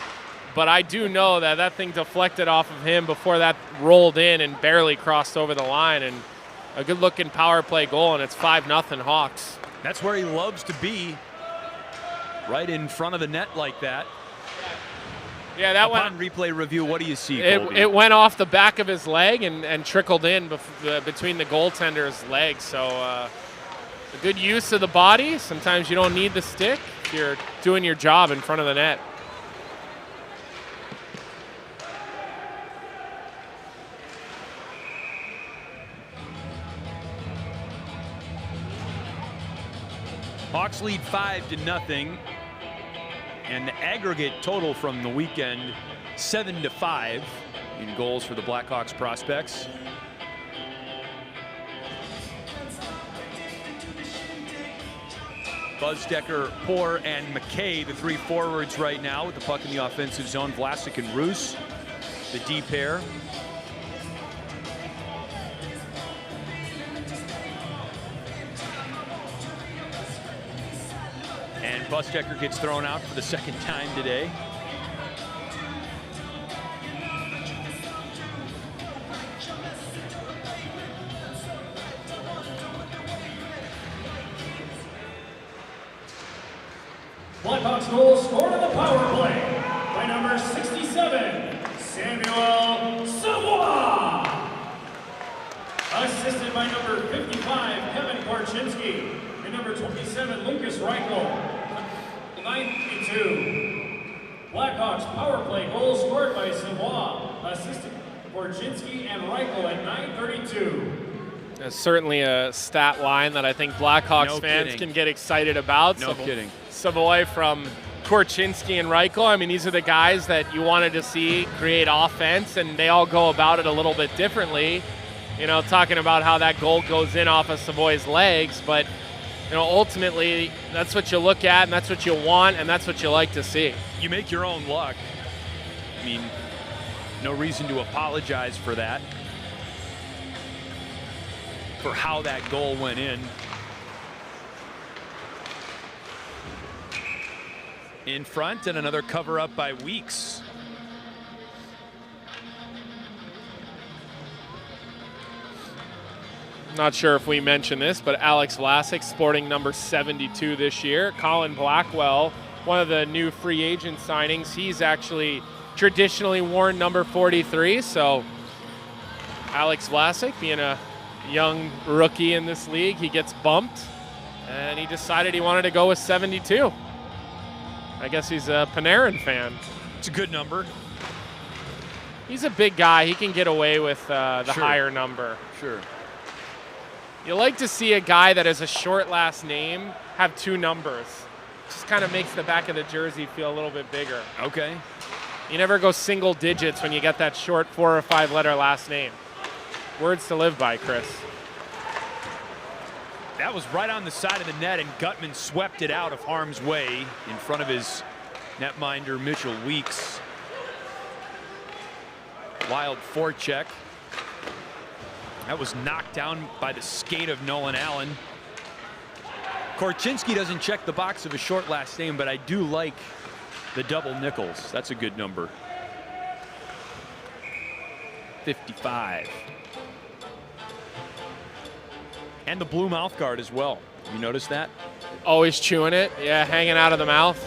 Speaker 1: but I do know that that thing deflected off of him before that rolled in and barely crossed over the line. And a good-looking power play goal, and it's 5-0 Hawks.
Speaker 2: That's where he loves to be, right in front of the net like that.
Speaker 1: Yeah, that
Speaker 2: Upon replay review, what do you see, Colby?
Speaker 1: It went off the back of his leg and trickled in between the goaltender's legs. So a good use of the body. Sometimes you don't need the stick if you're doing your job in front of the net.
Speaker 2: Hawks lead 5-0, and the aggregate total from the weekend 7-5 in goals for the Blackhawks prospects. Buzdecker, Poor, and McKay, the 3 forwards right now with the puck in the offensive zone. Vlasic and Roos, the D pair. And Buzdecker gets thrown out for the 2nd time today.
Speaker 3: Blackhawks goal scored on the power play by number 67, Samuel Savoie. Assisted by number 55, Kevin Korchinski, and number 27, Lucas Reichel. 92. Blackhawks power play goal scored by Savoie, assisted Korchinski and Reichel at 9:32.
Speaker 1: That's certainly a stat line that I think Blackhawks fans can get excited about.
Speaker 2: No kidding.
Speaker 1: Savoie from Korchinski and Reichel. I mean, these are the guys that you wanted to see create offense, and they all go about it a little bit differently. You know, talking about how that goal goes in off of Savoie's legs, but you know, ultimately, that's what you look at, and that's what you want, and that's what you like to see.
Speaker 2: You make your own luck. I mean, no reason to apologize for that, for how that goal went in. In front, and another cover-up by Weeks.
Speaker 1: Not sure if we mentioned this, but Alex Vlasic sporting number 72 this year. Colin Blackwell, one of the new free agent signings, he's actually traditionally worn number 43. So Alex Vlasic, being a young rookie in this league, he gets bumped, and he decided he wanted to go with 72. I guess he's a Panarin fan.
Speaker 2: It's a good number.
Speaker 1: He's a big guy. He can get away with the higher number.
Speaker 2: Sure.
Speaker 1: You like to see a guy that has a short last name have two numbers. Just kind of makes the back of the jersey feel a little bit bigger.
Speaker 2: Okay.
Speaker 1: You never go single digits when you get that short 4 or 5 letter last name. Words to live by, Chris.
Speaker 2: That was right on the side of the net, and Gutman swept it out of harm's way in front of his netminder, Mitchell Weeks. Wild forecheck. That was knocked down by the skate of Nolan Allen. Korchinski doesn't check the box of a short last name, but I do like the double nickels. That's a good number. 55. And the blue mouth guard as well. You notice that?
Speaker 1: Always chewing it. Yeah, hanging out of the mouth.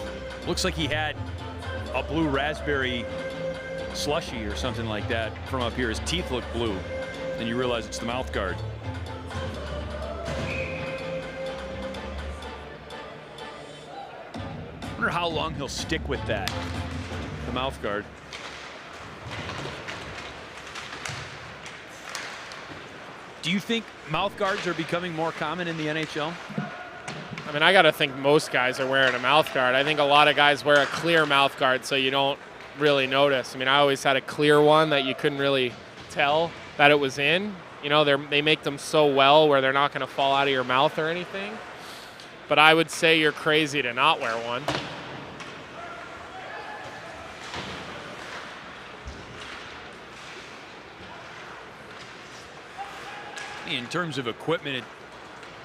Speaker 2: Looks like he had a blue raspberry slushy or something like that from up here. His teeth look blue. Then you realize it's the mouth guard. I wonder how long he'll stick with that, the mouth guard. Do you think mouth guards are becoming more common in the NHL?
Speaker 1: I mean, I got to think most guys are wearing a mouth guard. I think a lot of guys wear a clear mouth guard so you don't really notice. I mean, I always had a clear one that you couldn't really tell that it was in. You know, they make them so well where they're not going to fall out of your mouth or anything. But I would say you're crazy to not wear one.
Speaker 2: In terms of equipment,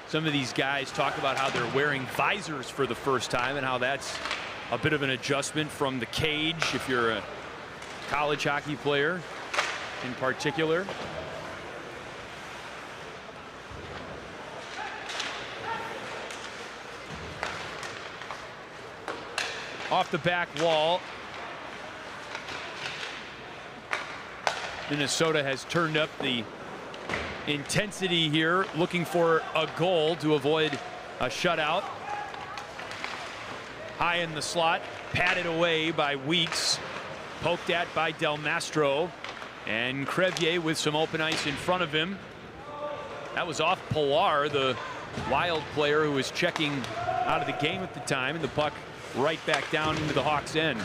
Speaker 2: some of these guys talk about how they're wearing visors for the first time and how that's a bit of an adjustment from the cage if you're a college hockey player in particular. Off the back wall, Minnesota has turned up the intensity here, looking for a goal to avoid a shutout. High in the slot, patted away by Weeks, poked at by Del Mastro, and Crevier with some open ice in front of him. That was off Pilar, the Wild player who was checking out of the game at the time, and the puck right back down into the Hawks' end.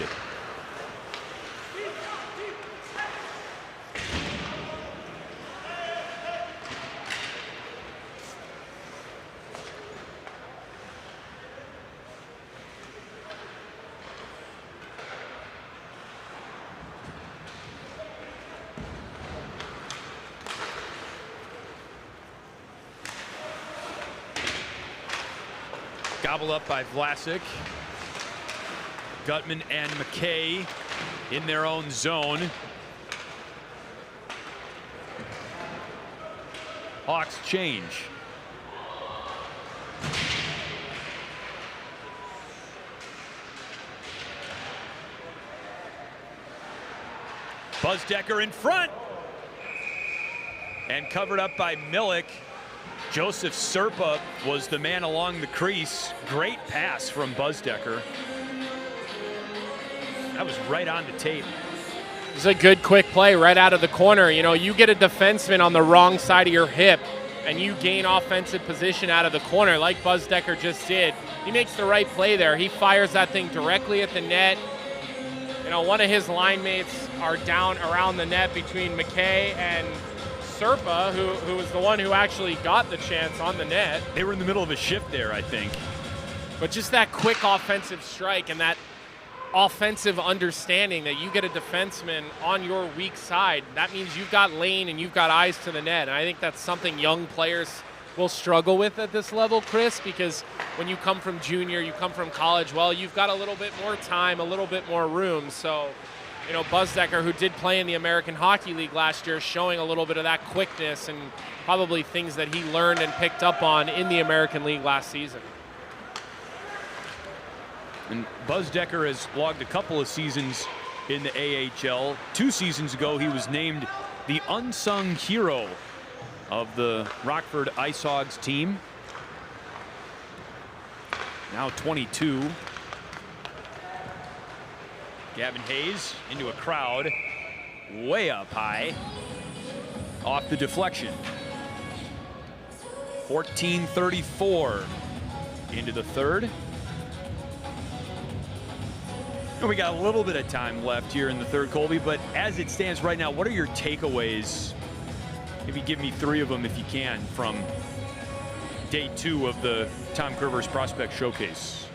Speaker 2: Gobbled up by Vlasic. Gutman and McKay in their own zone. Hawks change. Buzdecker in front. And covered up by Milik. Joseph Serpa was the man along the crease. Great pass from Buzdecker. That was right on the tape.
Speaker 1: It's a good quick play right out of the corner. You know, you get a defenseman on the wrong side of your hip and you gain offensive position out of the corner like Buzdecker just did. He makes the right play there. He fires that thing directly at the net. You know, one of his line mates are down around the net between McKay and Serpa, who was the one who actually got the chance on the net.
Speaker 2: They were in the middle of a shift there, I think.
Speaker 1: But just that quick offensive strike and that offensive understanding that you get a defenseman on your weak side, that means you've got lane and you've got eyes to the net. And I think that's something young players will struggle with at this level, Chris, because when you come from junior, you come from college, well, you've got a little bit more time, a little bit more room. So, you know, Buzdecker, who did play in the American Hockey League last year, showing a little bit of that quickness and probably things that he learned and picked up on in the American League last season.
Speaker 2: And Buzdecker has logged a couple of seasons in the AHL. 2 seasons ago, he was named the unsung hero of the Rockford Ice Hogs team. Now 22. Gavin Hayes into a crowd way up high off the deflection. 14:34 into the third. And we got a little bit of time left here in the third, Colby, but as it stands right now, what are your takeaways? Maybe give me 3 of them if you can from day 2 of the Tom Kurvers Prospect Showcase.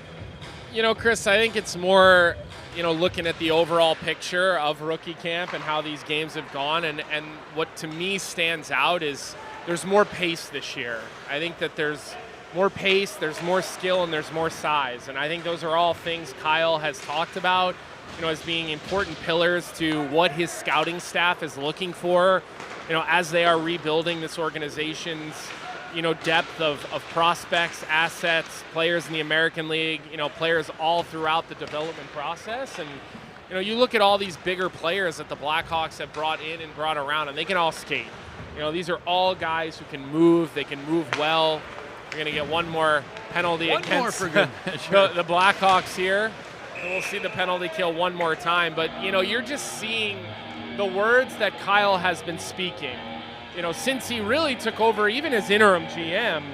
Speaker 1: You know, Chris, I think it's more, you know, looking at the overall picture of rookie camp and how these games have gone. And what to me stands out is there's more pace this year. I think that there's more pace, there's more skill, and there's more size. And I think those are all things Kyle has talked about, you know, as being important pillars to what his scouting staff is looking for, you know, as they are rebuilding this organization's, you know, depth of prospects, assets, players in the American League, you know, players all throughout the development process. And, you know, you look at all these bigger players that the Blackhawks have brought in and brought around, and they can all skate. You know, these are all guys who can move, they can move well. We're going to get one more penalty against the Blackhawks here. And we'll see the penalty kill one more time. But, you know, you're just seeing the words that Kyle has been speaking. You know, since he really took over even as interim GM,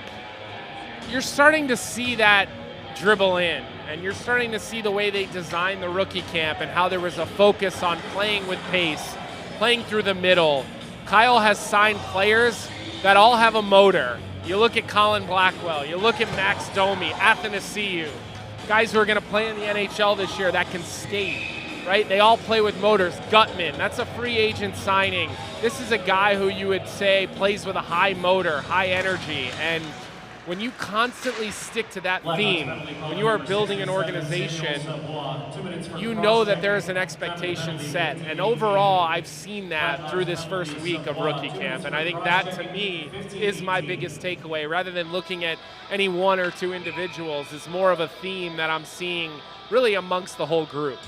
Speaker 1: you're starting to see that dribble in. And you're starting to see the way they designed the rookie camp and how there was a focus on playing with pace, playing through the middle. Kyle has signed players that all have a motor. You look at Colin Blackwell, you look at Max Domi, Athanasiou, guys who are going to play in the NHL this year that can skate, right? They all play with motors. Gutman, that's a free agent signing. This is a guy who you would say plays with a high motor, high energy. And when you constantly stick to that theme, when you are building an organization, you know that there is an expectation set. And overall, I've seen that through this first week of rookie camp. And I think that, to me, is my biggest takeaway. Rather than looking at any 1 or 2 individuals, it's more of a theme that I'm seeing really amongst the whole group.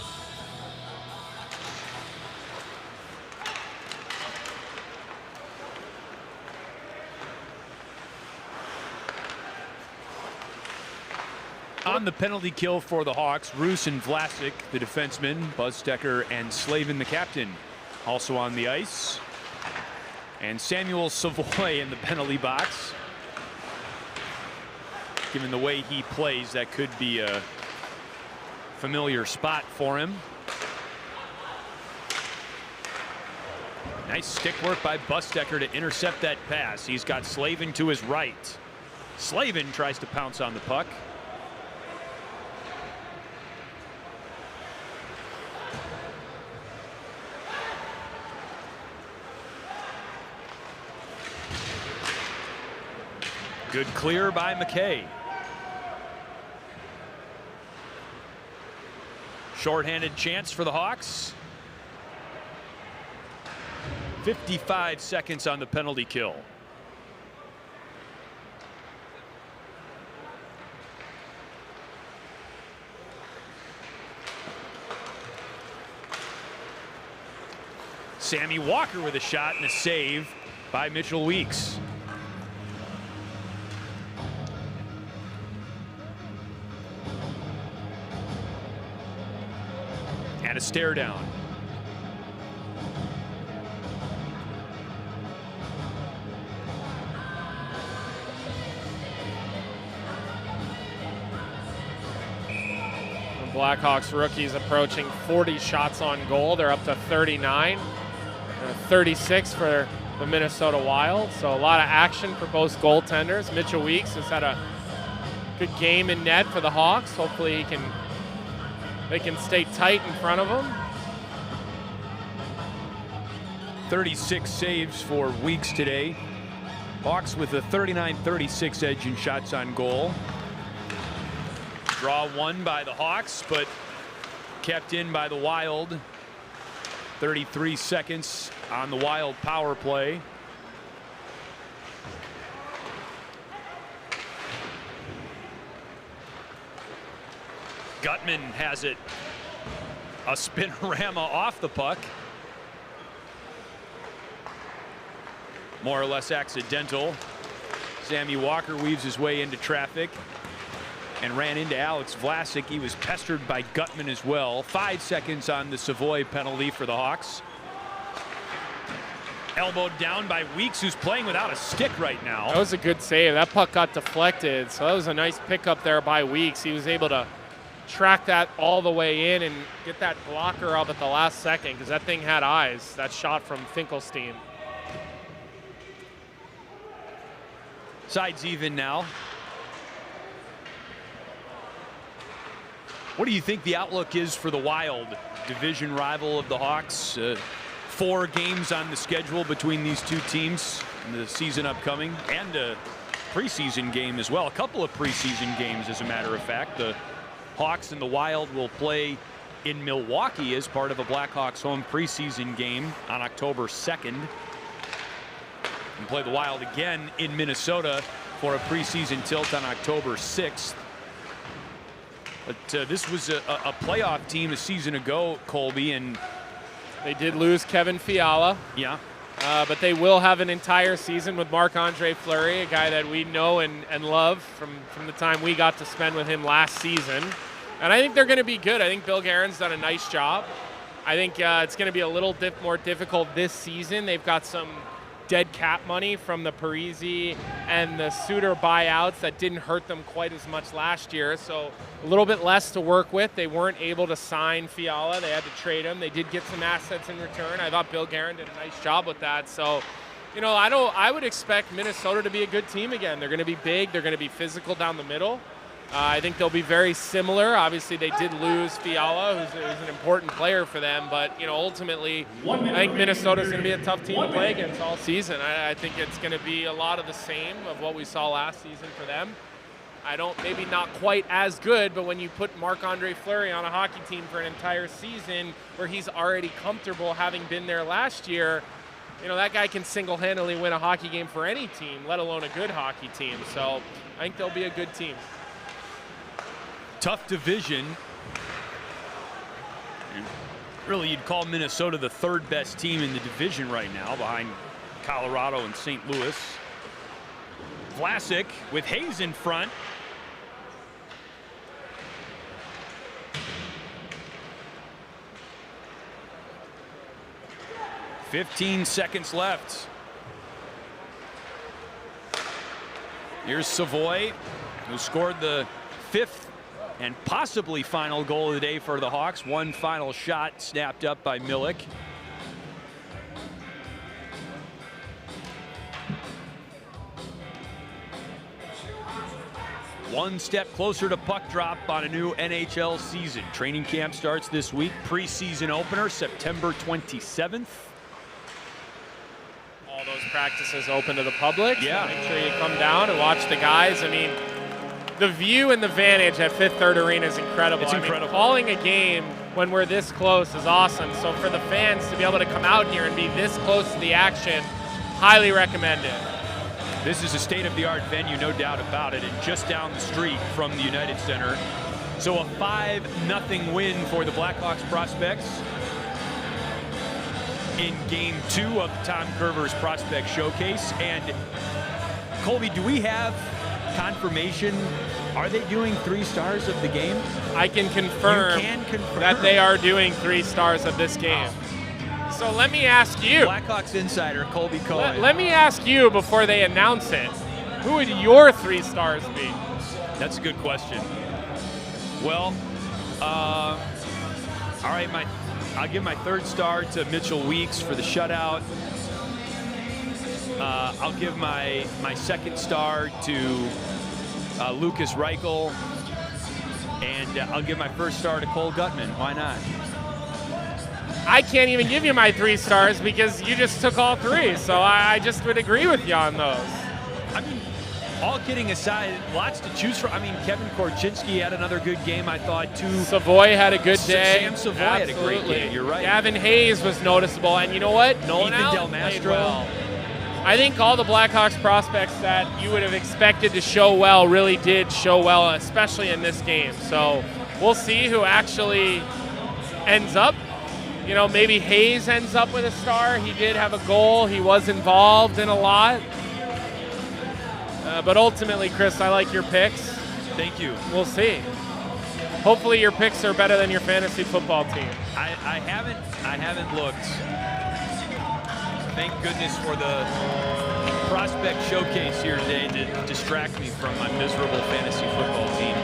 Speaker 2: On the penalty kill for the Hawks, Roos and Vlasic, the defenseman, Buzdecker and Slavin, the captain, also on the ice. And Samuel Savoy in the penalty box. Given the way he plays, that could be a familiar spot for him. Nice stick work by Buzdecker to intercept that pass. He's got Slavin to his right. Slavin tries to pounce on the puck. Good clear by McKay. Shorthanded chance for the Hawks. 55 seconds on the penalty kill. Sammy Walker with a shot and a save by Mitchell Weeks. And a stare down.
Speaker 1: Blackhawks rookies approaching 40 shots on goal. They're up to 39, 36 for the Minnesota Wild. So a lot of action for both goaltenders. Mitchell Weeks has had a good game in net for the Hawks. Hopefully they can stay tight in front of him.
Speaker 2: 36 saves for Weeks today. Hawks with a 39-36 edge in shots on goal. Draw one by the Hawks, but kept in by the Wild. 33 seconds on the Wild power play. Gutman has it. A spinorama off the puck. More or less accidental. Sammy Walker weaves his way into traffic and ran into Alex Vlasic. He was pestered by Gutman as well. 5 seconds on the Savoy penalty for the Hawks. Elbowed down by Weeks, who's playing without a stick right now.
Speaker 1: That was a good save. That puck got deflected, so that was a nice pickup there by Weeks. He was able to track that all the way in and get that blocker up at the last second, because that thing had eyes, that shot from Finkelstein.
Speaker 2: Sides even now. What do you think the outlook is for the Wild, division rival of the Hawks? 4 games on the schedule between these two teams in the season upcoming, and a preseason game as well. A couple of preseason games, as a matter of fact. The Hawks and the Wild will play in Milwaukee as part of a Blackhawks home preseason game on October 2nd. And play the Wild again in Minnesota for a preseason tilt on October 6th. But this was a playoff team a season ago, Colby, and
Speaker 1: they did lose Kevin Fiala.
Speaker 2: Yeah.
Speaker 1: But they will have an entire season with Marc-Andre Fleury, a guy that we know and love from the time we got to spend with him last season. And I think they're going to be good. I think Bill Guerin's done a nice job. I think it's going to be a little more difficult this season. They've got some dead cap money from the Parise and the Suter buyouts that didn't hurt them quite as much last year. So a little bit less to work with. They weren't able to sign Fiala. They had to trade him. They did get some assets in return. I thought Bill Guerin did a nice job with that. So, you know, I would expect Minnesota to be a good team again. They're going to be big. They're going to be physical down the middle. I think they'll be very similar. Obviously, they did lose Fiala, who's an important player for them. But, you know, ultimately, I think Minnesota's going to be a tough team to play against all season. I think it's going to be a lot of the same of what we saw last season for them. Maybe not quite as good, but when you put Marc-Andre Fleury on a hockey team for an entire season where he's already comfortable having been there last year, you know, that guy can single-handedly win a hockey game for any team, let alone a good hockey team. So I think they'll be a good team.
Speaker 2: Tough division. Really, you'd call Minnesota the 3rd best team in the division right now, behind Colorado and St. Louis. Vlasic with Hayes in front. "15 seconds left." Here's Savoy, who scored the 5th and possibly final goal of the day for the Hawks. One final shot snapped up by Milik. One step closer to puck drop on a new NHL season. Training camp starts this week. Preseason opener September 27th.
Speaker 1: All those practices open to the public.
Speaker 2: Yeah.
Speaker 1: So make sure you come down and watch the guys. I mean, the view and the vantage at Fifth Third Arena is incredible.
Speaker 2: It's incredible.
Speaker 1: Calling a game when we're this close is awesome. So for the fans to be able to come out here and be this close to the action, highly recommend it.
Speaker 2: This is a state-of-the-art venue, no doubt about it, and just down the street from the United Center. So a 5-0 win for the Blackhawks Prospects. in Game 2 of the Tom Curver's Prospect Showcase. And Colby, do we have confirmation? Are they doing 3 stars of the game?
Speaker 1: I can confirm, that they are doing 3 stars of this game. So let me ask you.
Speaker 2: Blackhawks insider Colby Cohen.
Speaker 1: Let me ask you before they announce it. Who would your 3 stars be?
Speaker 2: That's a good question. Well, all right, I'll give my 3rd star to Mitchell Weeks for the shutout. I'll give my 2nd star to Lucas Reichel, and I'll give my 1st star to Cole Gutman. Why not?
Speaker 1: I can't even give you my 3 stars because you just took all 3, so I just would agree with you on those.
Speaker 2: I mean, all kidding aside, lots to choose from. I mean, Kevin Korchinski had another good game, I thought, too.
Speaker 1: Savoy had a good day.
Speaker 2: Sam Savoy had a great game, you're right.
Speaker 1: Gavin Hayes was noticeable, and you know what? Nolan
Speaker 2: Ethan
Speaker 1: Allen
Speaker 2: Del
Speaker 1: played
Speaker 2: Mastro.
Speaker 1: well. I think all the Blackhawks prospects that you would have expected to show well really did show well, especially in this game. So we'll see who actually ends up. You know, maybe Hayes ends up with a star. He did have a goal. He was involved in a lot. But ultimately, Chris, I like your picks.
Speaker 2: Thank you.
Speaker 1: We'll see. Hopefully your picks are better than your fantasy football team.
Speaker 2: I haven't looked. Thank goodness for the Prospect Showcase here today to distract me from my miserable fantasy football team.